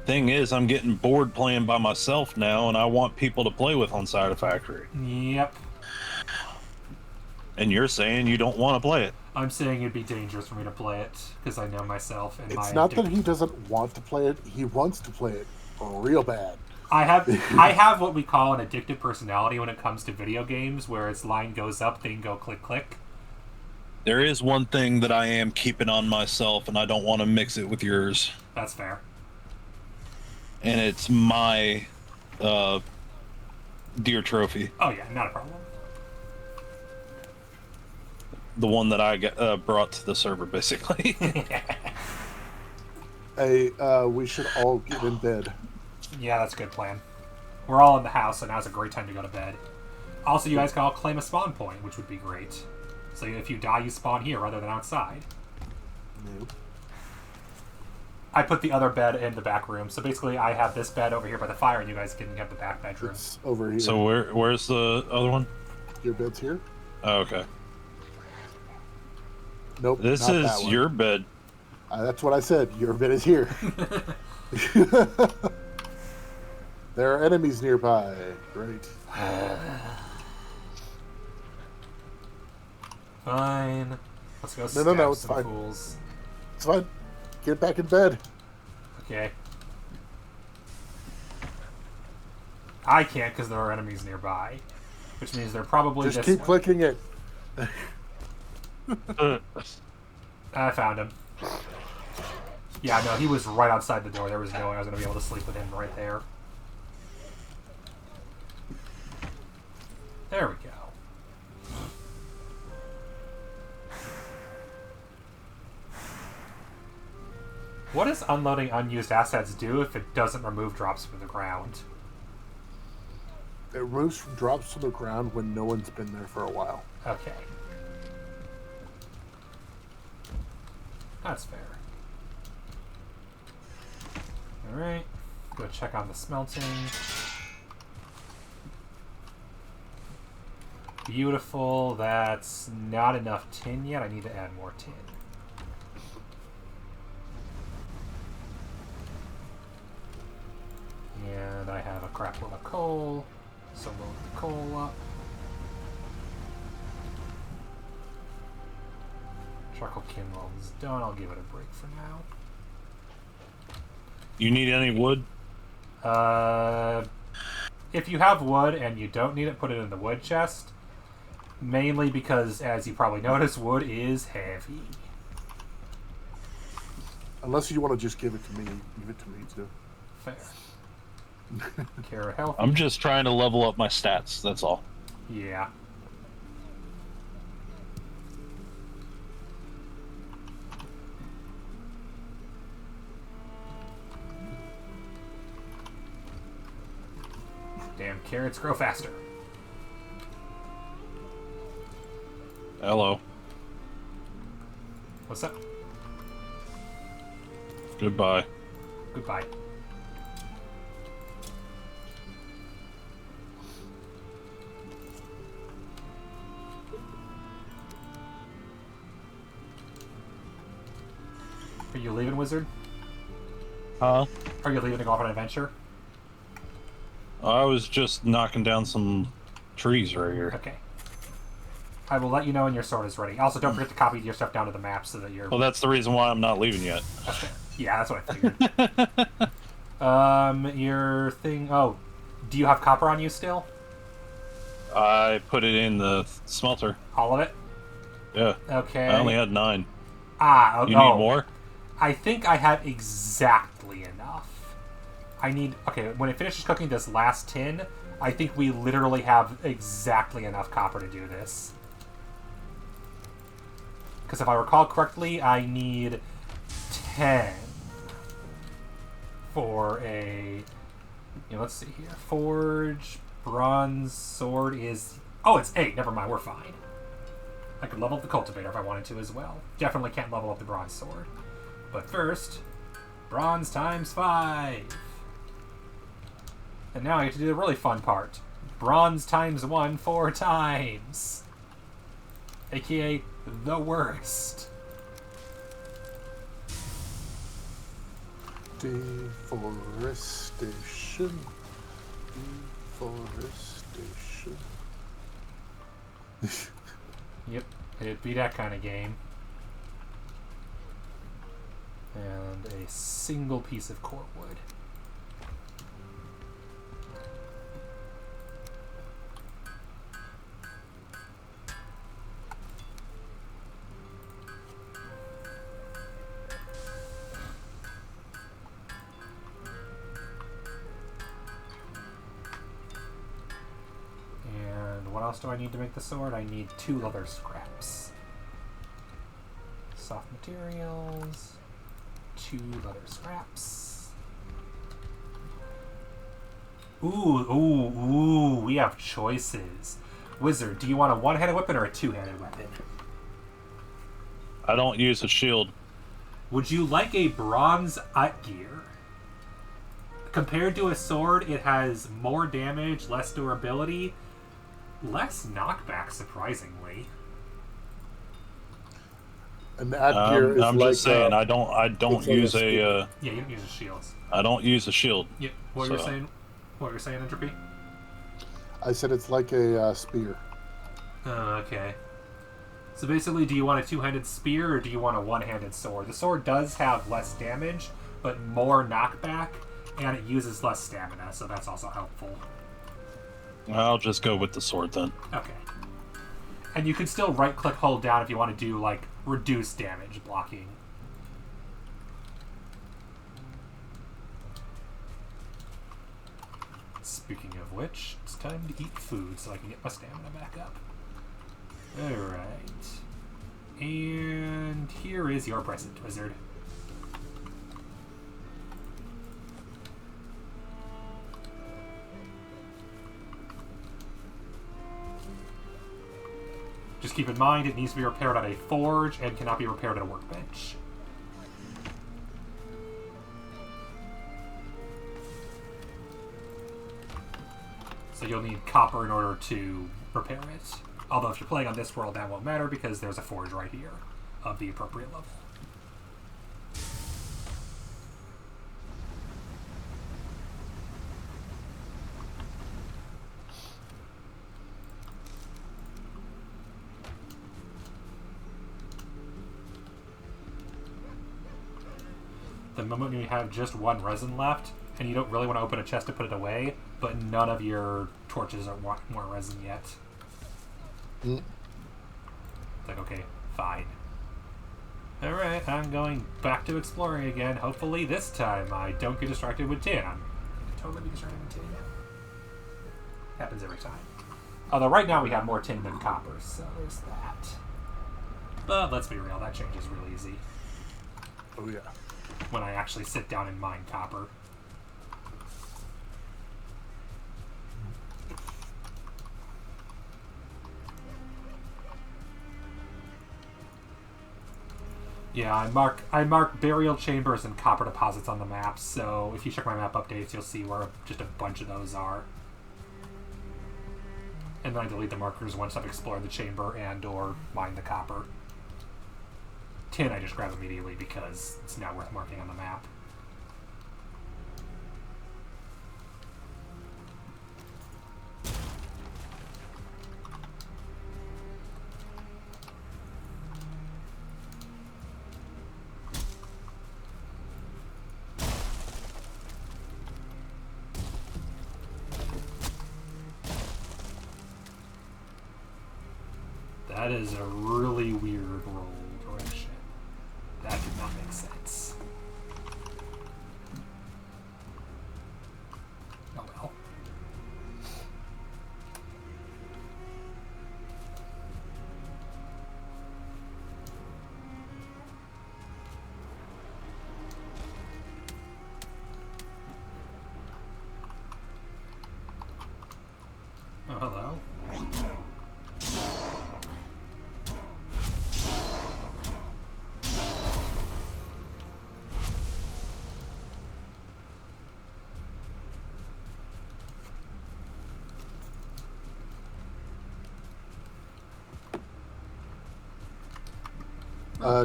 thing is, I'm getting bored playing by myself now, and I want people to play with on Satisfactory. Yep. And you're saying you don't want to play it. I'm saying it'd be dangerous for me to play it, because I know myself and It's not that he doesn't want to play it, he wants to play it real bad. I have what we call an addictive personality when it comes to video games, where its line goes up, then go click click. There is one thing that I am keeping on myself, and I don't want to mix it with yours. That's fair. And it's my deer trophy. Oh yeah, not a problem. The one that I got, brought to the server, basically. Hey, we should all get in bed. Yeah, that's a good plan. We're all in the house, so now's a great time to go to bed. Also, you guys can all claim a spawn point, which would be great. So if you die, you spawn here rather than outside. Nope. I put the other bed in the back room, so basically I have this bed over here by the fire, and you guys can have the back bedroom. It's over here. So where's the other one? Your bed's here? Oh, okay. Nope. This not that is one. your bed. That's what I said. Your bed is here. There are enemies nearby. Great. Fine. Let's go No, stab it's some fine. fools. It's fine. Get back in bed. Okay. I can't because there are enemies nearby, which means they're probably Just this keep way. clicking it. I found him. Yeah, no, he was right outside the door. There was no way I was going to be able to sleep with him right there. There we go. What does unloading unused assets do if it doesn't remove drops from the ground? It roosts drops to the ground when no one's been there for a while. Okay. That's fair. Alright. Go check on the smelting. Beautiful. That's not enough tin yet. I need to add more tin. And I have a crap load of coal. So load the coal up. Charcoal kindle is done. I'll give it a break for now. You need any wood? If you have wood and you don't need it, put it in the wood chest. Mainly because, as you probably noticed, wood is heavy. Unless you want to just give it to me. Give it to me, too. Fair. Care of health. I'm just trying to level up my stats, that's all. Yeah. Damn carrots grow faster. Hello. What's up? Goodbye. Goodbye. Are you leaving, Wizard? Huh? Are you leaving to go off on an adventure? I was just knocking down some trees right here. Okay. I will let you know when your sword is ready. Also, don't forget to copy your stuff down to the map so that you're... Well, that's the reason why I'm not leaving yet. That's fair. Yeah, that's what I figured. Your thing... Oh, do you have copper on you still? I put it in the smelter. All of it? Yeah. Okay. I only had 9. Ah, okay. You need more? I think I have exactly enough. I need... Okay, when it finishes cooking this last tin, I think we literally have exactly enough copper to do this. Because if I recall correctly, I need 10 for a... let's see here. Forge, bronze, sword is... Oh, it's 8. Never mind, we're fine. I could level up the cultivator if I wanted to as well. Definitely can't level up the bronze sword. But first, bronze times 5. And now I get to do the really fun part. Bronze times 1 4 times. AKA the worst. Deforestation. Deforestation. Yep, it'd be that kind of game. And a single piece of core wood. And what else do I need to make the sword? I need 2 leather scraps. Soft materials. 2 leather scraps. Ooh, we have choices. Wizard, do you want a one-handed weapon or a two-handed weapon? I don't use a shield. Would you like a bronze gear? Compared to a sword, it has more damage, less durability, less knockback, surprisingly. And that gear is I'm like, just saying, I don't use like a. Yeah, you don't use a shield. I don't use a shield. Yep. What you're saying, Entropy? I said it's like a spear. Oh, okay. So basically, do you want a two-handed spear or do you want a one-handed sword? The sword does have less damage, but more knockback, and it uses less stamina, so that's also helpful. I'll just go with the sword then. Okay. And you can still right-click, hold down if you want to do, like, reduce damage blocking. Speaking of which, it's time to eat food so I can get my stamina back up. Alright. And here is your present, wizard. Just keep in mind, it needs to be repaired at a forge and cannot be repaired at a workbench. So you'll need copper in order to repair it. Although if you're playing on this world, that won't matter because there's a forge right here of the appropriate level. The moment you have just one resin left, and you don't really want to open a chest to put it away, but none of your torches are more resin yet. It's like, okay, fine. Alright, I'm going back to exploring again. Hopefully this time I don't get distracted with tin. I'm totally be distracted with tin. Happens every time. Although right now we have more tin than copper, so there's that. But let's be real, that changes real easy. Oh yeah. When I actually sit down and mine copper. Yeah, I mark burial chambers and copper deposits on the map, so if you check my map updates, you'll see where just a bunch of those are. And then I delete the markers once I've explored the chamber and or mined the copper. Tin I just grab immediately because it's not worth marking on the map. That is a really weird roll direction. That did not make sense. Oh well. Oh, hello.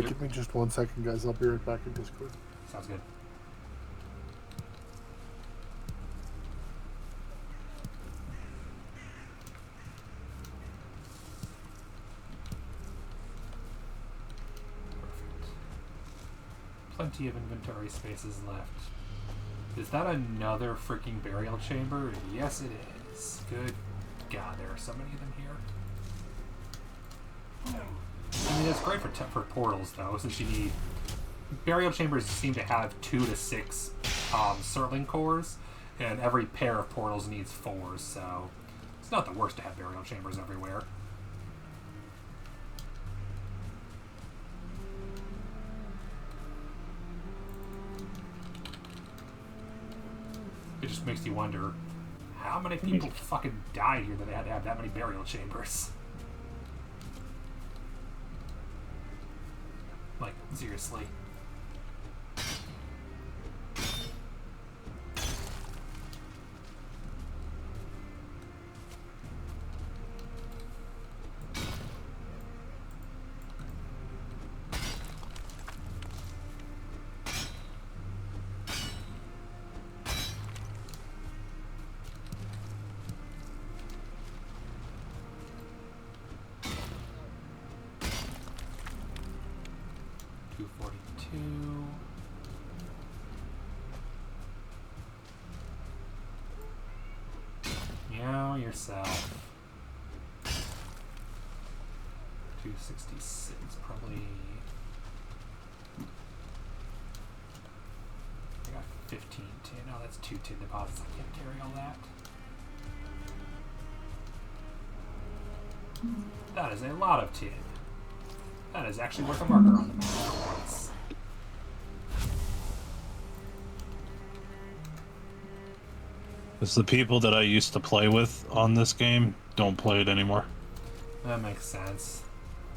Give me just 1 second, guys. I'll be right back in Discord. Sounds good. Perfect. Plenty of inventory spaces left. Is that another freaking burial chamber? Yes, it is. Good God, there are so many of them here. I mean, that's great for portals, though, since you need... Burial chambers seem to have 2 to 6 Surtling cores, and every pair of portals needs 4, so it's not the worst to have burial chambers everywhere. It just makes you wonder, how many people fucking died here that they had to have that many burial chambers? Like, seriously. Meow yourself. 266, probably. I got 15 tin. Oh, that's 2 tin deposits. I can't carry all that. That is a lot of tin. That is actually worth a marker on the map for once. It's the people that I used to play with on this game don't play it anymore. That makes sense.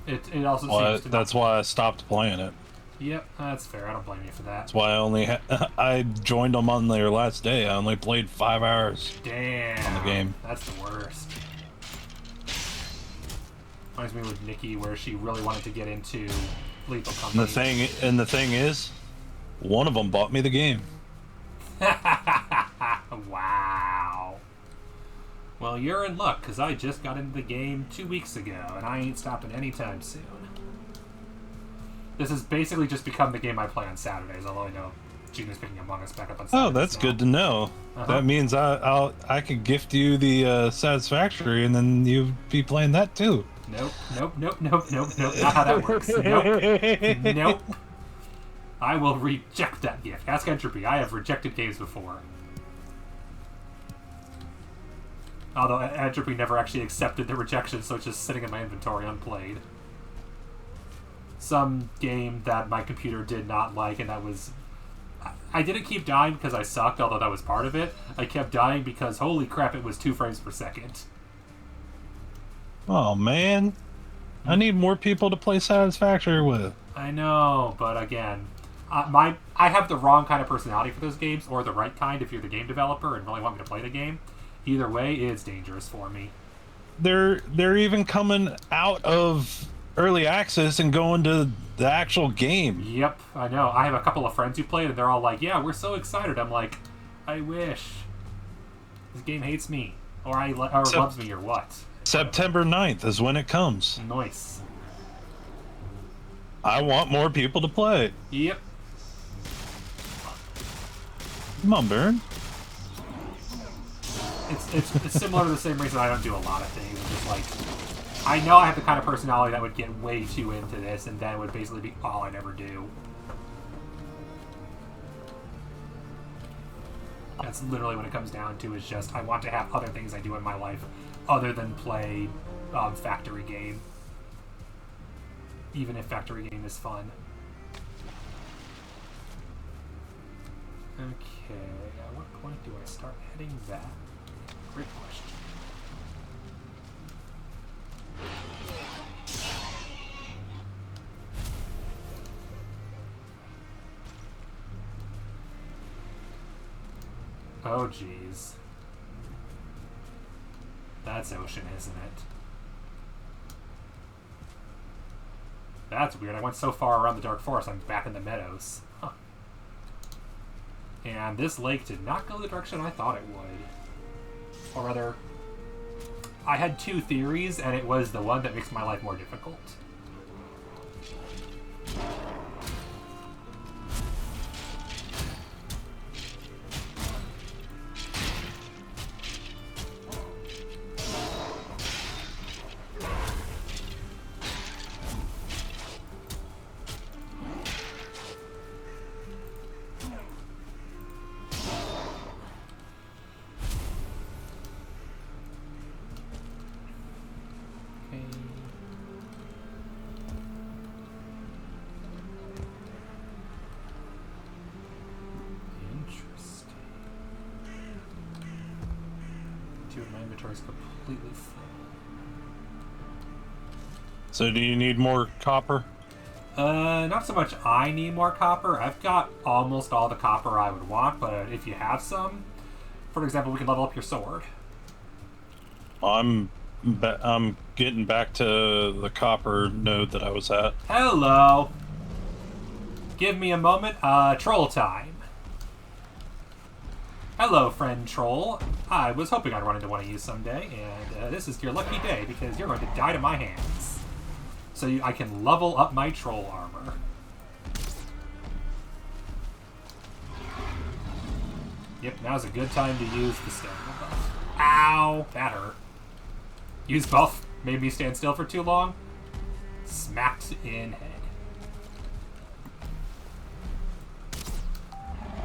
It also Well, seems to that's why I stopped playing it. Yep, that's fair. I don't blame you for that. That's why I only I joined them on their last day. I only played 5 hours. Damn. On the game. That's the worst. Reminds me with Nikki, where she really wanted to get into Lethal Company. And the thing is, one of them bought me the game. Wow. Well, you're in luck, because I just got into the game 2 weeks ago, and I ain't stopping anytime soon. This has basically just become the game I play on Saturdays, although I know Gina's picking Among Us back up on Saturdays. Oh, that's now. good to know. That means I could gift you the Satisfactory, and then you'd be playing that too. Nope. Not how that works. Nope. I will reject that gift. Ask Entropy. I have rejected games before. Although Entropy never actually accepted the rejection, so it's just sitting in my inventory unplayed. Some game that my computer did not like, and that was... I didn't keep dying because I sucked, although that was part of it. I kept dying because, holy crap, it was 2 frames per second. Oh, man. I need more people to play Satisfactory with. I know, but again... I have the wrong kind of personality for those games, or the right kind if you're the game developer and really want me to play the game. Either way, it's dangerous for me. They're even coming out of early access and going to the actual game. Yep, I know. I have a couple of friends who played, and they're all like, yeah, we're so excited. I'm like, I wish. This game hates me. Or loves me, or what. September 9th is when it comes. Nice. I want more people to play. Yep. Come on, Baron. It's similar to the same reason I don't do a lot of things. I'm just like, I know I have the kind of personality that would get way too into this, and then it would basically be all I'd ever do. That's literally what it comes down to, is just I want to have other things I do in my life other than play Factory Game. Even if Factory Game is fun. Okay, at what point do I start heading back? Great question. Oh, jeez. That's ocean, isn't it? That's weird. I went so far around the Dark Forest, I'm back in the meadows. Huh. And this lake did not go the direction I thought it would. Or rather, I had 2 theories, and it was the one that makes my life more difficult. Completely full. So do you need more copper? Not so much I need more copper. I've got almost all the copper I would want, but if you have some, for example, we can level up your sword. I'm getting back to the copper node that I was at. Hello! Give me a moment. Troll time. Hello, friend troll. I was hoping I'd run into one of you someday, and this is your lucky day because you're going to die to my hands. So I can level up my troll armor. Yep, now's a good time to use the stamina buff. Ow! That hurt. Use buff. Made me stand still for too long. Smacked in head.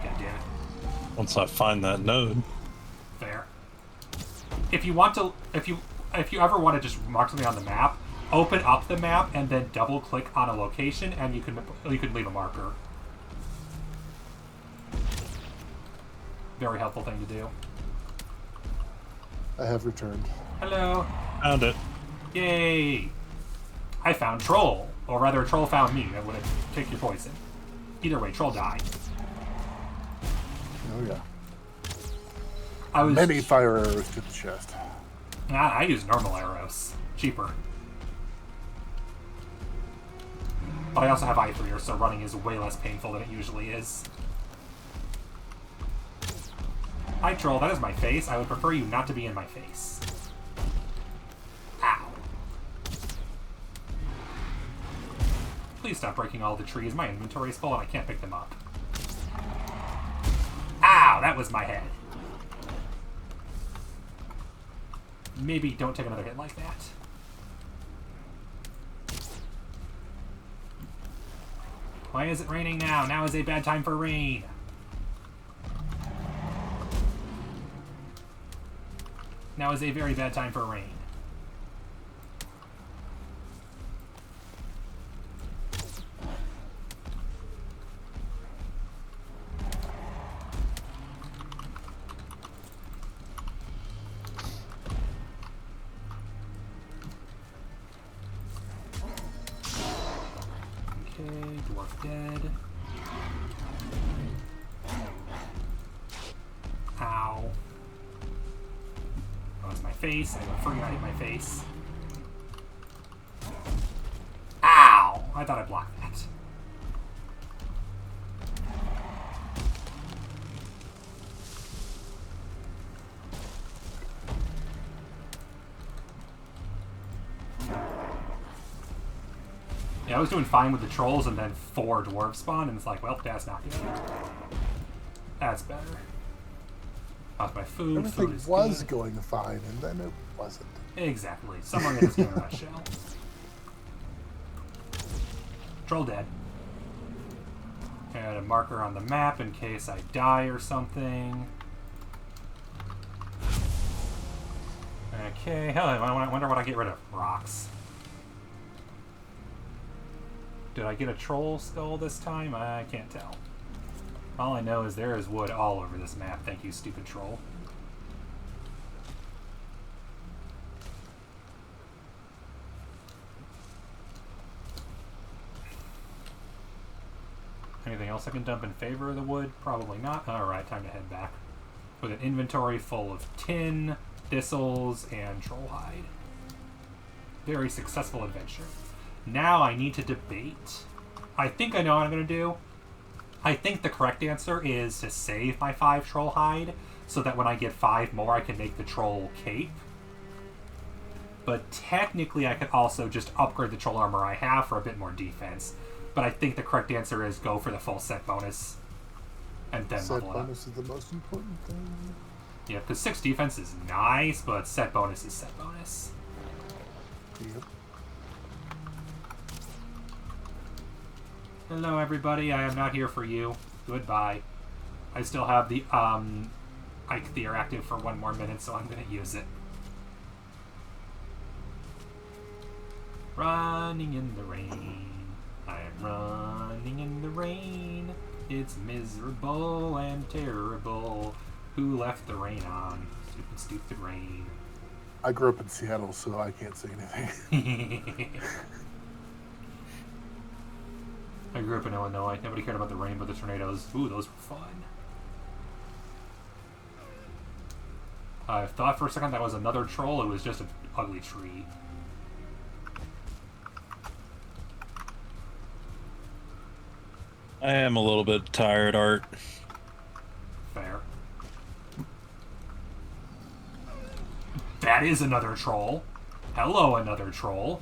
God damn it. Once I find that node. Fair. If you want to, if you ever want to just mark something on the map, open up the map and then double click on a location, and you can leave a marker. Very helpful thing to do. I have returned. Hello. Found it. Yay! I found Troll. Or rather, Troll found me. That would take your poison. Either way, Troll died. Oh yeah. I was Many fire arrows to the chest. I use normal arrows. Cheaper. But I also have eye freer, so running is way less painful than it usually is. Hi, Troll. That is my face. I would prefer you not to be in my face. Ow. Please stop breaking all the trees. My inventory is full and I can't pick them up. Ow! That was my head. Maybe don't take another hit like that. Why is it raining now? Now is a bad time for rain. Now is a very bad time for rain. Okay, dwarf dead. Ow. That was my face. I forgot I hit my face. Ow! I thought I blocked that. Yeah, I was doing fine with the trolls, and then 4 dwarves spawned, and it's like, well, that's not good. That's better. How's my food? Everything Food is was good. going fine, and then it wasn't. Exactly. Somewhere in this game that shell. Troll dead. Add a marker on the map in case I die or something. Okay, hell, I wonder what I get rid of. Rocks. Did I get a troll skull this time? I can't tell. All I know is there is wood all over this map. Thank you, stupid troll. Anything else I can dump in favor of the wood? Probably not. Alright, time to head back. With an inventory full of tin, thistles, and troll hide. Very successful adventure. Now I need to debate. I think I know what I'm going to do. I think the correct answer is to save my 5 troll hide, so that when I get 5 more I can make the troll cape. But technically I could also just upgrade the troll armor I have for a bit more defense. But I think the correct answer is go for the full set bonus. And then Set level it up. bonus is the most important thing. Yeah, because 6 defense is nice, but set bonus is set bonus. Yep. Hello everybody, I am not here for you. Goodbye. I still have the Ike Theor active for 1 more minute, so I'm gonna use it. Running in the rain. I am running in the rain. It's miserable and terrible. Who left the rain on? Stupid, stupid rain. I grew up in Seattle, so I can't say anything. I grew up in Illinois. Nobody cared about the rain, but the tornadoes. Ooh, those were fun. I thought for a second that was another troll. It was just an ugly tree. I am a little bit tired, Art. Fair. That is another troll. Hello, another troll.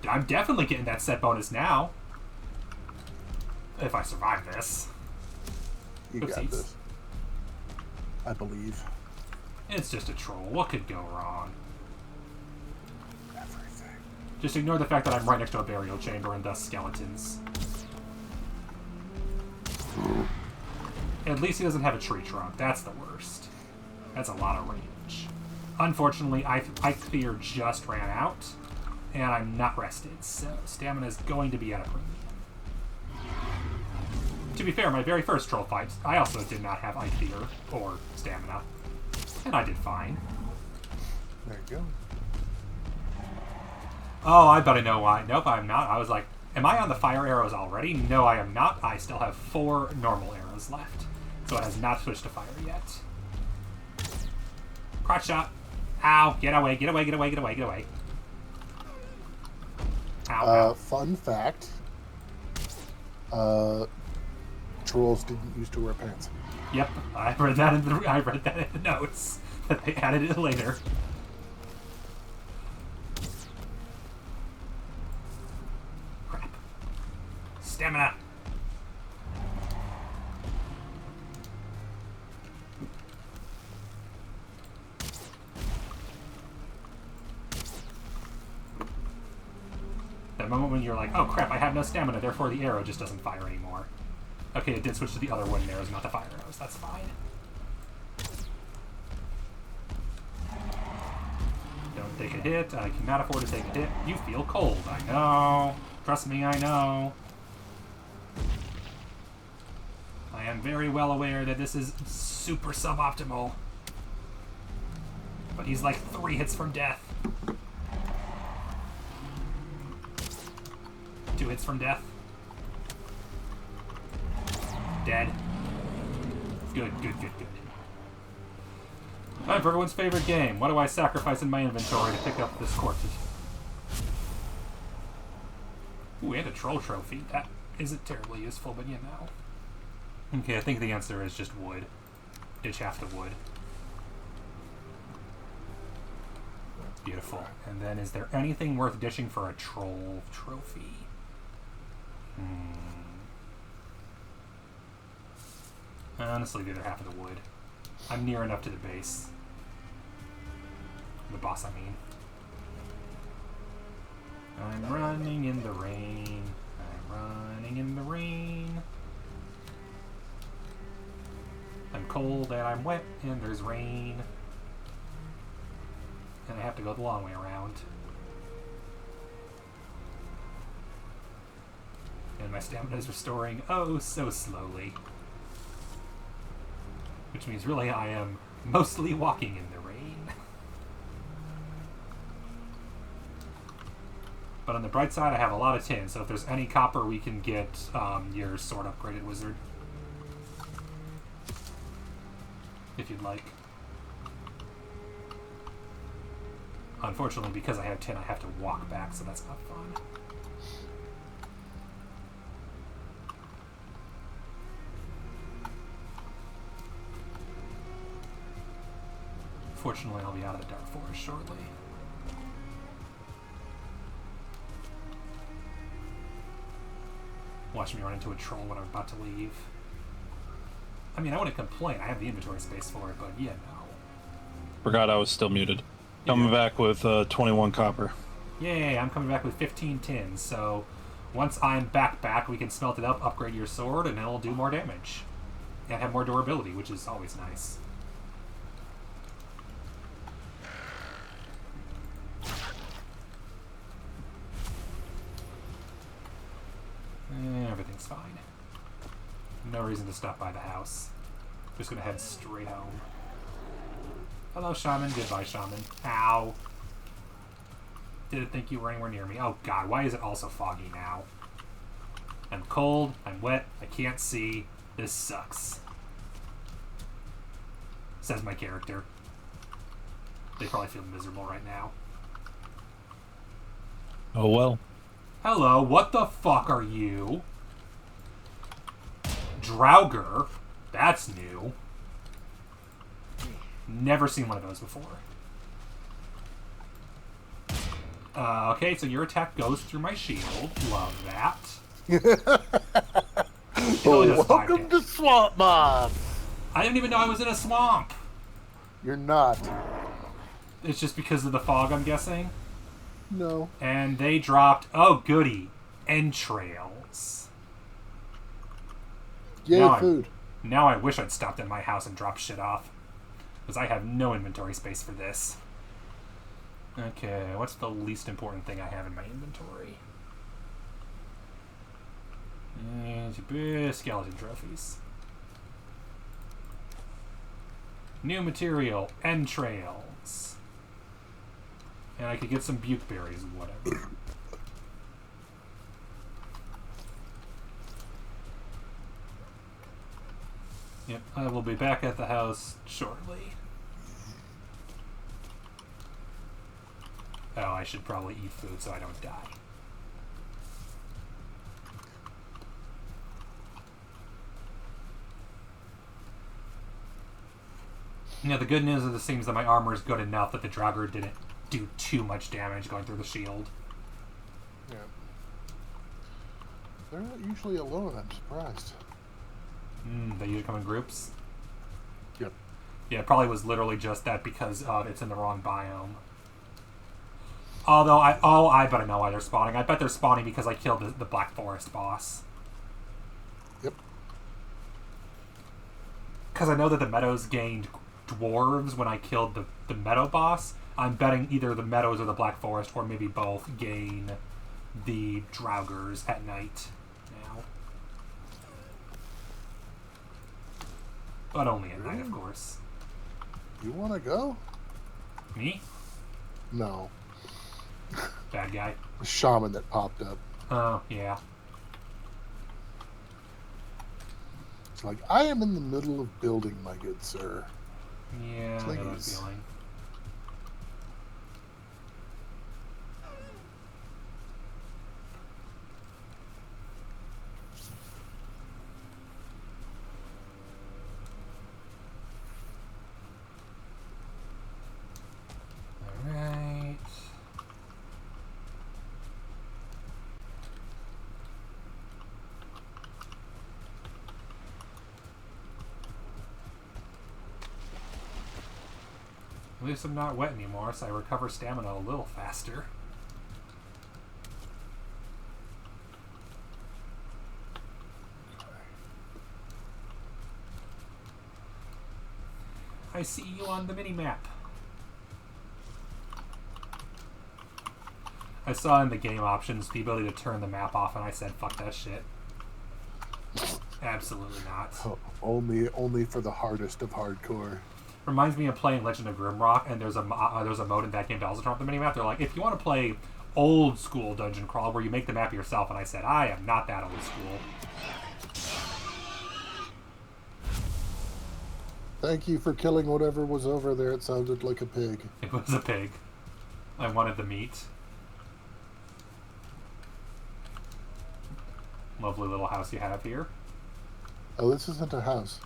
I'm definitely getting that set bonus now. If I survive this. You Oopsies. got this. I believe. It's just a troll. What could go wrong? Everything. Just ignore the fact that I'm right next to a burial chamber and thus skeletons. At least he doesn't have a tree trunk. That's the worst. That's a lot of range. Unfortunately, I fear just ran out, and I'm not rested, so stamina is going to be at a premium. To be fair, my very first troll fight, I also did not have I fear or stamina, and I did fine. There you go. Oh, I bet I know why. Nope, I'm not. I was like, am I on the fire arrows already? No, I am not. I still have 4 normal arrows left, so it has not switched to fire yet. Crotch shot. Ow, get away, get away, get away, get away, get away. Ow, ow. Fun fact. Trolls didn't used to wear pants. Yep, I read that in the notes that they added it later. Crap. Stamina. That moment when you're like, oh crap, I have no stamina, therefore the arrow just doesn't fire anymore. Okay, it did switch to the other wooden arrows, not the fire arrows. That's fine. Don't take a hit. I cannot afford to take a hit. You feel cold. I know. Trust me, I know. I am very well aware that this is super suboptimal. But he's like 3 hits from death. 2 hits from death. Dead. Good, good, good, good. Time for everyone's favorite game. What do I sacrifice in my inventory to pick up this corpse? Ooh, and a troll trophy. That isn't terribly useful, but you know. Okay, I think the answer is just wood. Ditch half the wood. Beautiful. And then, is there anything worth ditching for a troll trophy? Honestly, the other half of the wood. I'm near enough to the base. The boss, I mean. I'm running in the rain. I'm running in the rain. I'm cold and I'm wet and there's rain. And I have to go the long way around. And my stamina is restoring oh so slowly. Which means really I am mostly walking in the rain. But on the bright side, I have a lot of tin, so if there's any copper, we can get your sword upgraded, wizard. If you'd like. Unfortunately, because I have tin, I have to walk back, so that's not fun. Fortunately, I'll be out of the Dark Forest shortly. Watch me run into a troll when I'm about to leave. I mean, I wouldn't complain. I have the inventory space for it, but yeah, no. Forgot I was still muted. Coming back with 21 copper. Yay, I'm coming back with 15 tins, so once I'm back, we can smelt it up, upgrade your sword, and it'll do more damage. And have more durability, which is always nice. Everything's fine. No reason to stop by the house. Just gonna head straight home. Hello, Shaman. Goodbye, Shaman. Ow. Didn't think you were anywhere near me. Oh god, why is it also foggy now? I'm cold, I'm wet, I can't see. This sucks. Says my character. They probably feel miserable right now. Oh well. Hello, what the fuck are you? Draugr? That's new. Never seen one of those before. Okay, so your attack goes through my shield. Love that. Welcome to Swamp Mob! I didn't even know I was in a swamp. You're not. It's just because of the fog, I'm guessing. No. And they dropped, oh goody, entrails. Yay, food. Now I wish I'd stopped at my house and dropped shit off. Because I have no inventory space for this. Okay, what's the least important thing I have in my inventory? Skeleton trophies. New material, entrails. And I could get some buke berries and whatever. Yep, I will be back at the house shortly. Oh, I should probably eat food so I don't die. Now, the good news is it seems that my armor is good enough that the Draugr didn't do too much damage going through the shield. Yeah. They're not usually alone, I'm surprised. They usually come in groups? Yep. Yeah, it probably was literally just that because it's in the wrong biome. Although, I bet I know why they're spawning. I bet they're spawning because I killed the Black Forest boss. Yep. Because I know that the meadows gained dwarves when I killed the meadow boss. I'm betting either the meadows or the Black Forest, or maybe both, gain the Draugrs at night now. But only at night, of course. You want to go? Me? No. Bad guy. The shaman that popped up. Oh, yeah. It's like, I am in the middle of building, my good sir. Yeah, I know that feeling. Alright. At least I'm not wet anymore, so I recover stamina a little faster. I see you on the mini-map. I saw in the game options the ability to turn the map off, and I said, fuck that shit. Absolutely not. Oh, only for the hardest of hardcore. Reminds me of playing Legend of Grimrock, and there's a mode in that game to also turn off the minimap. They're like, if you want to play old school dungeon crawl where you make the map yourself, and I said, I am not that old school. Thank you for killing whatever was over there. It sounded like a pig. It was a pig. I wanted the meat. Lovely little house you have here. Oh, this isn't a house.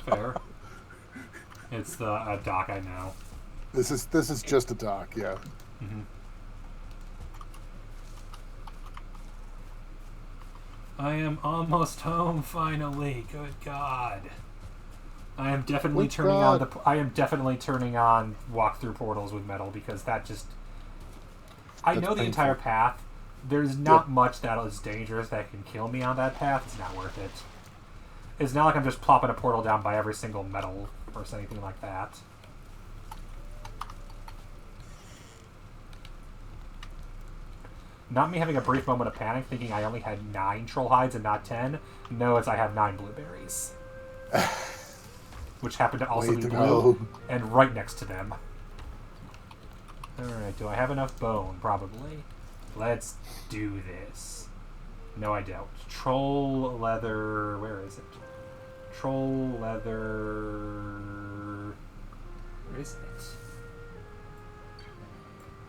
Fair. It's a dock, I know. This is just a dock, yeah. Mm-hmm. I am almost home finally. Good God. I am definitely turning on walk-through portals with metal because that just. I know the entire path. There's not much that is dangerous that can kill me on that path. It's not worth it. It's not like I'm just plopping a portal down by every single metal or anything like that. Not me having a brief moment of panic thinking I only had 9 troll hides and not 10. No, it's I have 9 blueberries. Which happen to also be blue and right next to them. Alright, do I have enough bone? Probably. Let's do this. No, I don't. Troll leather... Where is it? Troll leather... Where is it?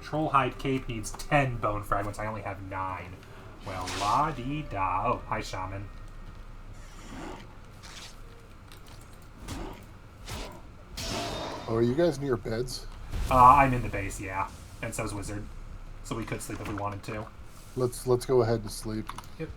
Troll hide cape needs 10 bone fragments. I only have 9. Well, la-dee-da. Oh, hi, shaman. Oh, are you guys near beds? I'm in the base, yeah. And so's Wizard. So we could sleep if we wanted to. Let's go ahead and sleep. Yep.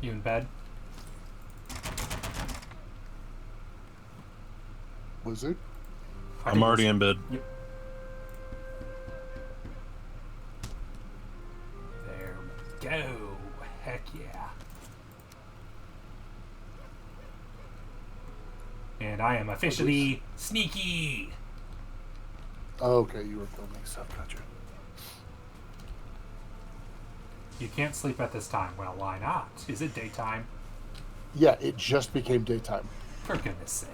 You in bed? Wizard? I'm already in bed. Yep. There we go. Heck yeah. And I am officially sneaky. Oh, okay, you were filming stuff, gotcha. You can't sleep at this time. Well, why not? Is it daytime? Yeah, it just became daytime. For goodness sake.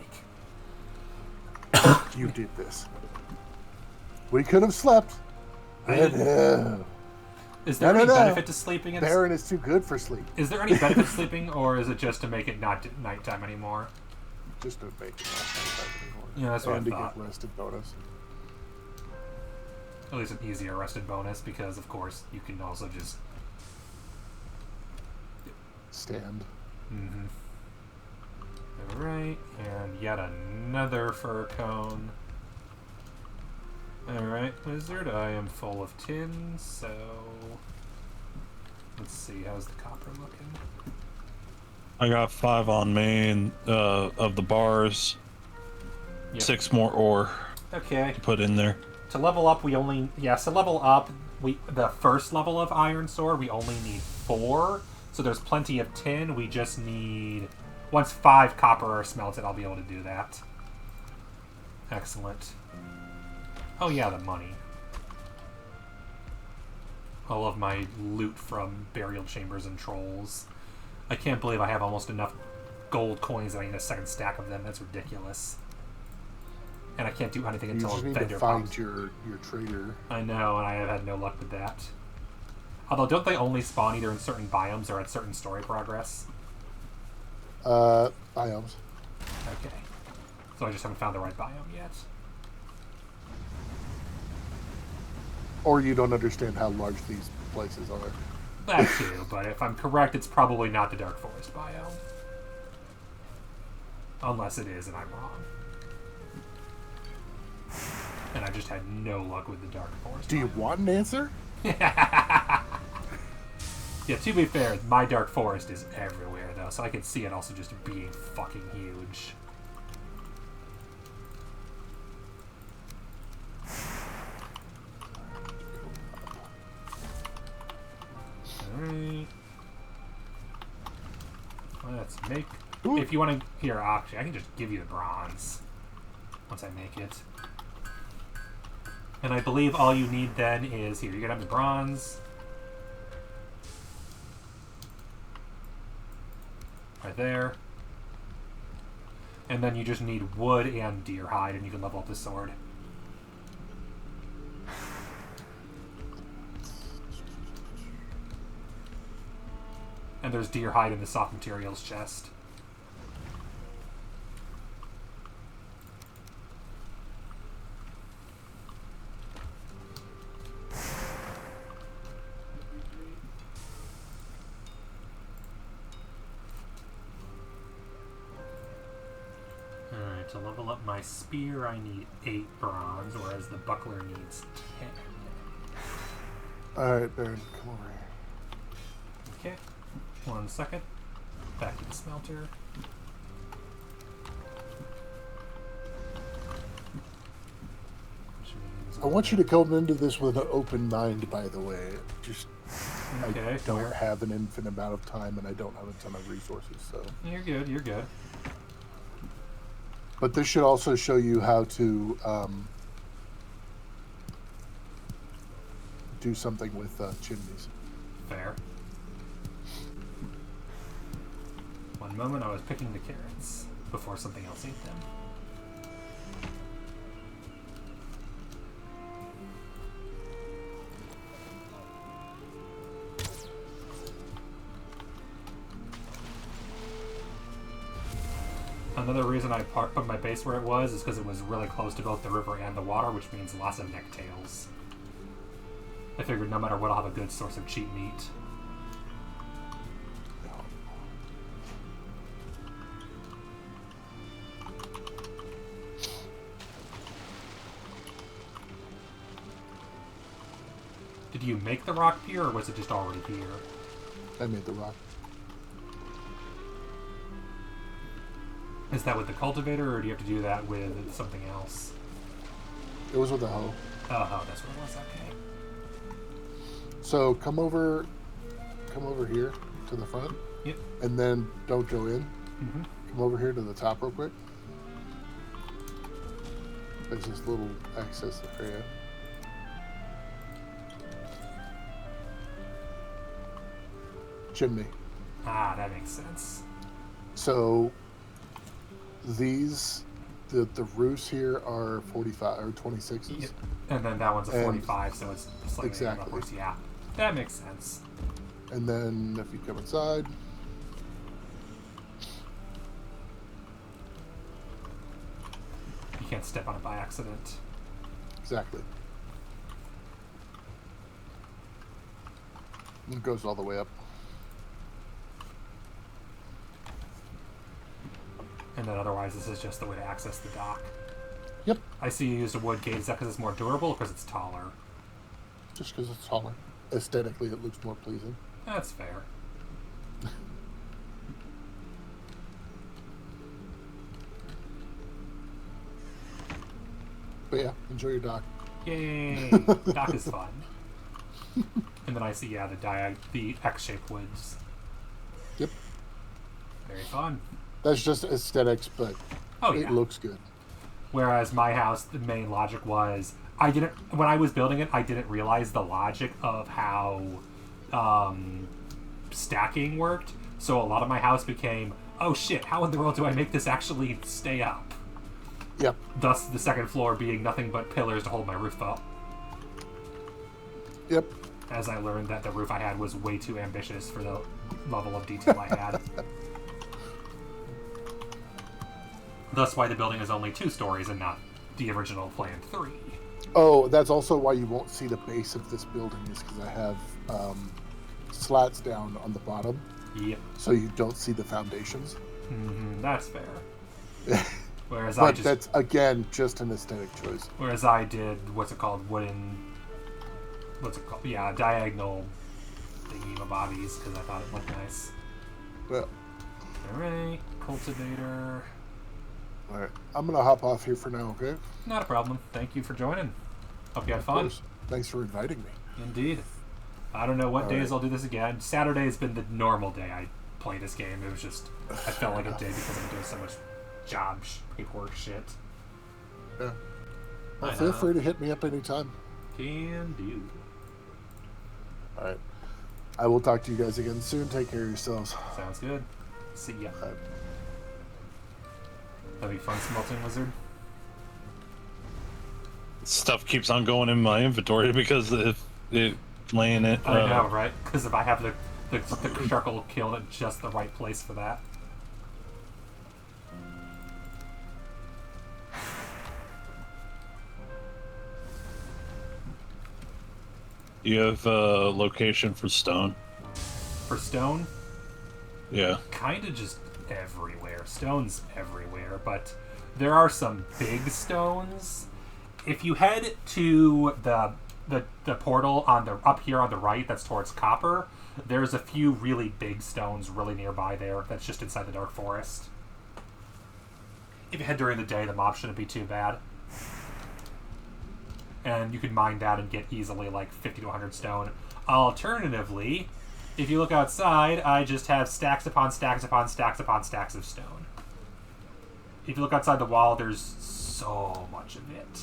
You did this. We could have slept. Is there any benefit to sleeping? Baron is too good for sleep. Is there any benefit to sleeping, or is it just to make it not nighttime anymore? Just to make it not nighttime anymore. Yeah, that's what and I to thought. get rested bonus. At least an easier rested bonus, because of course you can also just Stand. Mm-hmm. Alright, and yet another fur cone. Alright, wizard, I am full of tin, so let's see, how's the copper looking? I got 5 on me and, of the bars. Yep. 6 more ore Okay. to put in there. To level up, we only... Yeah, to level up, the first level of Iron Sword, we only need 4. So there's plenty of tin. We just need... Once 5 copper are smelted, I'll be able to do that. Excellent. Oh yeah, the money. All of my loot from burial chambers and trolls. I can't believe I have almost enough gold coins that I need a second stack of them. That's ridiculous. And I can't do anything You until just a need vendor to find pops. your trader. I know, and I have had no luck with that. Although, don't they only spawn either in certain biomes or at certain story progress? Biomes. Okay. So I just haven't found the right biome yet. Or you don't understand how large these places are. That too, but if I'm correct, it's probably not the Dark Forest biome. Unless it is, and I'm wrong. And I just had no luck with the Dark Forest. Do you want an answer? Yeah, to be fair, my Dark Forest is everywhere, though, so I can see it also just being fucking huge. Alright. Let's make... Ooh. If you want to... Here, actually, I can just give you the bronze. Once I make it. And I believe all you need then is... Here, you can have the bronze. Right there. And then you just need wood and deer hide, and you can level up the sword. And there's deer hide in the soft materials chest. Alright, to level up my spear, I need 8 bronze, whereas the buckler needs 10. Alright, Baron, come over here. Okay, 1 second. Back to the smelter. Which means I want you to come into this with an open mind, by the way. Just, Okay, I don't have an infinite amount of time, and I don't have a ton of resources, so... You're good, you're good. But this should also show you how to do something with chimneys. Fair. One moment, I was picking the carrots before something else ate them. Another reason I put my base where it was is because it was really close to both the river and the water, which means lots of necktails. I figured no matter what, I'll have a good source of cheap meat. Did you make the rock pier, or was it just already here? I made the rock. Is that with the cultivator, or do you have to do that with something else? It was with the hoe. Oh, that's what it was. Okay. So come over here to the front. Yep. And then don't go in. Mm-hmm. Come over here to the top real quick. There's this little access area. Chimney. Ah, that makes sense. So these, the roofs here are 45 or 26s. Yep. And then that one's a 45, so it's slightly exactly. upwards. Yeah, that makes sense. And then if you come inside, you can't step on it by accident. exactly. It goes all the way up. And then otherwise, this is just the way to access the dock. Yep. I see you used a wood gate. Is that because it's more durable or because it's taller? Just because it's taller. Aesthetically, it looks more pleasing. That's fair. But yeah, enjoy your dock. Yay! Dock is fun. And then I see, yeah, the X-shaped woods. Yep. Very fun. That's just aesthetics, but Oh, yeah. it looks good. Whereas my house, the main logic was, when I was building it, I didn't realize the logic of how stacking worked. So a lot of my house became, oh shit, how in the world do I make this actually stay up? Yep. Thus, the second floor being nothing but pillars to hold my roof up. Yep. As I learned that the roof I had was way too ambitious for the level of detail I had. Thus why the building is only 2 stories and not the original planned 3. Oh, that's also why you won't see the base of this building, is because I have slats down on the bottom. Yep. So you don't see the foundations. Mm-hmm, that's fair. Whereas But that's, again, just an aesthetic choice. Whereas I did, yeah, diagonal thingy-mabobbies, because I thought it looked nice. Well. Alright, cultivator. Alright, I'm going to hop off here for now, okay? Not a problem. Thank you for joining. Hope you had Of fun. course. Thanks for inviting me. Indeed. I don't know what days right. I'll do this again. Saturday has been the normal day I play this game. It was just, I felt like a day because I'm doing so much paperwork shit. Yeah. Well, feel free to hit me up anytime. Can do. Alright. I will talk to you guys again soon. Take care of yourselves. Sounds good. See ya. Bye. That'd be fun, Smelting Wizard. Stuff keeps on going in my inventory because if it laying it. I know, right? Because if I have the charcoal killed at just the right place for that. You have a location for stone. For stone? Yeah. Kind of just everywhere. Stone's everywhere, but there are some big stones. If you head to the portal on the up here on the right, that's towards Copper, there's a few really big stones really nearby there. That's just inside the Dark Forest. If you head during the day, the mob shouldn't be too bad. And you can mine that and get easily like 50 to 100 stone. Alternatively, if you look outside, I just have stacks upon stacks upon stacks upon stacks of stone. If you look outside the wall, there's so much of it.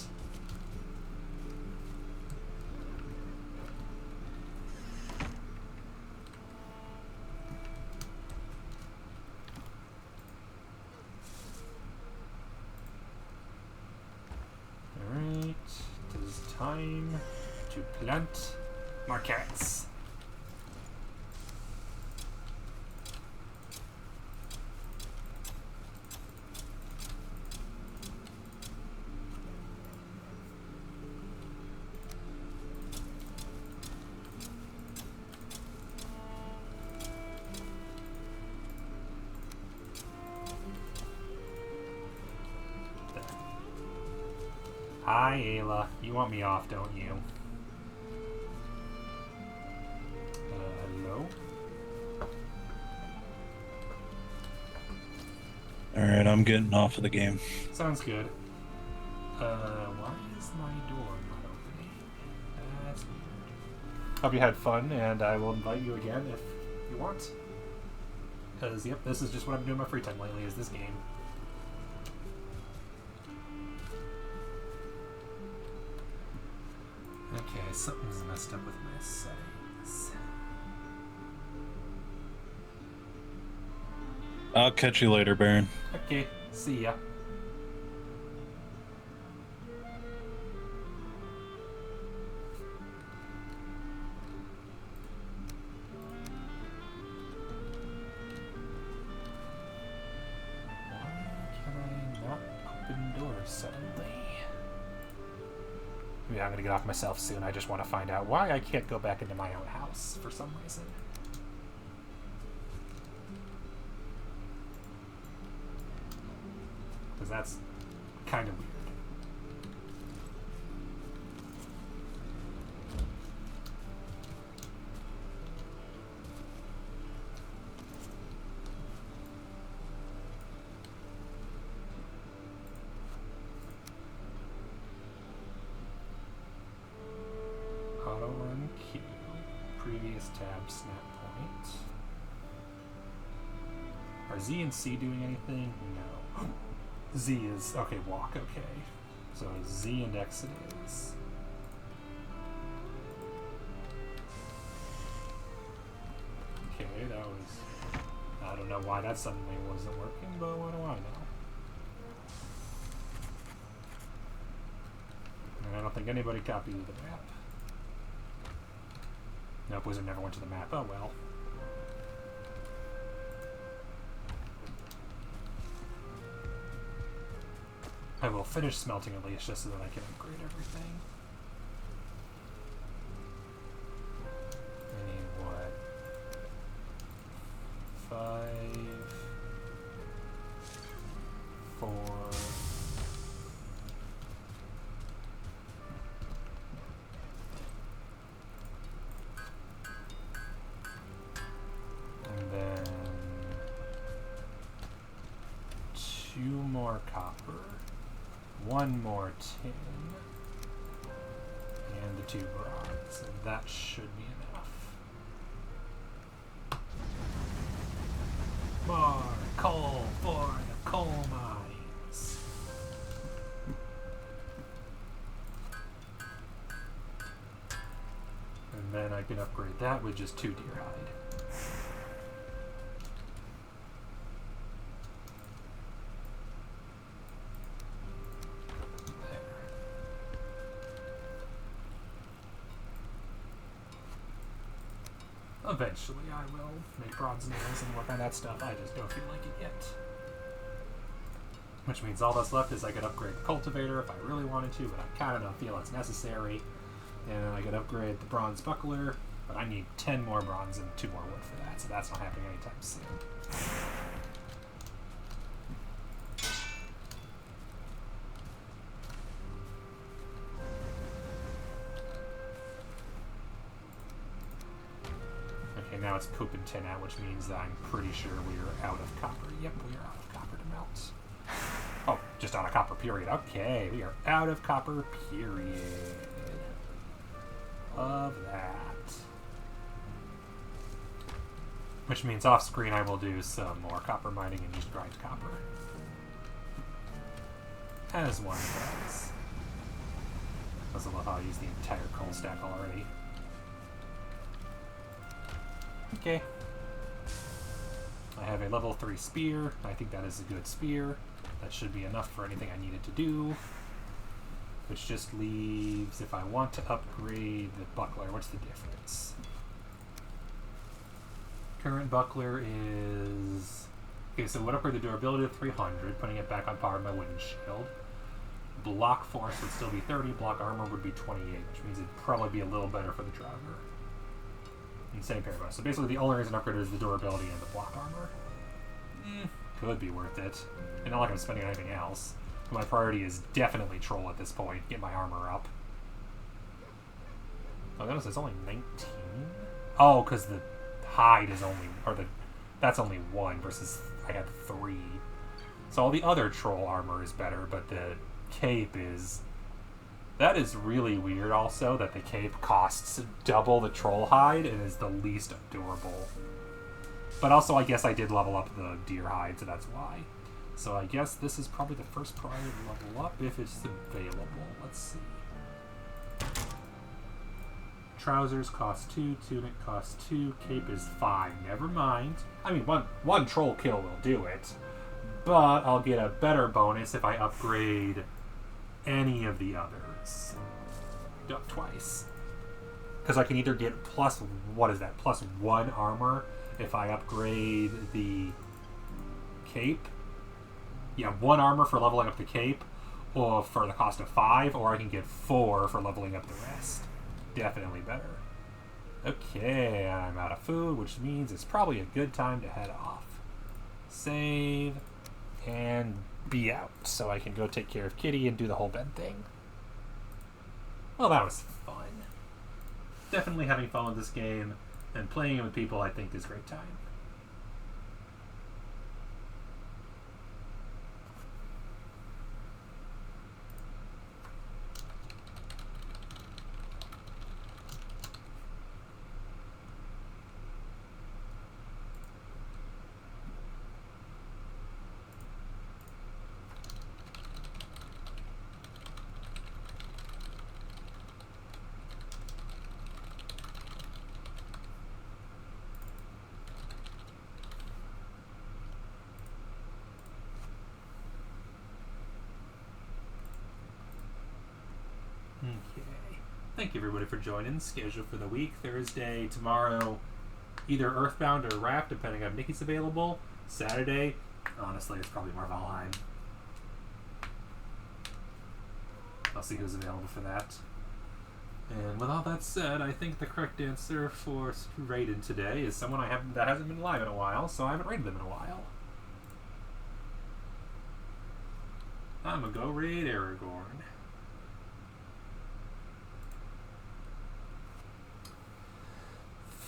Alright, it is time to plant more carrots. Hi, Ayla. You want me off, don't you? Hello? All right, I'm getting off of the game. Sounds good. Why is my door not opening? That's weird. Hope you had fun, and I will invite you again if you want. Because, yep, this is just what I'm doing in my free time lately, is this game. Okay, something's messed up with my settings. I'll catch you later, Baron. Okay, see ya. Maybe I'm gonna get off myself soon. I just want to find out why I can't go back into my own house for some reason. Because that's kind of weird. Tab snap point. Are Z and C doing anything? No. Z is okay. Walk. Okay. So Z and X it is. Okay, that was. I don't know why that suddenly wasn't working, but what do I know? And I don't think anybody copied the map. Nope, Wizard never went to the map. Oh well. I will finish smelting at least just so that I can upgrade everything. I need what? 5, 4. And then 2 more copper. 1 more tin, and the 2 bronze, and that should be enough. More coal for the coal mines. And then I can upgrade that with just 2 deer hide. Eventually I will make bronze nails and work on that stuff. I just don't feel like it yet. Which means all that's left is I could upgrade the cultivator if I really wanted to, but I kind of don't feel it's necessary. And then I could upgrade the bronze buckler, but I need 10 more bronze and 2 more wood for that, so that's not happening anytime soon. Now it's pooping tin out, which means that I'm pretty sure we are out of copper. Yep, we are out of copper to melt. Oh, just out of copper, period. Okay, we are out of copper, period. Of that. Which means off screen I will do some more copper mining and just grind copper. As one does. I love how I use the entire coal stack already. Okay. I have a level 3 spear. I think that is a good spear. That should be enough for anything I needed to do. Which just leaves, if I want to upgrade the buckler, what's the difference? Current buckler is... Okay, so would upgrade the durability to 300, putting it back on par with my wooden shield. Block force would still be 30, block armor would be 28, which means it'd probably be a little better for the driver. And same pair bonus. So basically the only reason upgrade is the durability and the block armor. Could be worth it. And not like I'm spending on anything else. My priority is definitely troll at this point. Get my armor up. Oh, notice it's only 19? Oh, because the hide is only... Or the... That's only 1 versus I had 3. So all the other troll armor is better, but the cape is... That is really weird also, that the cape costs double the troll hide and is the least durable. But also, I guess I did level up the deer hide, so that's why. So I guess this is probably the first priority to level up if it's available. Let's see. Trousers cost 2, tunic costs 2, cape is 5. Never mind. I mean, one troll kill will do it. But I'll get a better bonus if I upgrade any of the others. Twice. Because I can either get plus 1 armor if I upgrade the cape. Yeah, 1 armor for leveling up the cape, or for the cost of 5, or I can get 4 for leveling up the rest. Definitely better. Okay, I'm out of food, which means it's probably a good time to head off. Save, and be out, so I can go take care of Kitty and do the whole bed thing. Well, that was fun. Definitely having fun with this game, and playing it with people I think is a great time. Okay. Thank you everybody for joining. Schedule for the week: Thursday, tomorrow, either Earthbound or Wrapped, depending on if Nikki's available. Saturday, honestly, it's probably more Valheim. I'll see who's available for that. And with all that said, I think the correct answer for raided today is someone that hasn't been live in a while, so I haven't raided them in a while. I'm gonna go raid Aragorn.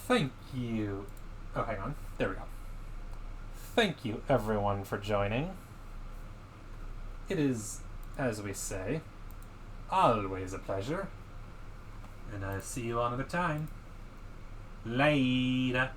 Thank you. Oh, hang on. There we go. Thank you, everyone, for joining. It is, as we say, always a pleasure. And I'll see you all another time. Later.